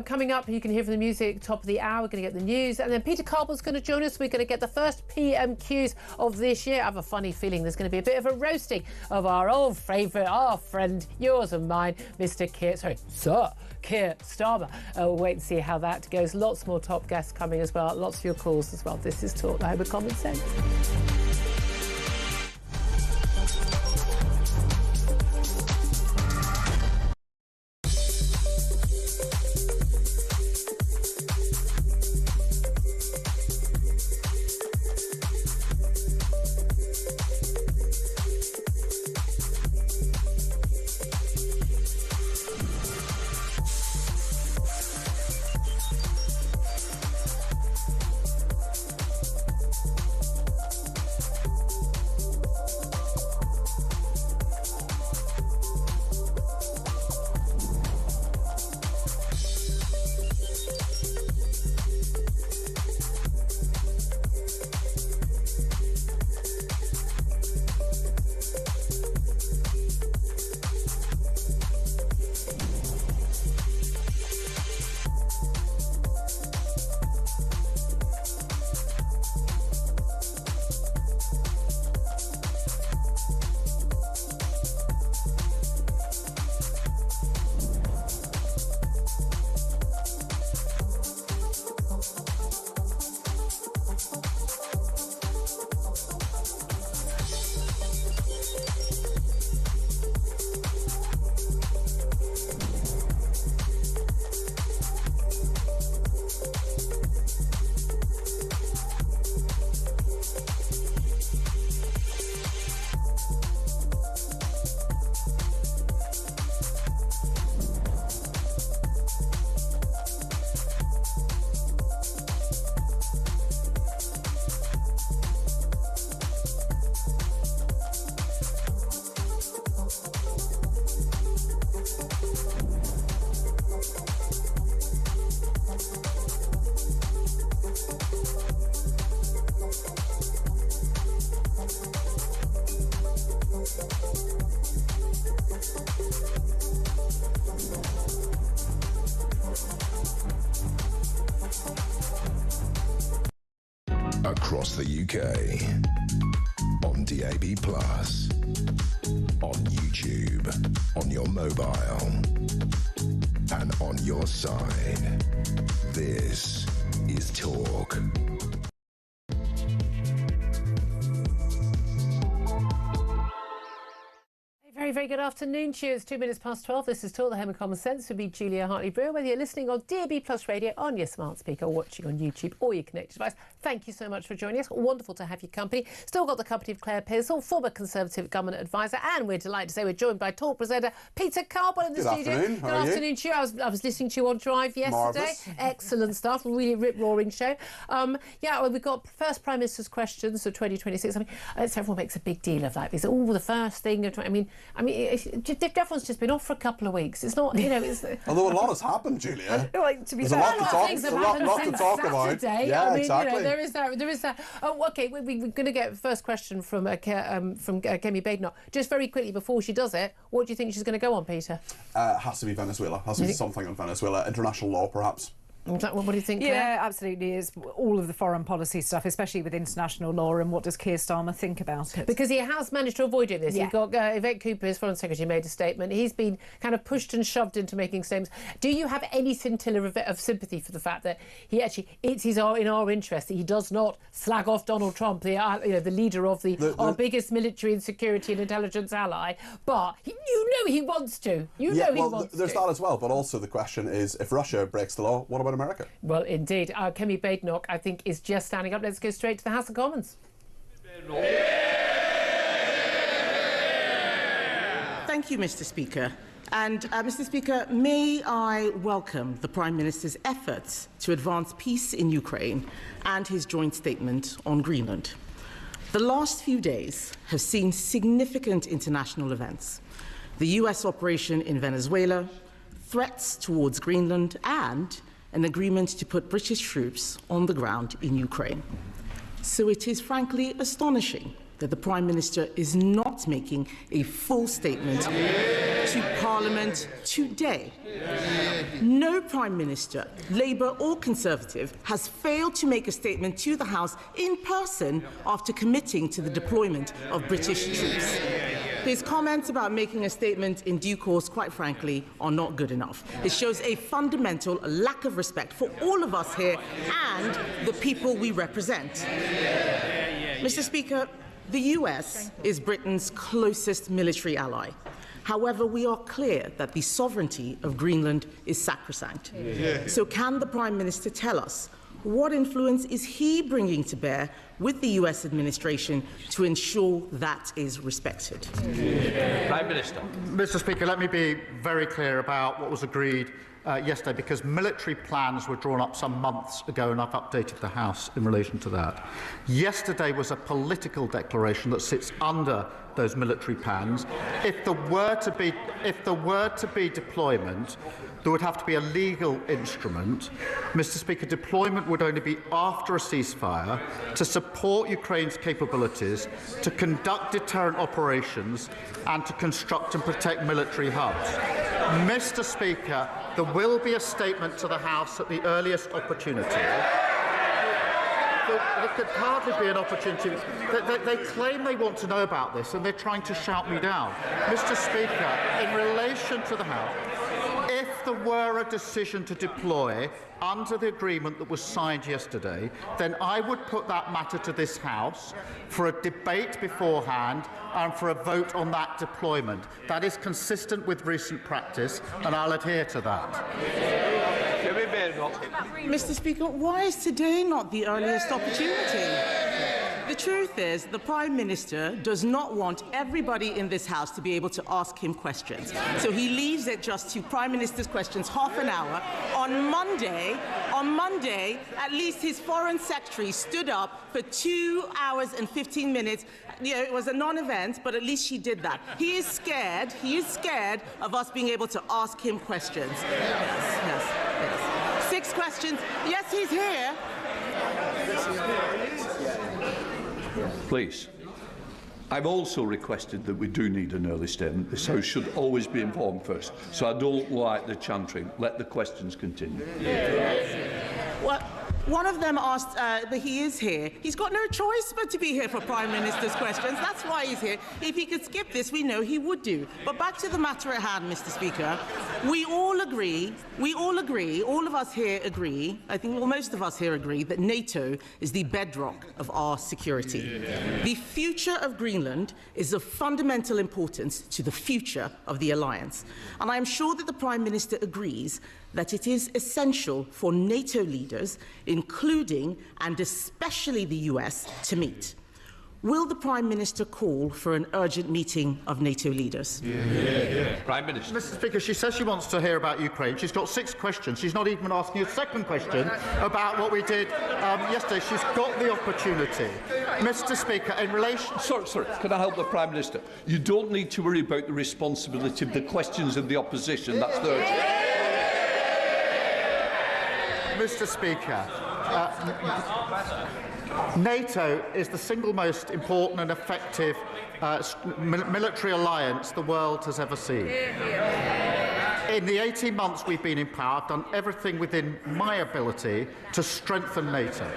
Coming up, you can hear from the music top of the hour. We're going to get the news, and then Peter Carball's going to join us. We're going to get the first PMQs of this year. I have a funny feeling there's going to be a bit of a roasting of our old favourite, our friend, yours and mine, Sir Keir Starmer. We'll wait and see how that goes. Lots more top guests coming as well. Lots of your calls as well. This is Talk, the home of common sense. Across the UK, on DAB+, on YouTube, on your mobile, and on your side. This is Talk. very, very good afternoon to you. It's 2 minutes past 12. This is Talk, the Home of Common Sense with me, Julia Hartley-Brewer. Whether you're listening on DAB Plus Radio, on your smart speaker, or watching on YouTube or your connected device, thank you so much for joining us. Wonderful to have your company. Still got the company of Claire Pearsall, former Conservative Government Advisor, and we're delighted to say we're joined by Talk presenter Peter Carbon in the studio. Afternoon. Good afternoon to you. I was listening to you on Drive yesterday. Marvellous. Excellent stuff. Really rip-roaring show. Well, we've got first Prime Minister's questions of 2026. I mean, everyone makes a big deal of that. It's all the first thing. I mean, everyone's just been off for a couple of weeks. It's not, It's, although a lot has happened, Julia. Like, to be There's fair, a lot to talk about. Yeah, exactly. There is that. Oh, okay. We're going to get the first question from Kemi Badenoch. Just very quickly before she does it, what do you think she's going to go on, Peter? Has to be Venezuela. Has to be something on Venezuela. International law, perhaps. What do you think, Claire? Yeah, absolutely. It's all of the foreign policy stuff, especially with international law, and what does Keir Starmer think about it? Because he has managed to avoid doing this. Yeah. You've got Yvette Cooper, his Foreign Secretary, made a statement. He's been kind of pushed and shoved into making statements. Do you have any scintilla of sympathy for the fact that it's in our interest that he does not slag off Donald Trump, the leader of our biggest military and security and intelligence ally, but he wants to. There's that as well, but also the question is, if Russia breaks the law, what about America? Well, indeed. Kemi Badenoch, I think, is just standing up. Let's go straight to the House of Commons. Thank you, Mr. Speaker. And, Mr. Speaker, may I welcome the Prime Minister's efforts to advance peace in Ukraine and his joint statement on Greenland. The last few days have seen significant international events. The US operation in Venezuela, threats towards Greenland, and an agreement to put British troops on the ground in Ukraine. So it is frankly astonishing that the Prime Minister is not making a full statement to Parliament today. No Prime Minister, Labour or Conservative, has failed to make a statement to the House in person after committing to the deployment of British troops. His comments about making a statement in due course, quite frankly, are not good enough. It shows a fundamental lack of respect for all of us here and the people we represent. Mr. Speaker, the US is Britain's closest military ally. However, we are clear that the sovereignty of Greenland is sacrosanct. So can the Prime Minister tell us what influence is he bringing to bear with the US administration to ensure that is respected? Prime Minister. Mr. Speaker, let me be very clear about what was agreed yesterday, because military plans were drawn up some months ago, and I've updated the House in relation to that. Yesterday was a political declaration that sits under those military plans. If there were to be deployment, there would have to be a legal instrument. Mr. Speaker, deployment would only be after a ceasefire to support Ukraine's capabilities, to conduct deterrent operations, and to construct and protect military hubs. Mr. Speaker, there will be a statement to the House at the earliest opportunity. There could hardly be an opportunity. They claim they want to know about this, and they're trying to shout me down. Mr. Speaker, in relation to the House, if there were a decision to deploy under the agreement that was signed yesterday, then I would put that matter to this House for a debate beforehand and for a vote on that deployment. That is consistent with recent practice, and I'll adhere to that. Mr. Speaker, why is today not the earliest opportunity? The truth is, the Prime Minister does not want everybody in this House to be able to ask him questions. So he leaves it just to Prime Minister's questions half an hour. On Monday, at least his Foreign Secretary stood up for 2 hours and 15 minutes. It was a non-event, but at least she did that. He is scared of us being able to ask him questions. Yes. 6 questions. Yes, he's here. Please. I've also requested that we do need an early statement. This House should always be informed first. So I don't like the chantering. Let the questions continue. One of them asked, but he is here. He's got no choice but to be here for Prime Minister's questions. That's why he's here. If he could skip this, we know he would do. But back to the matter at hand, Mr. Speaker. We all agree, all of us here agree, I think most of us here agree, that NATO is the bedrock of our security. Yeah. The future of Greenland is of fundamental importance to the future of the alliance. And I am sure that the Prime Minister agrees that it is essential for NATO leaders, including and especially the US, to meet. Will the Prime Minister call for an urgent meeting of NATO leaders? Prime Minister. Mr. Speaker, she says she wants to hear about Ukraine. She's got 6 questions. She's not even asking a second question about what we did yesterday. She's got the opportunity. Mr. Speaker, in relation... Sorry, can I help the Prime Minister? You don't need to worry about the responsibility of the questions of the opposition. That's the... Mr. Speaker, NATO is the single most important and effective military alliance the world has ever seen. In the 18 months we've been in power, I've done everything within my ability to strengthen NATO.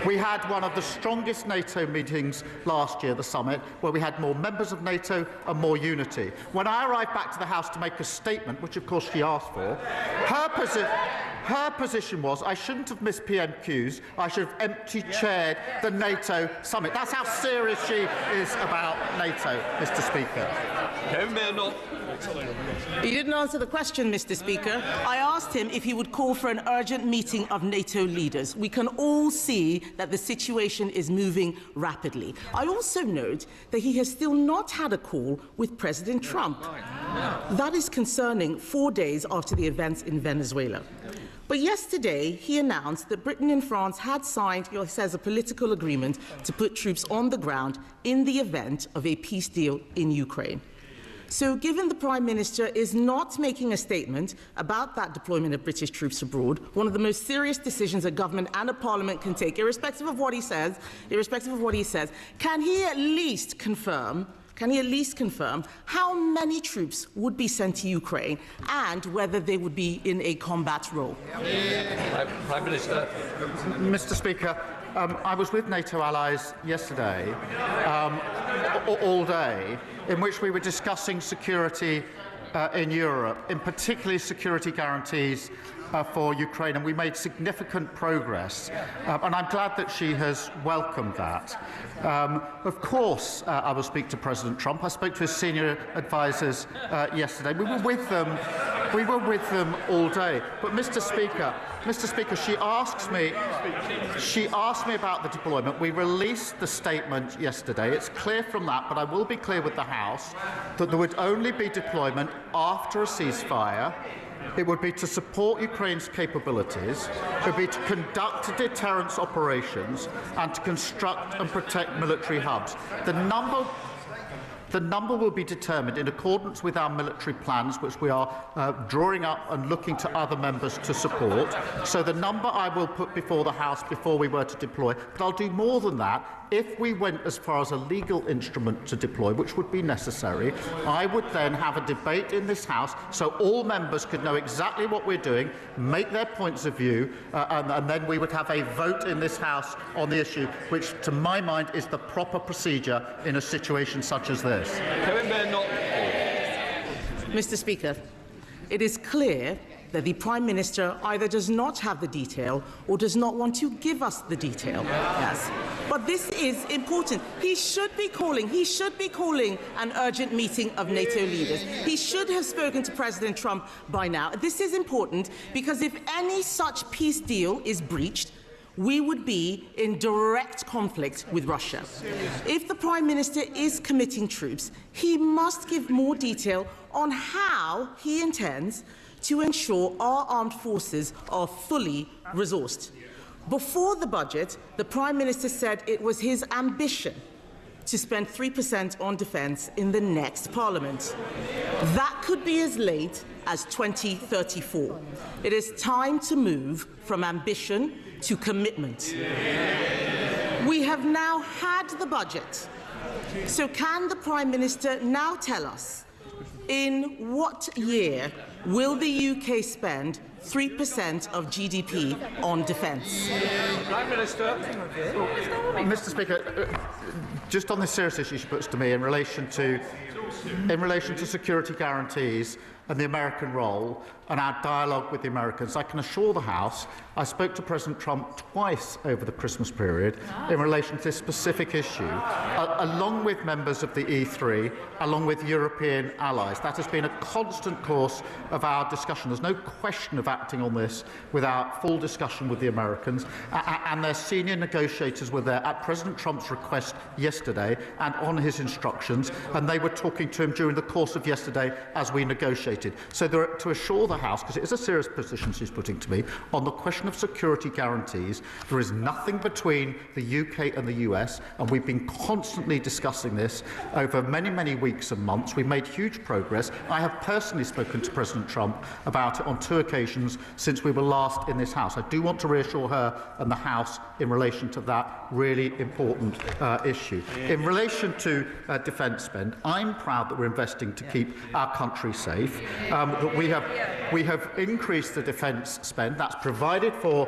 We had one of the strongest NATO meetings last year, the summit, where we had more members of NATO and more unity. When I arrived back to the House to make a statement, which of course she asked for, her position was I shouldn't have missed PMQs, I should have empty-chaired the NATO summit. That's how serious she is about NATO, Mr. Speaker. He didn't answer the question, Mr. Speaker. I asked him if he would call for an urgent meeting of NATO leaders. We can all see that the situation is moving rapidly. I also note that he has still not had a call with President Trump. That is concerning 4 days after the events in Venezuela. But yesterday, he announced that Britain and France had signed, he says, a political agreement to put troops on the ground in the event of a peace deal in Ukraine. So given the Prime Minister is not making a statement about that deployment of British troops abroad, one of the most serious decisions a government and a parliament can take, irrespective of what he says, can he at least confirm how many troops would be sent to Ukraine and whether they would be in a combat role? Prime Minister. Mr. Speaker, I was with NATO allies yesterday, all day, in which we were discussing security in Europe, in particularly security guarantees for Ukraine, and we made significant progress. And I'm glad that she has welcomed that. Of course, I will speak to President Trump. I spoke to his senior advisors yesterday. We were with them all day. But Mr. Speaker, she asked me about the deployment. We released the statement yesterday. It's clear from that, but I will be clear with the House that there would only be deployment after a ceasefire. It would be to support Ukraine's capabilities, it would be to conduct deterrence operations, and to construct and protect military hubs. The number will be determined in accordance with our military plans, which we are drawing up and looking to other members to support. So the number I will put before the House before we were to deploy. But I'll do more than that. If we went as far as a legal instrument to deploy, which would be necessary, I would then have a debate in this House so all members could know exactly what we're doing, make their points of view, and then we would have a vote in this House on the issue, which, to my mind, is the proper procedure in a situation such as this. Mr. Speaker, it is clear that the Prime Minister either does not have the detail or does not want to give us the detail. Yes. But this is important. He should be calling an urgent meeting of NATO leaders. He should have spoken to President Trump by now. This is important because if any such peace deal is breached, we would be in direct conflict with Russia. If the Prime Minister is committing troops, he must give more detail on how he intends to ensure our armed forces are fully resourced. Before the budget, the Prime Minister said it was his ambition to spend 3% on defence in the next Parliament. That could be as late as 2034. It is time to move from ambition to commitment. We have now had the budget. So can the Prime Minister now tell us in what year will the UK spend 3% of GDP on defence. Prime Minister. Mr. Speaker, just on this serious issue she puts to me in relation to security guarantees and the American role and our dialogue with the Americans, I can assure the House I spoke to President Trump twice over the Christmas period in relation to this specific issue, along with members of the E3, along with European allies. That has been a constant course of our discussion. There's no question of acting on this without full discussion with the Americans, and their senior negotiators were there at President Trump's request yesterday and on his instructions, and they were talking to him during the course of yesterday as we negotiated. So to assure the House, because it is a serious position she's putting to me, on the question of security guarantees, there is nothing between the UK and the US, and we've been constantly discussing this over many, many weeks and months. We've made huge progress. I have personally spoken to President Trump about it on 2 occasions since we were last in this House. I do want to reassure her and the House in relation to that really important issue. In relation to defence spend, I'm proud that we're investing to keep our country safe, that we have increased the defence spend. That's provided for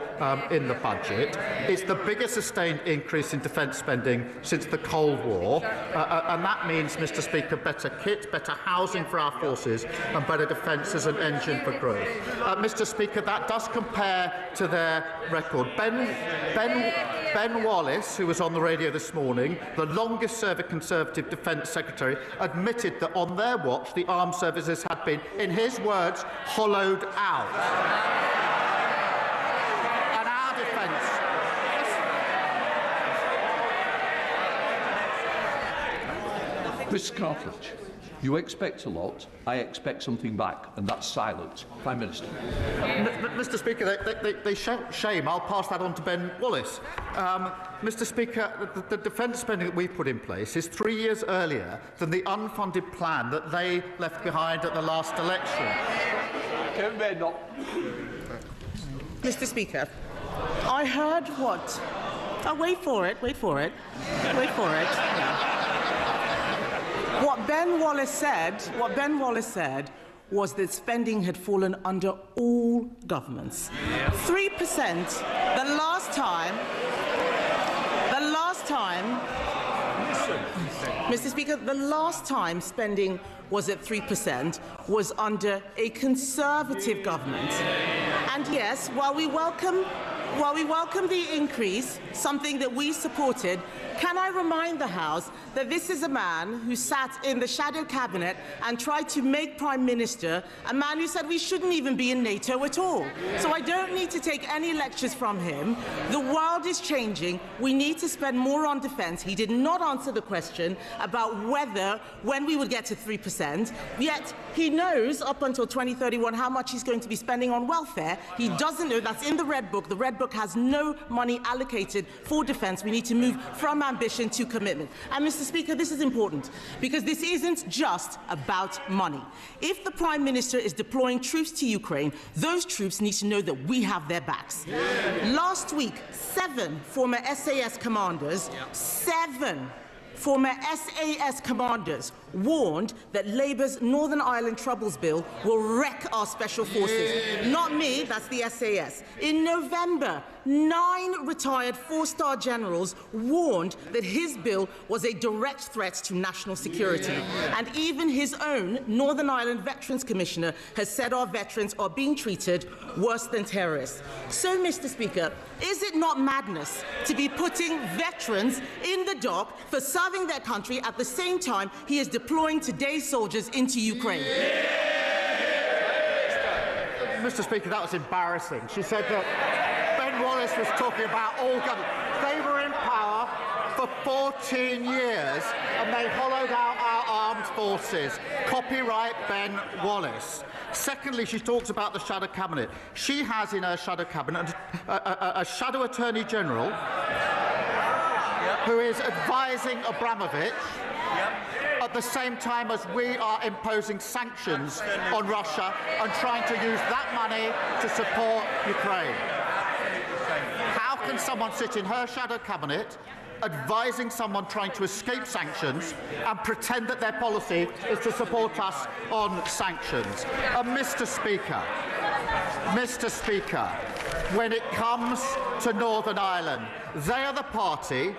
in the budget. It's the biggest sustained increase in defence spending since the Cold War, and that means, Mr. Speaker, better kit, better housing for our forces, and better defence as an engine for growth. Mr. Speaker, that does compare to their record. Ben Wallace, who was on the radio this morning, the longest-serving Conservative Defence Secretary, admitted that on their watch the armed services had been, in his words, hollowed out. And our defence... Mr. Cartledge, you expect a lot, I expect something back, and that's silence. Prime Minister. Mr. Speaker, they shout shame. I'll pass that on to Ben Wallace. Mr. Speaker, the defence spending that we've put in place is 3 years earlier than the unfunded plan that they left behind at the last election. Mr. Speaker, I heard what... Oh, wait for it. What Ben Wallace said was that spending had fallen under all governments. 3%, the last time, Mr. Speaker, the last time spending was at 3% was under a Conservative government. And yes, while we welcome the increase, something that we supported, can I remind the House that this is a man who sat in the shadow cabinet and tried to make Prime Minister a man who said we shouldn't even be in NATO at all. So I don't need to take any lectures from him. The world is changing. We need to spend more on defence. He did not answer the question about when we would get to 3%, yet he knows up until 2031 how much he's going to be spending on welfare. He doesn't know. That's in the Red Book. The Red Book has no money allocated for defence. We need to move from ambition to commitment. And Mr. Speaker, this is important because this isn't just about money. If the Prime Minister is deploying troops to Ukraine, those troops need to know that we have their backs. Last week, 7 former SAS commanders, 7 former SAS commanders warned that Labour's Northern Ireland Troubles Bill will wreck our special forces. Not me, that's the SAS. In November, 9 retired 4-star generals warned that his bill was a direct threat to national security. And even his own Northern Ireland Veterans Commissioner has said our veterans are being treated worse than terrorists. So, Mr. Speaker, is it not madness to be putting veterans in the dock for serving their country at the same time he is deploying today's soldiers into Ukraine? Mr. Speaker, that was embarrassing. She said that Ben Wallace was talking about all government. They were in power for 14 years and they hollowed out our armed forces. Copyright Ben Wallace. Secondly, she talks about the shadow cabinet. She has in her shadow cabinet a shadow attorney general who is advising Abramovich at the same time as we are imposing sanctions on Russia and trying to use that money to support Ukraine. How can someone sit in her shadow cabinet advising someone trying to escape sanctions and pretend that their policy is to support us on sanctions? And Mr. Speaker, Mr. Speaker, when it comes to Northern Ireland, they are the party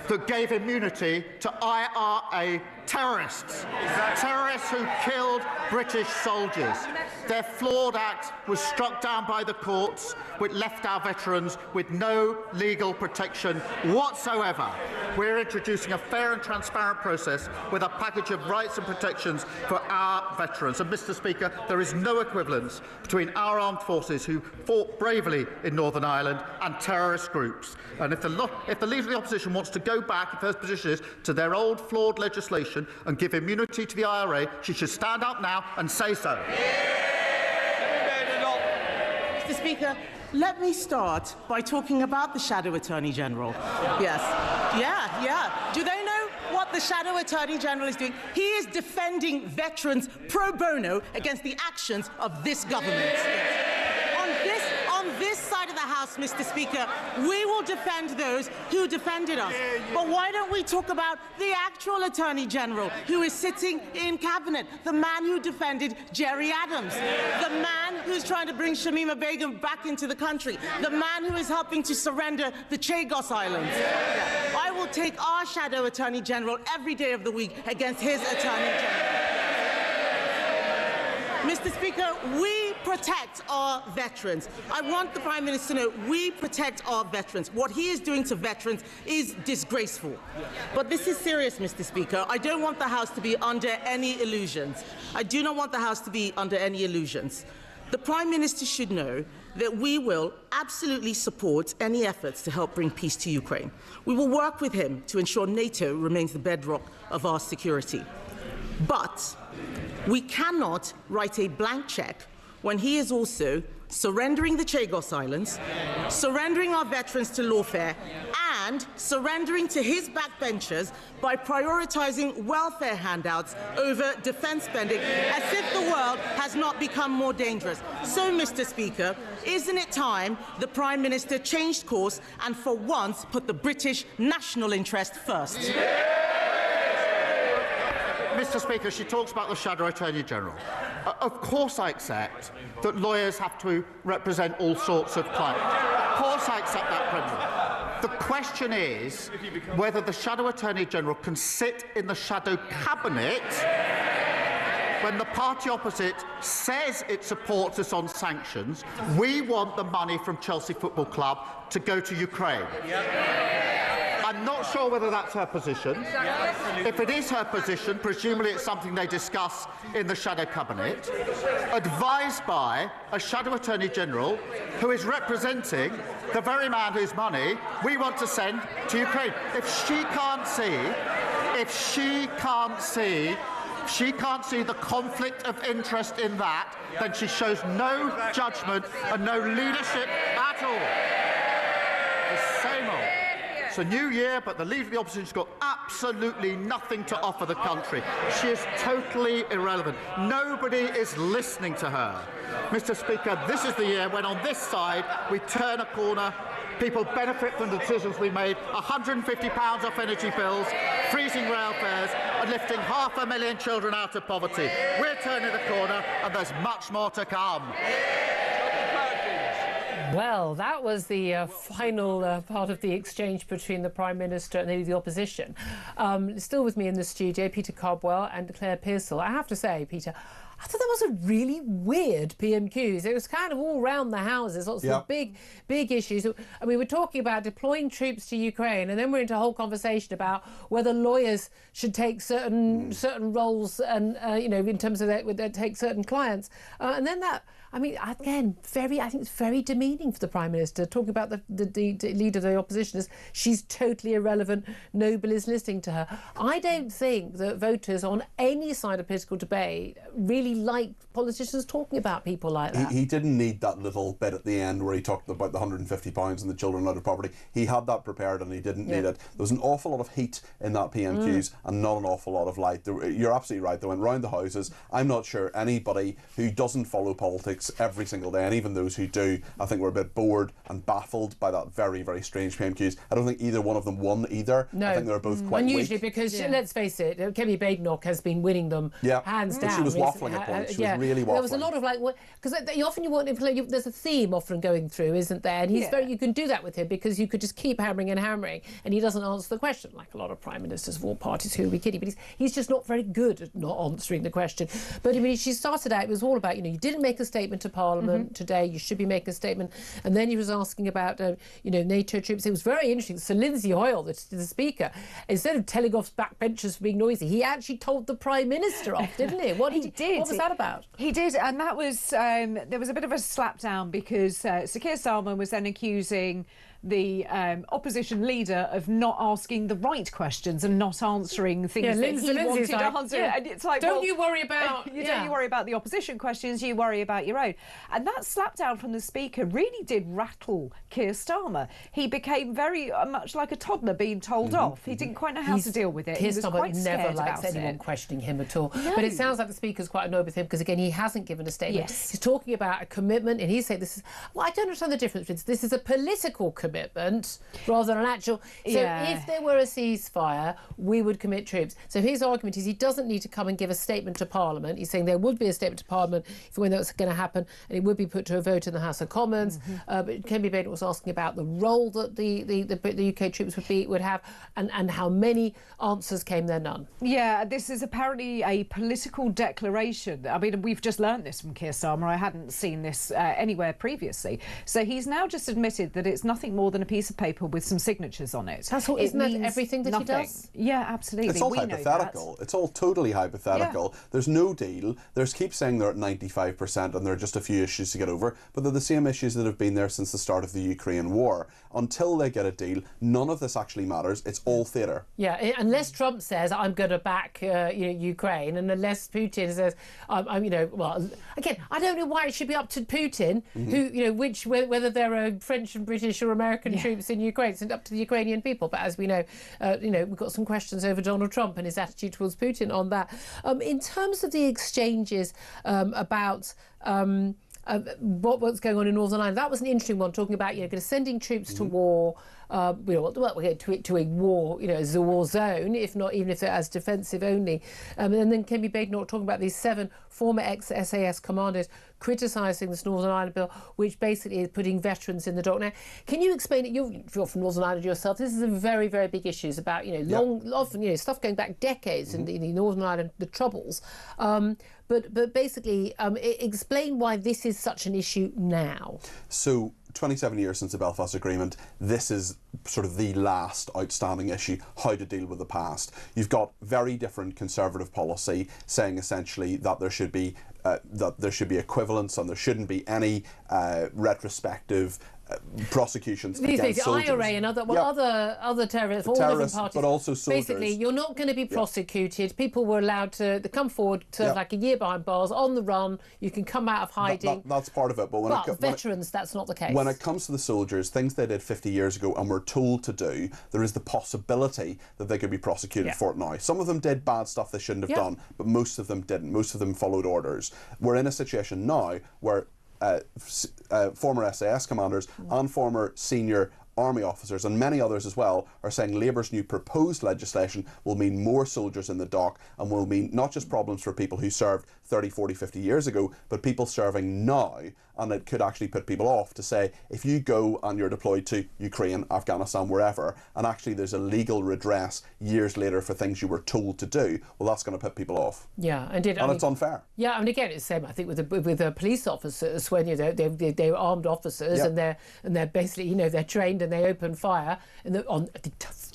that gave immunity to IRA terrorists, terrorists who killed British soldiers. Their flawed act was struck down by the courts, which left our veterans with no legal protection whatsoever. We're introducing a fair and transparent process with a package of rights and protections for our veterans. And, Mr. Speaker, there is no equivalence between our armed forces who fought bravely in Northern Ireland and terrorist groups. And if the Leader of the Opposition wants to go back, if her position is, to their old flawed legislation and give immunity to the IRA, she should stand up now and say so. Mr. Speaker, let me start by talking about the Shadow Attorney General. Yes. Yeah. Do they know what the Shadow Attorney General is doing? He is defending veterans pro bono against the actions of this government. On this side of the House, Mr. Speaker, we will defend those who defended us. But why don't we talk about the actual Attorney General who is sitting in Cabinet, the man who defended Jerry Adams, the man who's trying to bring Shamima Begum back into the country, the man who is helping to surrender the Chagos Islands. I will take our Shadow Attorney General every day of the week against his Attorney General. Mr. Speaker, we protect our veterans. I want the Prime Minister to know we protect our veterans. What he is doing to veterans is disgraceful. But this is serious, Mr. Speaker. I don't want the House to be under any illusions. I do not want the House to be under any illusions. The Prime Minister should know that we will absolutely support any efforts to help bring peace to Ukraine. We will work with him to ensure NATO remains the bedrock of our security. But we cannot write a blank cheque when he is also surrendering the Chagos Islands, surrendering our veterans to lawfare, and surrendering to his backbenchers by prioritising welfare handouts over defence spending, as if the world has not become more dangerous. So, Mr. Speaker, isn't it time the Prime Minister changed course and for once put the British national interest first? Mr. Speaker, she talks about the Shadow Attorney General. Of course I accept that lawyers have to represent all sorts of clients. Of course I accept that principle. The question is whether the Shadow Attorney General can sit in the Shadow Cabinet when the party opposite says it supports us on sanctions. We want the money from Chelsea Football Club to go to Ukraine. I'm not sure whether that's her position. If it is her position, presumably it's something they discuss in the Shadow Cabinet, advised by a Shadow Attorney General who is representing the very man whose money we want to send to Ukraine. If she can't see the conflict of interest in that, then she shows no judgment and no leadership at all. The same old. It's a new year, but the Leader of the Opposition's got absolutely nothing to offer the country. She is totally irrelevant. Nobody is listening to her. Mr. Speaker, this is the year when on this side we turn a corner. People benefit from the decisions we made, £150 off energy bills, freezing rail fares and lifting 500,000 children out of poverty. We're turning the corner and there's much more to come. Well, that was the final part of the exchange between the Prime Minister and the Opposition. Still with me in the studio, Peter Cobwell and Claire Pearsall. I have to say, Peter, I thought that was a really weird PMQs. It was kind of all round the houses, lots of big issues. I mean, we're talking about deploying troops to Ukraine, and then we're into a whole conversation about whether lawyers should take certain roles and, in terms of take certain clients. And then that, I mean, again, I think it's very demeaning for the Prime Minister, talking about the Leader of the Opposition as she's totally irrelevant, nobody is listening to her. I don't think that voters on any side of political debate really like politicians talking about people like that. He didn't need that little bit at the end where he talked about the £150 and the children out of poverty. He had that prepared and he didn't need it. There was an awful lot of heat in that PMQs and not an awful lot of light. You're absolutely right. They went round the houses. I'm not sure anybody who doesn't follow politics mistakes every single day, and even those who do, I think, were a bit bored and baffled by that very, very strange PMQs. I don't think either one of them won either. No. I think they were both quite unusually weak. because, let's face it, Kemi Badenoch has been winning them hands down. She was waffling at points. She was really waffling. There was a lot of because often you want to play. There's a theme often going through, isn't there? And he's you can do that with him because you could just keep hammering and hammering, and he doesn't answer the question like a lot of prime ministers of all parties. Who are we kidding? But he's just not very good at not answering the question. But I mean, she started out. It was all about you didn't make a statement to Parliament today. You should be making a statement. And then he was asking about NATO troops. It was very interesting. Sir Lindsay Hoyle, the Speaker, instead of telling off backbenchers for being noisy, he actually told the Prime Minister off, didn't he? What was that about? He did, and that was there was a bit of a slapdown because Sir Keir Starmer was then accusing the opposition leader of not asking the right questions and not answering things that he wanted to answer. And it's like, don't you worry about don't you worry about the opposition questions, you worry about your own. And that slapdown from the Speaker really did rattle Keir Starmer. He became very much like a toddler being told off. He didn't quite know how to deal with it. Keir He was Starmer quite never scared likes about anyone it. questioning him at all. No. But it sounds like the Speaker's quite annoyed with him because, again, he hasn't given a statement. Yes. He's talking about a commitment, and he's saying this is... Well, I don't understand the difference between this is a political commitment rather than an actual... So if there were a ceasefire, we would commit troops. So his argument is he doesn't need to come and give a statement to Parliament. He's saying there would be a statement to Parliament when that's going to happen, and it would be put to a vote in the House of Commons. But Kemi Badenoch was asking about the role that the UK troops would have, and how many answers came there, none. Yeah, this is apparently a political declaration. I mean, we've just learnt this from Keir Starmer. I hadn't seen this anywhere previously. So he's now just admitted that it's nothing more than a piece of paper with some signatures on it. Isn't that everything that he does? Yeah, absolutely. It's all hypothetical. It's all totally hypothetical. Yeah. There's no deal. There's keep saying they're at 95% and there are just a few issues to get over, but they're the same issues that have been there since the start of the Ukraine war. Until they get a deal, none of this actually matters. It's all theatre. Yeah, unless Trump says I'm going to back Ukraine, and unless Putin says well, again, I don't know why it should be up to Putin, whether there are French and British or American troops in Ukraine. It's up to the Ukrainian people. But as we know, we've got some questions over Donald Trump and his attitude towards Putin on that. In terms of the exchanges about what's going on in Northern Ireland, that was an interesting one, talking about sending troops to war. To a war, as a war zone, even if they're as defensive only. And then Kemi Badenoch talking about these 7 former ex-SAS commanders criticising this Northern Ireland bill, which basically is putting veterans in the dock. Now, can you explain it? You're from Northern Ireland yourself. This is a very, very big issue. It's about often stuff going back decades in the Northern Ireland, the Troubles. But basically, explain why this is such an issue now. So 27 years since the Belfast Agreement, this is sort of the last outstanding issue, how to deal with the past. You've got very different Conservative policy saying essentially that there should be equivalence and there shouldn't be any retrospective prosecutions against soldiers. The IRA and other terrorists, all different parties, but also soldiers. Basically, you're not going to be prosecuted. People were allowed to come forward, serve like a year behind bars, on the run. You can come out of hiding. That's part of it. But veterans, that's not the case. When it comes to the soldiers, things they did 50 years ago and were told to do, there is the possibility that they could be prosecuted for it now. Some of them did bad stuff they shouldn't have done, but most of them didn't. Most of them followed orders. We're in a situation now where former SAS commanders and former senior army officers and many others as well are saying Labour's new proposed legislation will mean more soldiers in the dock and will mean not just problems for people who served 30, 40, 50 years ago, but people serving now. And it could actually put people off to say, if you go and you're deployed to Ukraine, Afghanistan, wherever, and actually there's a legal redress years later for things you were told to do, well, that's going to put people off. Yeah, indeed. And it's unfair. Yeah, I mean, again, it's the same, I think, with the police officers, when they're armed officers and they're basically, they're trained and they open fire on a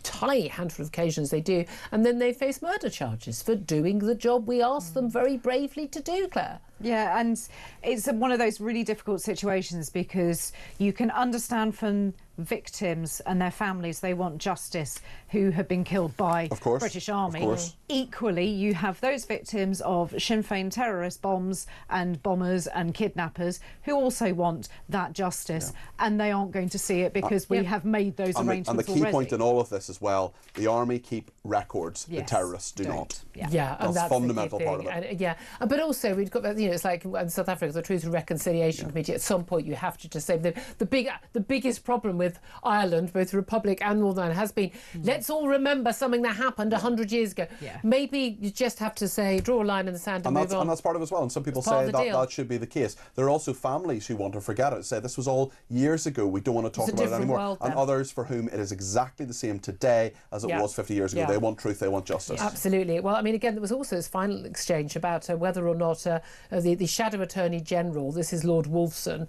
tiny handful of occasions they do, and then they face murder charges for doing the job we asked them very bravely to do, Claire. Yeah, and it's one of those really difficult situations because you can understand from victims and their families, they want justice, who have been killed by British Army. Equally, you have those victims of Sinn Féin terrorist bombs and bombers and kidnappers who also want that justice, and they aren't going to see it because we have made those arrangements already. And the key point in all of this as well, the army keep records, the terrorists do not. And that's fundamental part of it. And, but also we've got that, it's like in South Africa, the Truth and Reconciliation Committee, at some point you have to just say the biggest problem with Ireland, both Republic and Northern Ireland, has been let's all remember something that happened 100 years ago. Maybe you just have to say, draw a line in the sand and move on. And that's part of it as well. And some people say that should be the case. There are also families who want to forget it, say this was all years ago, we don't want to talk about it anymore. And others for whom it is exactly the same today as it was 50 years ago. They want truth, they want justice. Absolutely. Well, I mean, again, there was also this final exchange about whether or not the Shadow Attorney General, this is Lord Wolfson,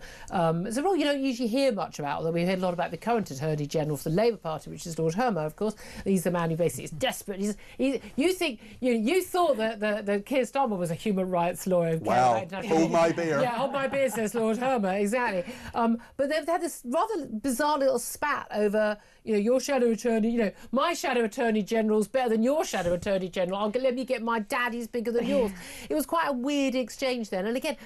it's a role you don't usually hear much about, although we've heard a lot about the current Attorney General for the Labour Party, which is Lord Hermer, of course. He's the man who basically is desperate. You thought that Keir Starmer was a human rights lawyer. Wow, hold my beer. Yeah, hold my beer, says Lord Hermer, exactly. But they've had this rather bizarre little spat over, your Shadow Attorney, my Shadow Attorney General's better than your Shadow Attorney General. Let me get my daddy's bigger than yours. It was quite a weird exchange then. And again,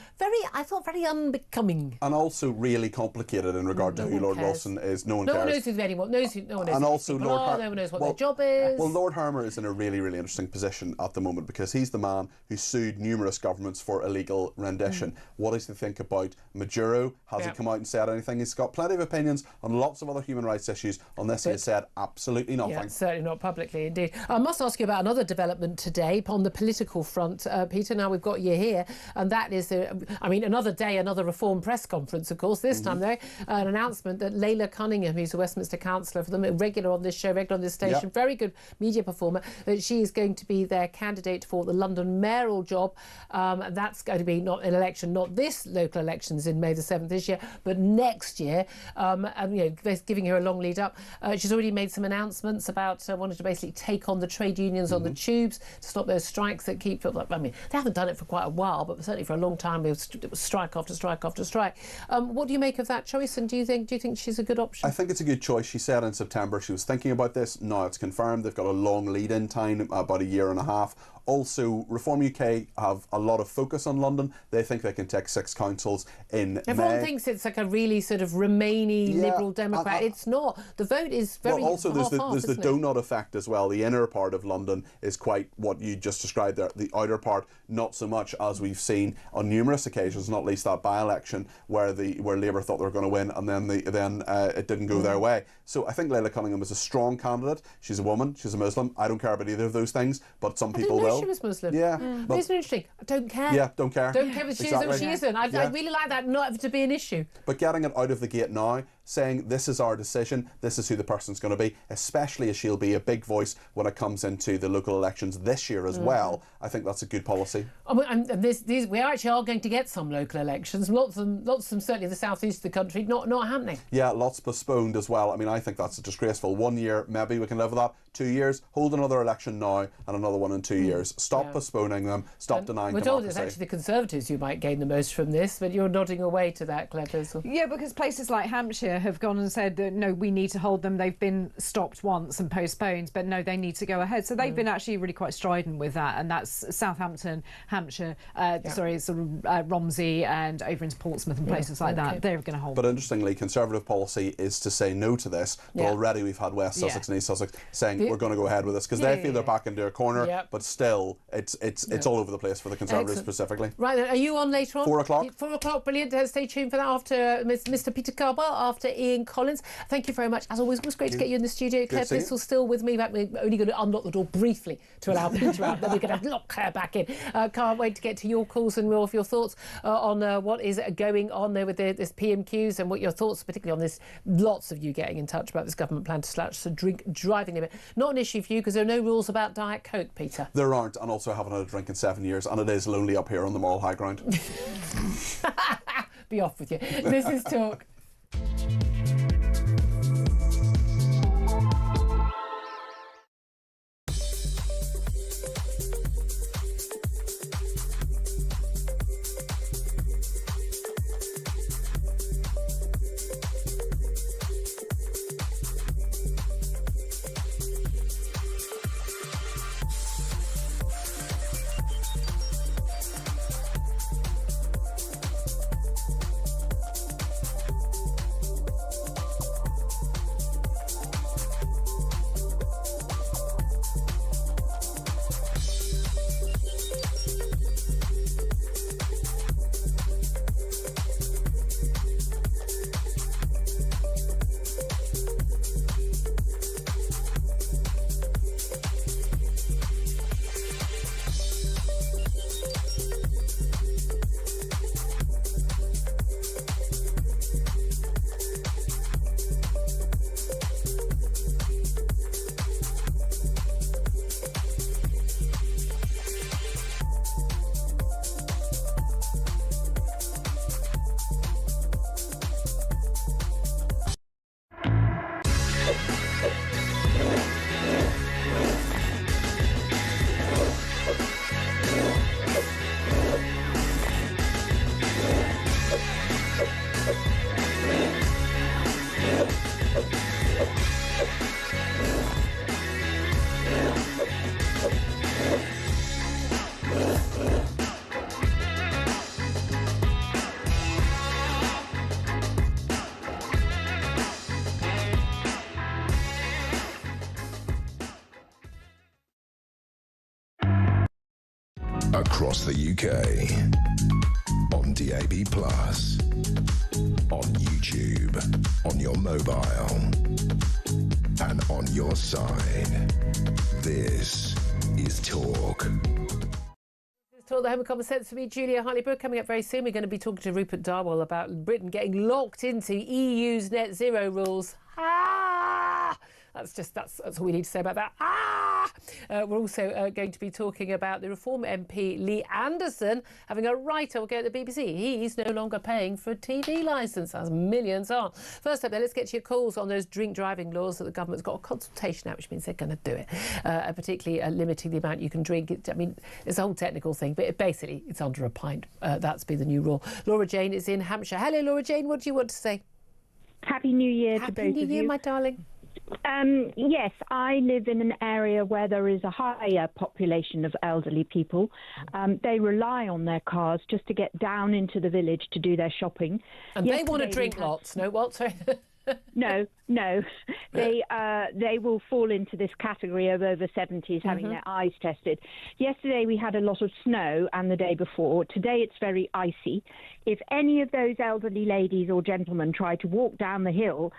I thought very unbecoming. And also really complicated in regard to who Lord Wilson is. No one cares. No one knows who anyone knows. No one knows. And also no one knows what their job is. Well, Lord Hermer is in a really, really interesting position at the moment because he's the man who sued numerous governments for illegal rendition. What does he think about Maduro? Has he come out and said anything? He's got plenty of opinions on lots of other human rights issues. On this, he has said absolutely nothing. Yeah, certainly not publicly, indeed. I must ask you about another development today on the political front, Peter. Now we've got you here, and that is, another day, another Reform press conference, of course. This time, though, an announcement that Layla Cunningham, who's a Westminster councillor for them, regular on this show, regular on this station, very good media performer, that she is going to be their candidate for the London mayoral job. That's going to be not an election, not this local elections in May the 7th this year, but next year. They're giving her a long lead up. She's already made some announcements about wanting to basically take on the trade unions on the tubes to stop those strikes that keep. They haven't done it for quite a while, but certainly for a long time it was strike after strike after strike. What do you make of that choice? And do you think she's a good option? I think it's a good choice. She said in September she was thinking about this. Now it's confirmed. They've got a long lead-in time, about a year and a half. Also, Reform UK have a lot of focus on London. They think they can take 6 councils in Everyone thinks it's like a really sort of Remainy Liberal Democrat. It's not. The vote is very also there's the donut effect as well. The inner part of London is quite what you just described there. The outer part, not so much, as we've seen on numerous occasions, not least that by-election where Labour thought they were going to win and then it didn't go their way. So I think Layla Cunningham is a strong candidate. She's a woman. She's a Muslim. I don't care about either of those things, but some people will. She was Muslim. Yeah. But isn't it interesting? I don't care. Yeah, don't care. Don't care if she is or she isn't. I really like that not to be an issue. But getting it out of the gate now, saying this is our decision, this is who the person's going to be, especially as she'll be a big voice when it comes into the local elections this year as well. I think that's a good policy. We actually are going to get some local elections. Lots of them certainly in the southeast of the country, not happening. Yeah, lots postponed as well. I think that's disgraceful. 1 year, maybe we can live with that. 2 years, hold another election now and another one in 2 years. Stop postponing them. Stop denying democracy. We're told it's actually the Conservatives who might gain the most from this, but you're nodding away to that, Claire Bissell. Yeah, because places like Hampshire have gone and said that no, we need to hold them. They've been stopped once and postponed, but no, they need to go ahead. So they've been actually really quite strident with that, and that's Southampton, Hampshire, Romsey, and over into Portsmouth and places like that. They're going to hold. But interestingly, Conservative policy is to say no to this. But already we've had West Sussex and East Sussex saying we're going to go ahead with this because they feel they're back into a corner. But still, it's all over the place for the Conservatives specifically. Right then, are you on later on? 4 o'clock. 4 o'clock, brilliant. Stay tuned for that after Mr. Peter Carbell, after Ian Collins. Thank you very much. As always, it was great to get you in the studio. Claire Bissell's still with me. We're only going to unlock the door briefly to allow Peter out, then we're going to lock Claire back in. Can't wait to get to your calls and more of your thoughts on what is going on there with this PMQs and what your thoughts, particularly on this. Lots of you getting in touch about this government plan to slash the drink driving limit. Not an issue for you because there are no rules about Diet Coke, Peter. There aren't, and also I haven't had a drink in 7 years, and it is lonely up here on the moral high ground. Be off with you. This is Talk. across the UK, on DAB+, on YouTube, on your mobile, and on your side. This is Talk. Talk, the Home of Common Sense for me, Julia Hartley-Brewer. Coming up very soon, we're going to be talking to Rupert Darwell about Britain getting locked into EU's net zero rules. That's all we need to say about that. We're also going to be talking about the Reform MP Lee Anderson having a right old go at the BBC. He's no longer paying for a TV licence, as millions are. First up, then, let's get to your calls on those drink driving laws that the government's got a consultation out, which means they're going to do it, particularly limiting the amount you can drink. I mean, it's a whole technical thing, but basically it's under a pint. That's been the new rule. Laura Jane is in Hampshire. Hello, Laura Jane. What do you want to say? Happy New Year to both of you. Happy New Year, my darling. Yes, I live in an area where there is a higher population of elderly people. They rely on their cars just to get down into the village to do their shopping. And they want to drink lots. No, what? Sorry. No. They will fall into this category of over 70s having their eyes tested. Yesterday we had a lot of snow, and the day before. Today it's very icy. If any of those elderly ladies or gentlemen try to walk down the hill,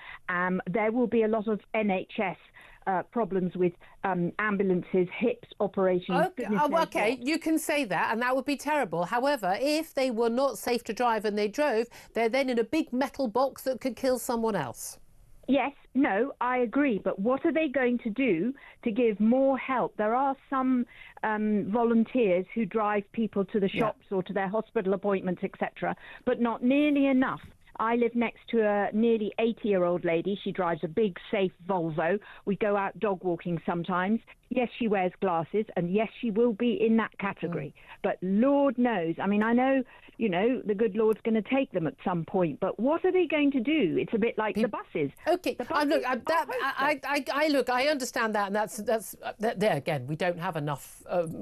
there will be a lot of NHS problems with ambulances, hips, operations. Okay, you can say that, and that would be terrible. However, if they were not safe to drive and they drove, they're then in a big metal box that could kill someone else. Yes, no, I agree. But what are they going to do to give more help? There are some volunteers who drive people to the shops or to their hospital appointments, etc., but not nearly enough. I live next to a nearly 80-year-old lady. She drives a big, safe Volvo. We go out dog walking sometimes. Yes, she wears glasses, and yes, she will be in that category. But Lord knows, I mean, I know, the good Lord's going to take them at some point, but what are they going to do? It's a bit like the buses. Okay, look, I understand that, and that's there again. We don't have enough, of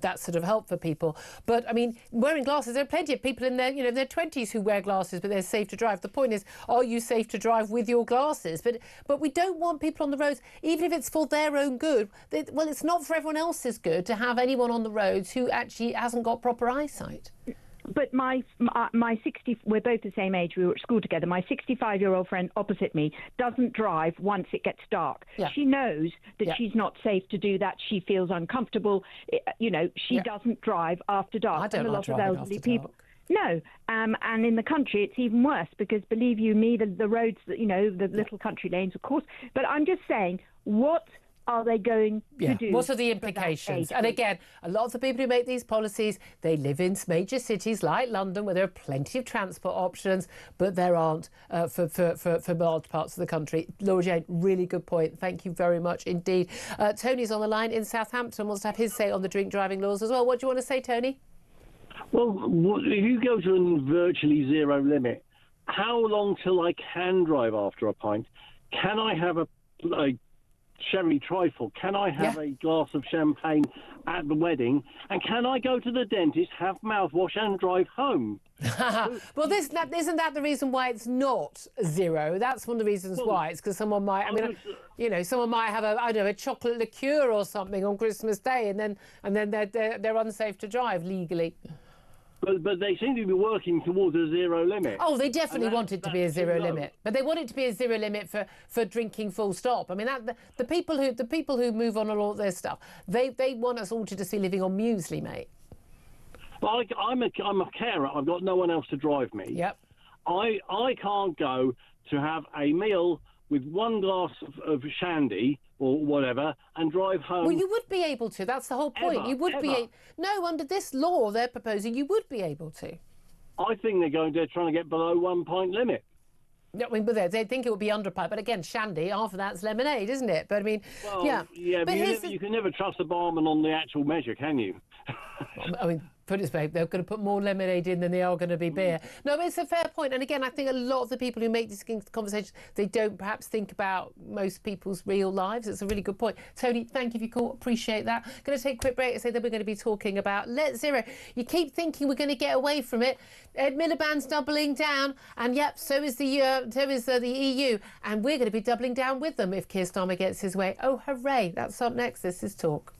that sort of help for people. But I mean, wearing glasses, there are plenty of people in their, their 20s who wear glasses, but they're safe to drive. The point is, are you safe to drive with your glasses? But we don't want people on the roads, even if it's for their own good. Well, it's not for everyone else's good to have anyone on the roads who actually hasn't got proper eyesight. But my 60, we're both the same age, we were at school together. My 65-year-old friend opposite me doesn't drive once it gets dark. Yeah. She knows that she's not safe to do that. She feels uncomfortable. She doesn't drive after dark. I don't like driving after dark. No, and in the country it's even worse because, believe you me, the roads, the little country lanes, of course. But I'm just saying, what are they going to do? What are the implications? And again, a lot of the people who make these policies, they live in major cities like London where there are plenty of transport options, but there aren't for large parts of the country. Laura Jane, really good point. Thank you very much indeed. Tony's on the line in Southampton, wants to have his say on the drink driving laws as well. What do you want to say, Tony? Well, if you go to a virtually zero limit, how long till I can drive after a pint? Can I have a sherry trifle? Can I have a glass of champagne at the wedding? And can I go to the dentist, have mouthwash and drive home? Well, isn't that the reason why it's not zero? That's one of the reasons why. It's because someone might, someone might have a chocolate liqueur or something on Christmas Day, and then they're unsafe to drive legally. But they seem to be working towards a zero limit. Oh, they definitely want it to be a zero limit, but they want it to be a zero limit for drinking full stop. I mean, the people who move on all their stuff, they want us all to just be living on muesli, mate. Well, I'm a carer. I've got no one else to drive me. Yep. I can't go to have a meal with one glass of shandy or whatever and drive home. Well, you would be able to. That's the whole point. You would be. No, under this law they're proposing, you would be able to. I think they're trying to get below 1 pint limit. I mean, but they think it would be under pint. But again, shandy, half of that's lemonade, isn't it? But I mean, yeah, but you can never trust the barman on the actual measure, can you? I mean, put it this way, they're going to put more lemonade in than they are going to be beer. No, but it's a fair point. And again, I think a lot of the people who make these conversations, they don't perhaps think about most people's real lives. It's a really good point. Tony, thank you for your call. Appreciate that. Going to take a quick break and say that we're going to be talking about Net Zero. You keep thinking we're going to get away from it. Ed Miliband's doubling down, and yep, so is the EU, and we're going to be doubling down with them if Keir Starmer gets his way. Oh, hooray! That's up next. This is Talk.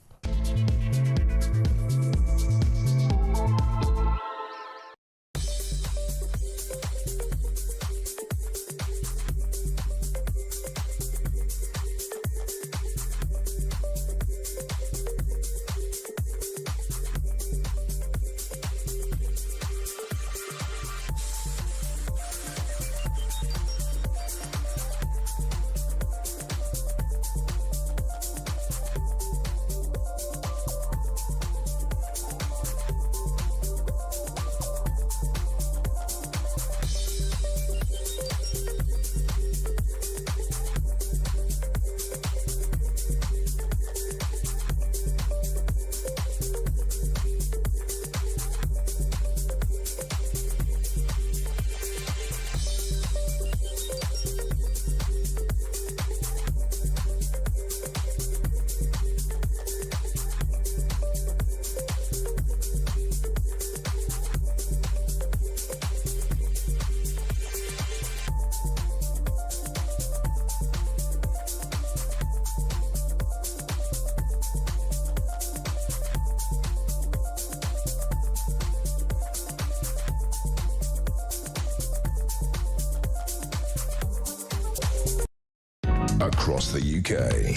across the UK,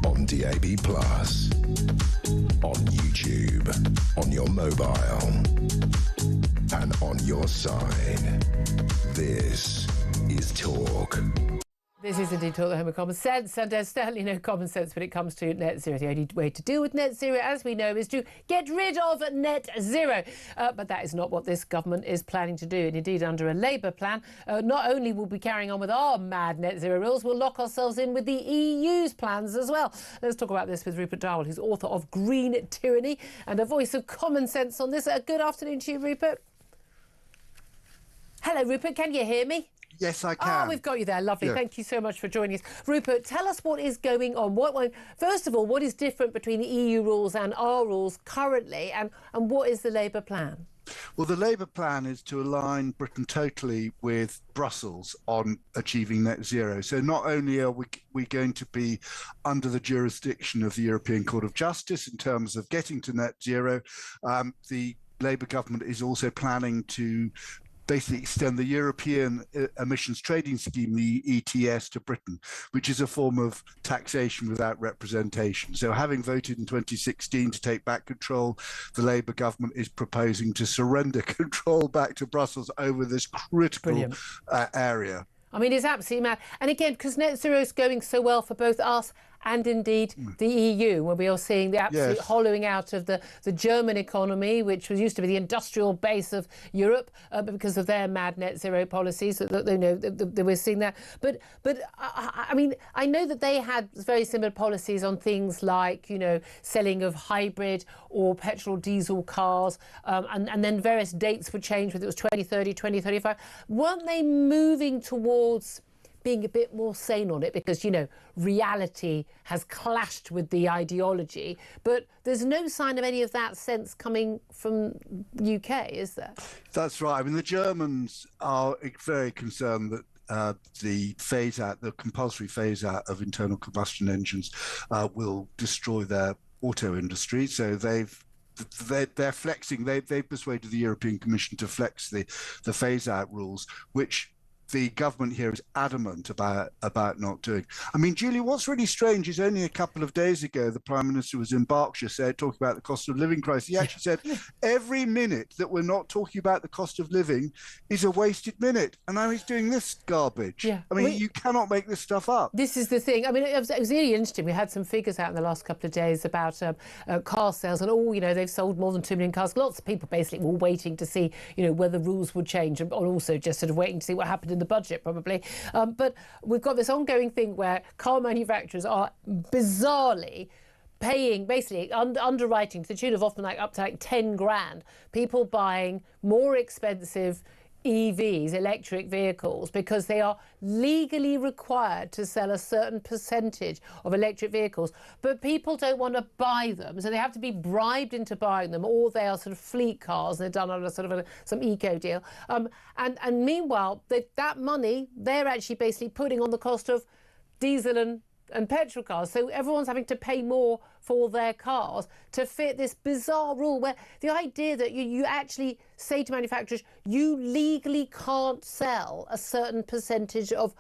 on DAB+, on YouTube, on your mobile, and on your side. This is Talk. This is indeed Talk, the home of common sense, and there's certainly no common sense when it comes to net zero. The only way to deal with net zero, as we know, is to get rid of net zero. But that is not what this government is planning to do. And indeed, under a Labour plan, not only will we be carrying on with our mad net zero rules, we'll lock ourselves in with the EU's plans as well. Let's talk about this with Rupert Darwell, who's author of Green Tyranny and a voice of common sense on this. Good afternoon to you, Rupert. Hello, Rupert. Can you hear me? Yes, I can. Oh, we've got you there. Lovely. Yeah. Thank you so much for joining us. Rupert, tell us what is going on. First of all, what is different between the EU rules and our rules currently, and what is the Labour plan? Well, the Labour plan is to align Britain totally with Brussels on achieving net zero. So not only are we going to be under the jurisdiction of the European Court of Justice in terms of getting to net zero, the Labour government is also planning to basically extend the European Emissions Trading Scheme, the ETS, to Britain, which is a form of taxation without representation. So having voted in 2016 to take back control, the Labour government is proposing to surrender control back to Brussels over this critical area. I mean, it's absolutely mad. And again, because net zero is going so well for both us and indeed the EU, where we are seeing the absolute hollowing out of the German economy, which used to be the industrial base of Europe, because of their mad net zero policies. We're seeing that. But I mean, I know that they had very similar policies on things like, selling of hybrid or petrol diesel cars, and then various dates would change, whether it was 2030, 2035. Weren't they moving towards being a bit more sane on it, because, reality has clashed with the ideology, but there's no sign of any of that sense coming from UK, is there? That's right. I mean, the Germans are very concerned that the compulsory phase out of internal combustion engines will destroy their auto industry. So they're flexing. They've persuaded the European Commission to flex the phase out rules, which the government here is adamant about not doing. I mean, Julie, what's really strange is only a couple of days ago, the Prime Minister was in Berkshire talking about the cost of living crisis. He actually said every minute that we're not talking about the cost of living is a wasted minute. And now he's doing this garbage. Yeah. I mean, you cannot make this stuff up. This is the thing. I mean, it was really interesting. We had some figures out in the last couple of days about car sales, and they've sold more than 2 million cars. Lots of people basically were waiting to see, whether rules would change, and also just sort of waiting to see what happened in the budget, probably. But we've got this ongoing thing where car manufacturers are bizarrely paying, basically underwriting to the tune of often up to 10 grand, people buying more expensive EVs, electric vehicles, because they are legally required to sell a certain percentage of electric vehicles, but people don't want to buy them, so they have to be bribed into buying them, or they are sort of fleet cars, and they're done on a sort of some eco deal. And meanwhile, that money they're actually basically putting on the cost of diesel and petrol cars. So everyone's having to pay more for their cars to fit this bizarre rule, where the idea that you actually say to manufacturers, you legally can't sell a certain percentage of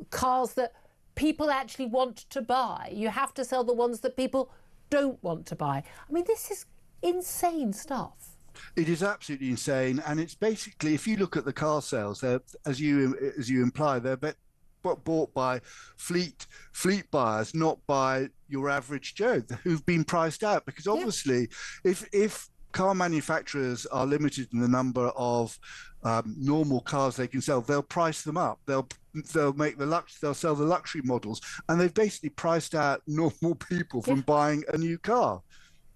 cars that people actually want to buy. You have to sell the ones that people don't want to buy. I mean, this is insane stuff. It is absolutely insane, and it's basically, if you look at the car sales, as you imply, they're bought by fleet buyers, not by your average Joe who've been priced out. Because obviously, if car manufacturers are limited in the number of normal cars they can sell, they'll price them up. They'll sell the luxury models, and they've basically priced out normal people from buying a new car.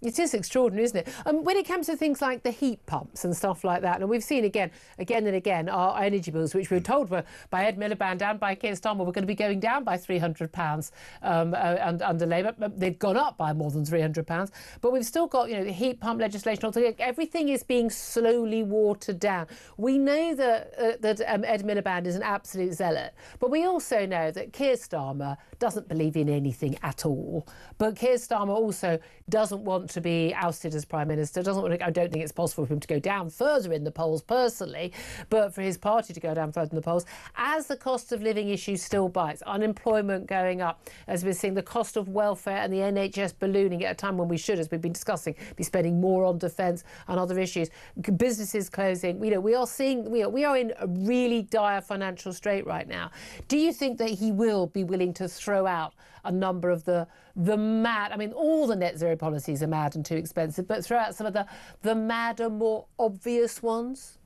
It is extraordinary, isn't it? When it comes to things like the heat pumps and stuff like that, and we've seen again and again, our energy bills, which we were told were by Ed Miliband and by Keir Starmer, were going to be going down by £300 under Labour. They've gone up by more than £300. But we've still got, the heat pump legislation. Everything is being slowly watered down. We know that Ed Miliband is an absolute zealot, but we also know that Keir Starmer doesn't believe in anything at all. But Keir Starmer also doesn't want to be ousted as Prime Minister, I don't think it's possible for him to go down further in the polls personally, but for his party to go down further in the polls, as the cost of living issue still bites, unemployment going up, as we're seeing the cost of welfare and the NHS ballooning at a time when we should, as we've been discussing, be spending more on defence and other issues, businesses closing. We are in a really dire financial strait right now. Do you think that he will be willing to throw out a number of the mad, I mean, all the net zero policies are mad and too expensive, but throw out some of the madder, more obvious ones?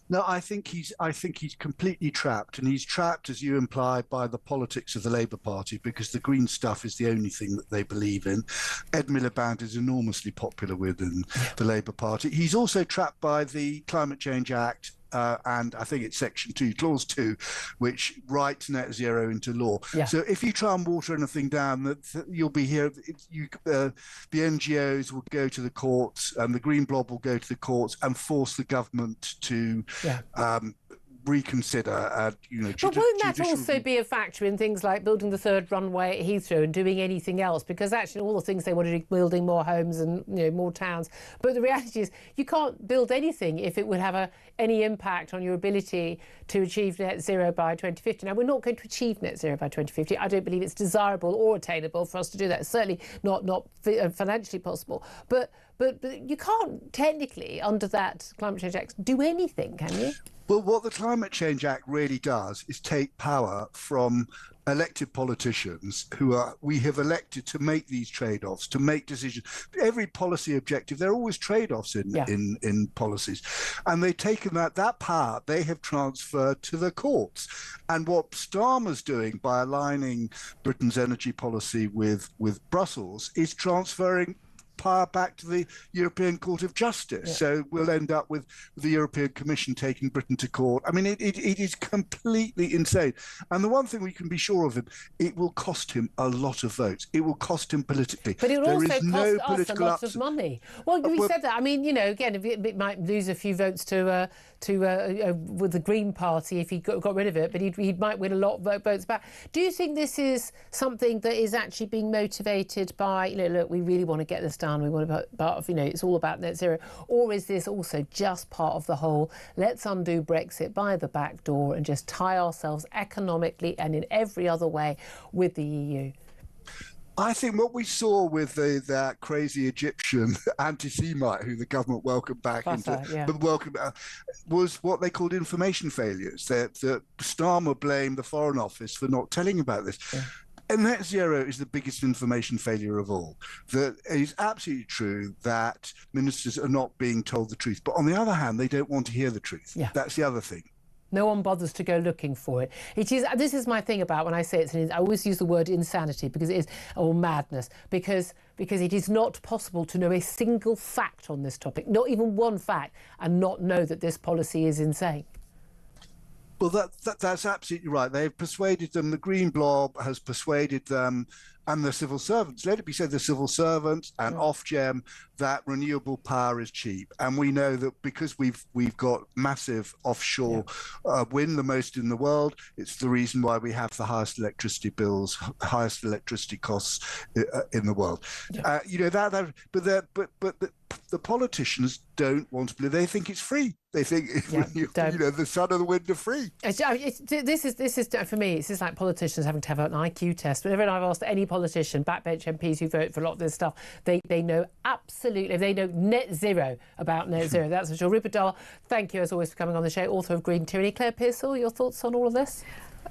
No, I think he's completely trapped, and he's trapped, as you implied, by the politics of the Labour Party, because the green stuff is the only thing that they believe in. Ed Miliband is enormously popular within the Labour Party. He's also trapped by the Climate Change Act. And I think it's Section 2, Clause 2, which writes net zero into law. Yeah. So if you try and water anything down, you'll be here. The NGOs will go to the courts, and the Green Blob will go to the courts and force the government to reconsider. But won't that also be a factor in things like building the third runway at Heathrow and doing anything else? Because actually, all the things they want to do, building more homes and more towns. But the reality is, you can't build anything if it would have any impact on your ability to achieve net zero by 2050. Now, we're not going to achieve net zero by 2050. I don't believe it's desirable or attainable for us to do that. It's certainly not financially possible. But you can't technically, under that Climate Change Act, do anything, can you? Well, what the Climate Change Act really does is take power from elected politicians we have elected to make these trade-offs, to make decisions. Every policy objective, there are always trade-offs in policies. And they've taken that power, they have transferred to the courts. And what Starmer's doing by aligning Britain's energy policy with Brussels is transferring power back to the European Court of Justice. So we'll end up with the European Commission taking Britain to court. I mean, it is completely insane. And the one thing we can be sure of him, it will cost him a lot of votes. It will cost him politically. But it will also cost us a lot of money. Well, we said that. I mean, again, it might lose a few votes to with the Green Party if he got rid of it, but he might win a lot of votes back. Do you think this is something that is actually being motivated by, look, we really want to get this done, we want to, it's all about net zero, or is this also just part of the whole, let's undo Brexit by the back door and just tie ourselves economically and in every other way with the EU? I think what we saw with that crazy Egyptian anti-Semite who the government welcomed back was what they called information failures. That Starmer blamed the Foreign Office for not telling about this. Yeah. And net zero is the biggest information failure of all. That it is absolutely true that ministers are not being told the truth. But on the other hand, they don't want to hear the truth. Yeah. That's the other thing. No one bothers to go looking for it. This is my thing about when I say I always use the word insanity because it is, or madness, because it is not possible to know a single fact on this topic, not even one fact, and not know that this policy is insane. Well, that's absolutely right. They've persuaded them. The Green Blob has persuaded them, and the civil servants. Let it be said, the civil servants and Ofgem, that renewable power is cheap. And we know that because we've got massive offshore wind, the most in the world. It's the reason why we have the highest electricity bills, highest electricity costs in the world. Yeah. The politicians don't want to believe. They think it's free. They think the sun and the wind are free. This is for me. It's just like politicians having to have an IQ test. Whenever I've asked any politician, backbench MPs who vote for a lot of this stuff, they know absolutely. They know net zero about net zero. That's for sure. Rupert Dahl, thank you as always for coming on the show. Author of Green Tyranny. Claire Pearsall, your thoughts on all of this?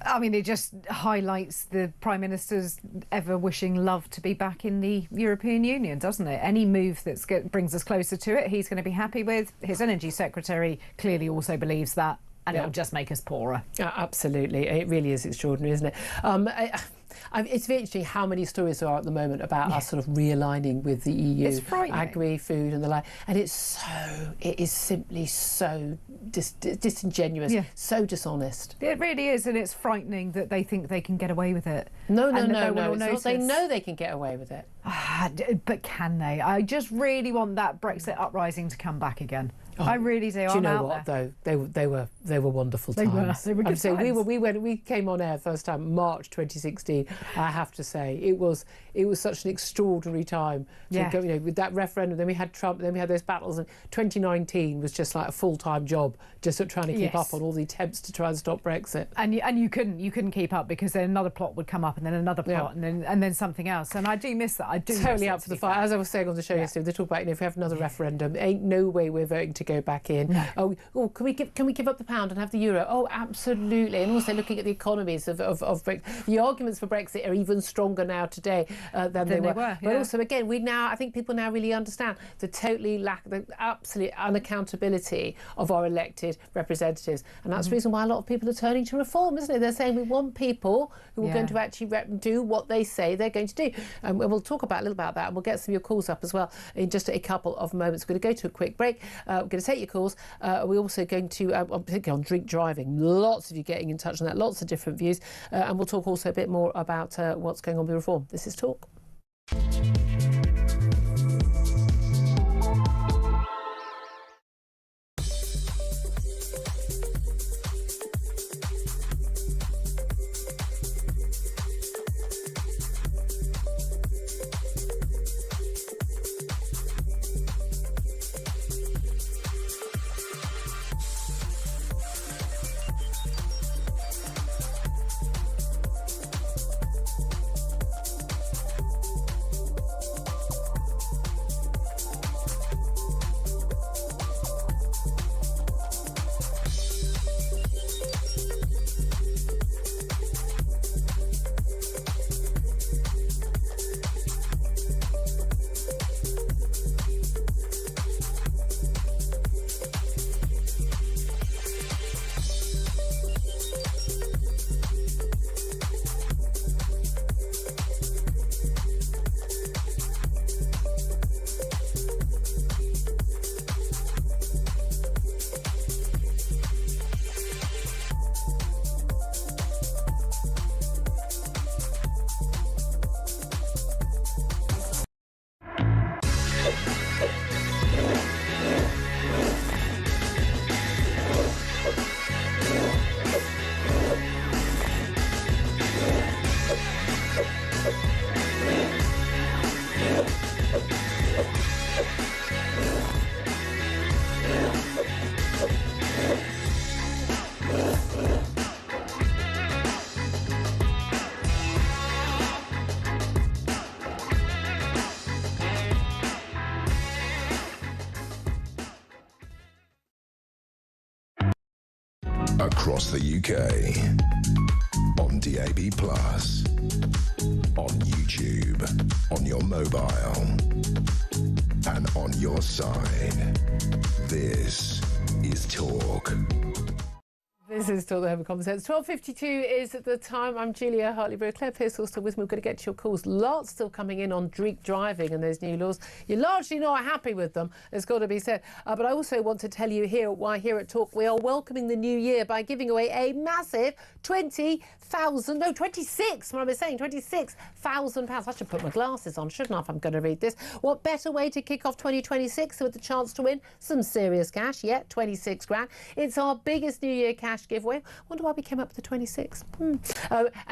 I mean, it just highlights the Prime Minister's ever wishing love to be back in the European Union, doesn't it? Any move that brings us closer to it, he's going to be happy with. His Energy Secretary clearly also believes that, and it'll just make us poorer. Absolutely. It really is extraordinary, isn't it? It's very interesting how many stories there are at the moment about us sort of realigning with the EU. It's frightening. Agri, food and the like. And it is simply so disingenuous, so dishonest. It really is, and it's frightening that they think they can get away with it. No, it's not. They know they can get away with it. But can they? I just really want that Brexit uprising to come back again. I really do. Do you know what though? They were wonderful times. They were good times. We came on air first time March 2016. I have to say it was such an extraordinary time. Yeah. You know, with that referendum, then we had Trump, then we had those battles, and 2019 was just like a full-time job, just trying to keep up on all the attempts to try and stop Brexit. And you couldn't keep up because then another plot would come up, and then another plot, and then something else. And I do miss that. I do totally up for the fight. As I was saying on the show yesterday, they talk about, if we have another referendum, ain't no way we're voting to go back in. No. Oh, can we give up the pound and have the euro? Oh, absolutely. And also looking at the economies of Brexit, the arguments for Brexit are even stronger now today than they were. But also, again, I think people now really understand the absolute unaccountability of our elected representatives, and that's the reason why a lot of people are turning to reform, isn't it? They're saying we want people who are going to actually do what they say they're going to do. And we'll talk a little about that, and we'll get some of your calls up as well in just a couple of moments. We're going to go to a quick break. We're going to take your calls. We're also going to, particularly on drink driving, lots of you getting in touch on that, lots of different views, and we'll talk also a bit more about what's going on with reform. This is Talk. Across the UK, on DAB+, on YouTube, on your mobile, and on your side. This is Talk. This is Talk, the Home of Common Sense. 12:52 is the time. I'm Julia Hartley-Brewer. Claire Pearce still with me. We're going to get to your calls. Lots still coming in on drink driving and those new laws. You're largely not happy with them, it's got to be said. But I also want to tell you why here at Talk we are welcoming the new year by giving away a massive £26,000. I should put my glasses on, shouldn't I, if I'm going to read this? What better way to kick off 2026 with the chance to win some serious cash? Yeah, 26 grand. It's our biggest New Year cash giveaway. Wonder why we came up with the 26. And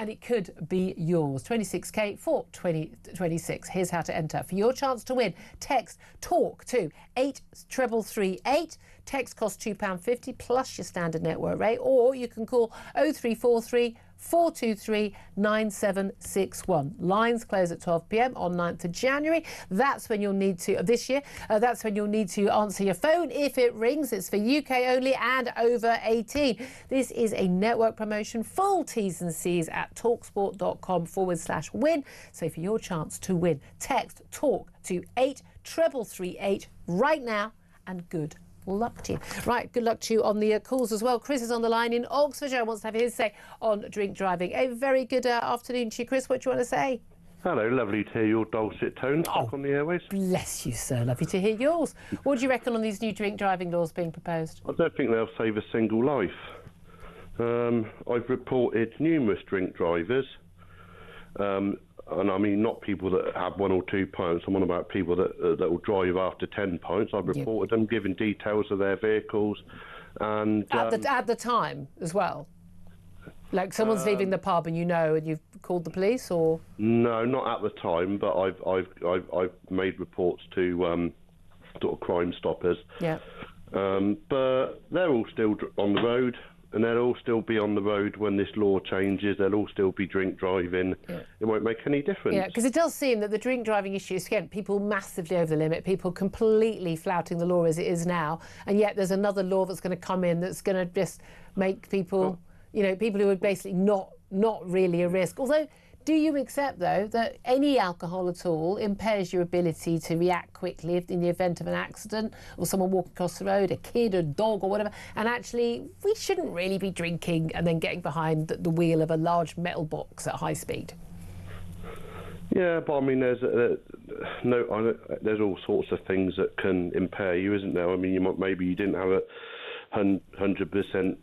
it could be yours. 26k for 2026. Here's how to enter. For your chance to win, text TALK to 83338. Text costs £2.50 plus your standard network rate, or you can call 0343 423 9761. Lines close at 12 p.m. on 9th of January. That's when you'll need to, this year, that's when you'll need to answer your phone if it rings. It's for UK only and over 18. This is a network promotion. Full T's and C's at talksport.com/win. So for your chance to win, text TALK to 83338 right now, and good luck to you. Right, good luck to you on the calls as well. Chris is on the line in Oxfordshire, wants to have his say on drink driving. A very good afternoon to you, Chris. What do you want to say? Hello, lovely to hear your dulcet tones back on the airways. Bless you, sir. Lovely to hear yours. What do you reckon on these new drink driving laws being proposed? I don't think they'll save a single life. I've reported numerous drink drivers and I mean not people that have 1 or 2 pints. I'm on about people that will drive after 10 pints. I've reported them, giving details of their vehicles, and at the time as well. Like someone's leaving the pub and and you've called the police, or no, not at the time, but I've made reports to sort of Crime Stoppers. Yeah. But they're all still on the road, and they'll all still be on the road when this law changes. They'll all still be drink driving. Yeah. It won't make any difference. Yeah, because it does seem that the drink driving issue is, again, people massively over the limit, people completely flouting the law as it is now, and yet there's another law that's going to come in that's going to just make people, people who are basically not really a risk. Although, do you accept, though, that any alcohol at all impairs your ability to react quickly in the event of an accident or someone walking across the road, a kid, a dog or whatever, and actually we shouldn't really be drinking and then getting behind the wheel of a large metal box at high speed? Yeah, but I mean, there's all sorts of things that can impair you, isn't there? I mean, maybe you didn't have a 100%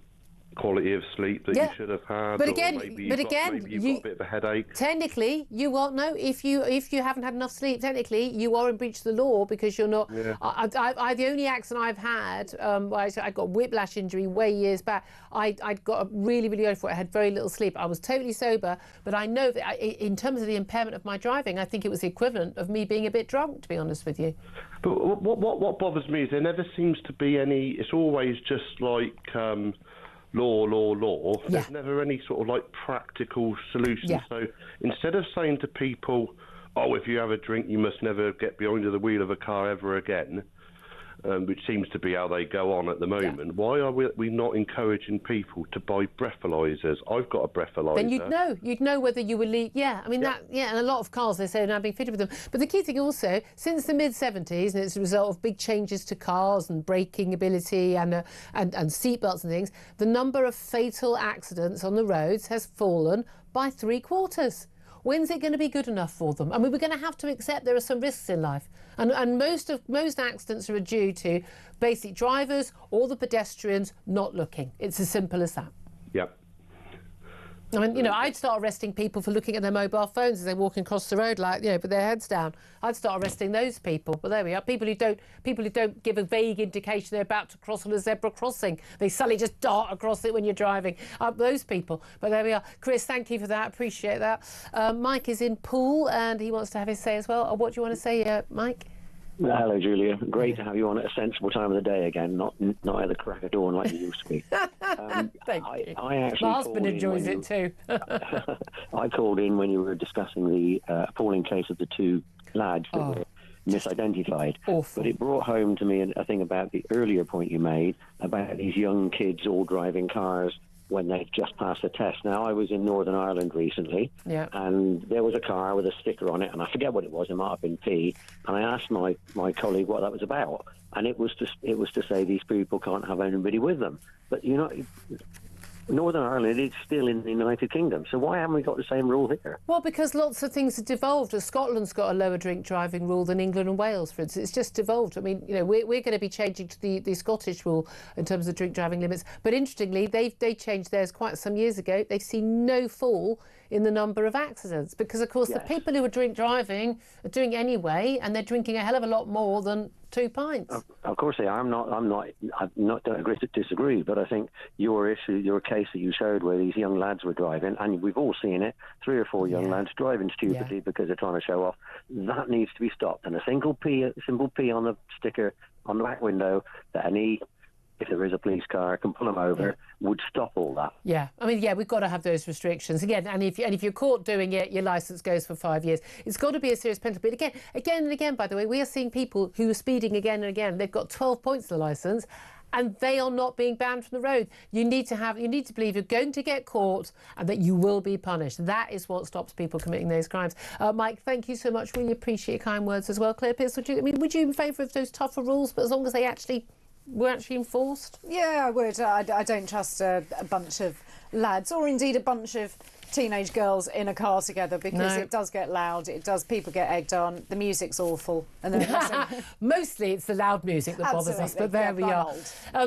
quality of sleep that you should have had, but or again, maybe you've got a bit of a headache. Technically, you won't know if you haven't had enough sleep. Technically, you are in breach of the law because you're not. Yeah. The only accident I've had, I got whiplash injury way years back. I got really over it. I had very little sleep. I was totally sober, but I know that in terms of the impairment of my driving, I think it was the equivalent of me being a bit drunk, to be honest with you. But what bothers me is there never seems to be any. It's always just like. Law. Yeah. There's never any sort of like practical solution. Yeah. So instead of saying to people, oh, if you have a drink, you must never get behind the wheel of a car ever again, which seems to be how they go on at the moment, why are we not encouraging people to buy breathalyzers? I've got a breathalyzer. Then you'd know whether you were and a lot of cars, they say, are now being fitted with them. But the key thing also, since the mid-70s, and it's a result of big changes to cars and braking ability and seatbelts and things, the number of fatal accidents on the roads has fallen by 3/4. When's it going to be good enough for them? I mean, we're going to have to accept there are some risks in life. And most accidents are due to basic drivers or the pedestrians not looking. It's as simple as that. Yep. I mean, I'd start arresting people for looking at their mobile phones as they're walking across the road, like, with their heads down. I'd start arresting those people. But there we are. People who don't give a vague indication they're about to cross on a zebra crossing. They suddenly just dart across it when you're driving. Those people. But there we are. Chris, thank you for that. Appreciate that. Mike is in Poole and he wants to have his say as well. What do you want to say, Mike? Hello, Julia. Great to have you on at a sensible time of the day again, not at the crack of dawn like you used to be. Thank you. I actually my husband enjoys it too. I called in when you were discussing the appalling case of the two lads that were misidentified. Awful. But it brought home to me a thing about the earlier point you made about these young kids all driving cars when they've just passed a test. Now, I was in Northern Ireland recently, and there was a car with a sticker on it, and I forget what it was. It might have been P. And I asked my colleague what that was about, and it was to say these people can't have anybody with them. But Northern Ireland is still in the United Kingdom, so why haven't we got the same rule here? Well, because lots of things have devolved. Scotland's got a lower drink driving rule than England and Wales, for instance. It's just devolved. I mean, we're going to be changing to the Scottish rule in terms of drink driving limits. But interestingly, they changed theirs quite some years ago. They've seen no fall in the number of accidents because, of course, the people who are drink driving are doing anyway, and they're drinking a hell of a lot more than 2 pints. Of course they are. I'm not don't agree to disagree, but I think your case that you showed where these young lads were driving, and we've all seen it, 3 or 4 young lads driving stupidly because they're trying to show off. That needs to be stopped. And a simple P on the sticker on the back window that if there is a police car, can pull them over, would stop all that. Yeah, I mean, we've got to have those restrictions again. And if you're caught doing it, your licence goes for 5 years. It's got to be a serious penalty. But again and again, by the way, we are seeing people who are speeding again and again. They've got 12 points on the licence, and they are not being banned from the road. You need to believe you're going to get caught and that you will be punished. That is what stops people committing those crimes. Mike, thank you so much. Really appreciate your kind words as well. Claire Pierce, would you in favour of those tougher rules, but as long as they were actually enforced? Yeah, I would. I don't trust a bunch of lads, or indeed a bunch of teenage girls in a car together, because it does get loud, people get egged on, the music's awful, and then mostly it's the loud music that bothers us, but there we are.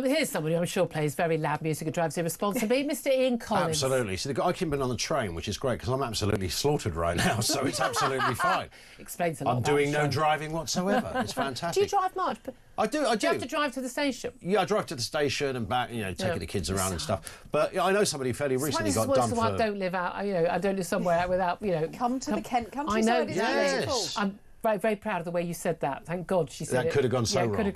Here's somebody who I'm sure plays very loud music and drives irresponsibly, Mr. Ian Collins. Absolutely. So I keep being on the train, which is great because I'm absolutely slaughtered right now, so it's absolutely fine. Explains a lot. I'm doing no driving whatsoever. It's fantastic. Do you drive much? I do. Do you have to drive to the station? Yeah, I drive to the station and back, taking the kids around and stuff. But I know somebody fairly recently got done for... I don't live out, I don't live somewhere without, Come to the Kent countryside. I know. Yes. I'm very, very proud of the way you said that. Thank God she said that could have gone so wrong.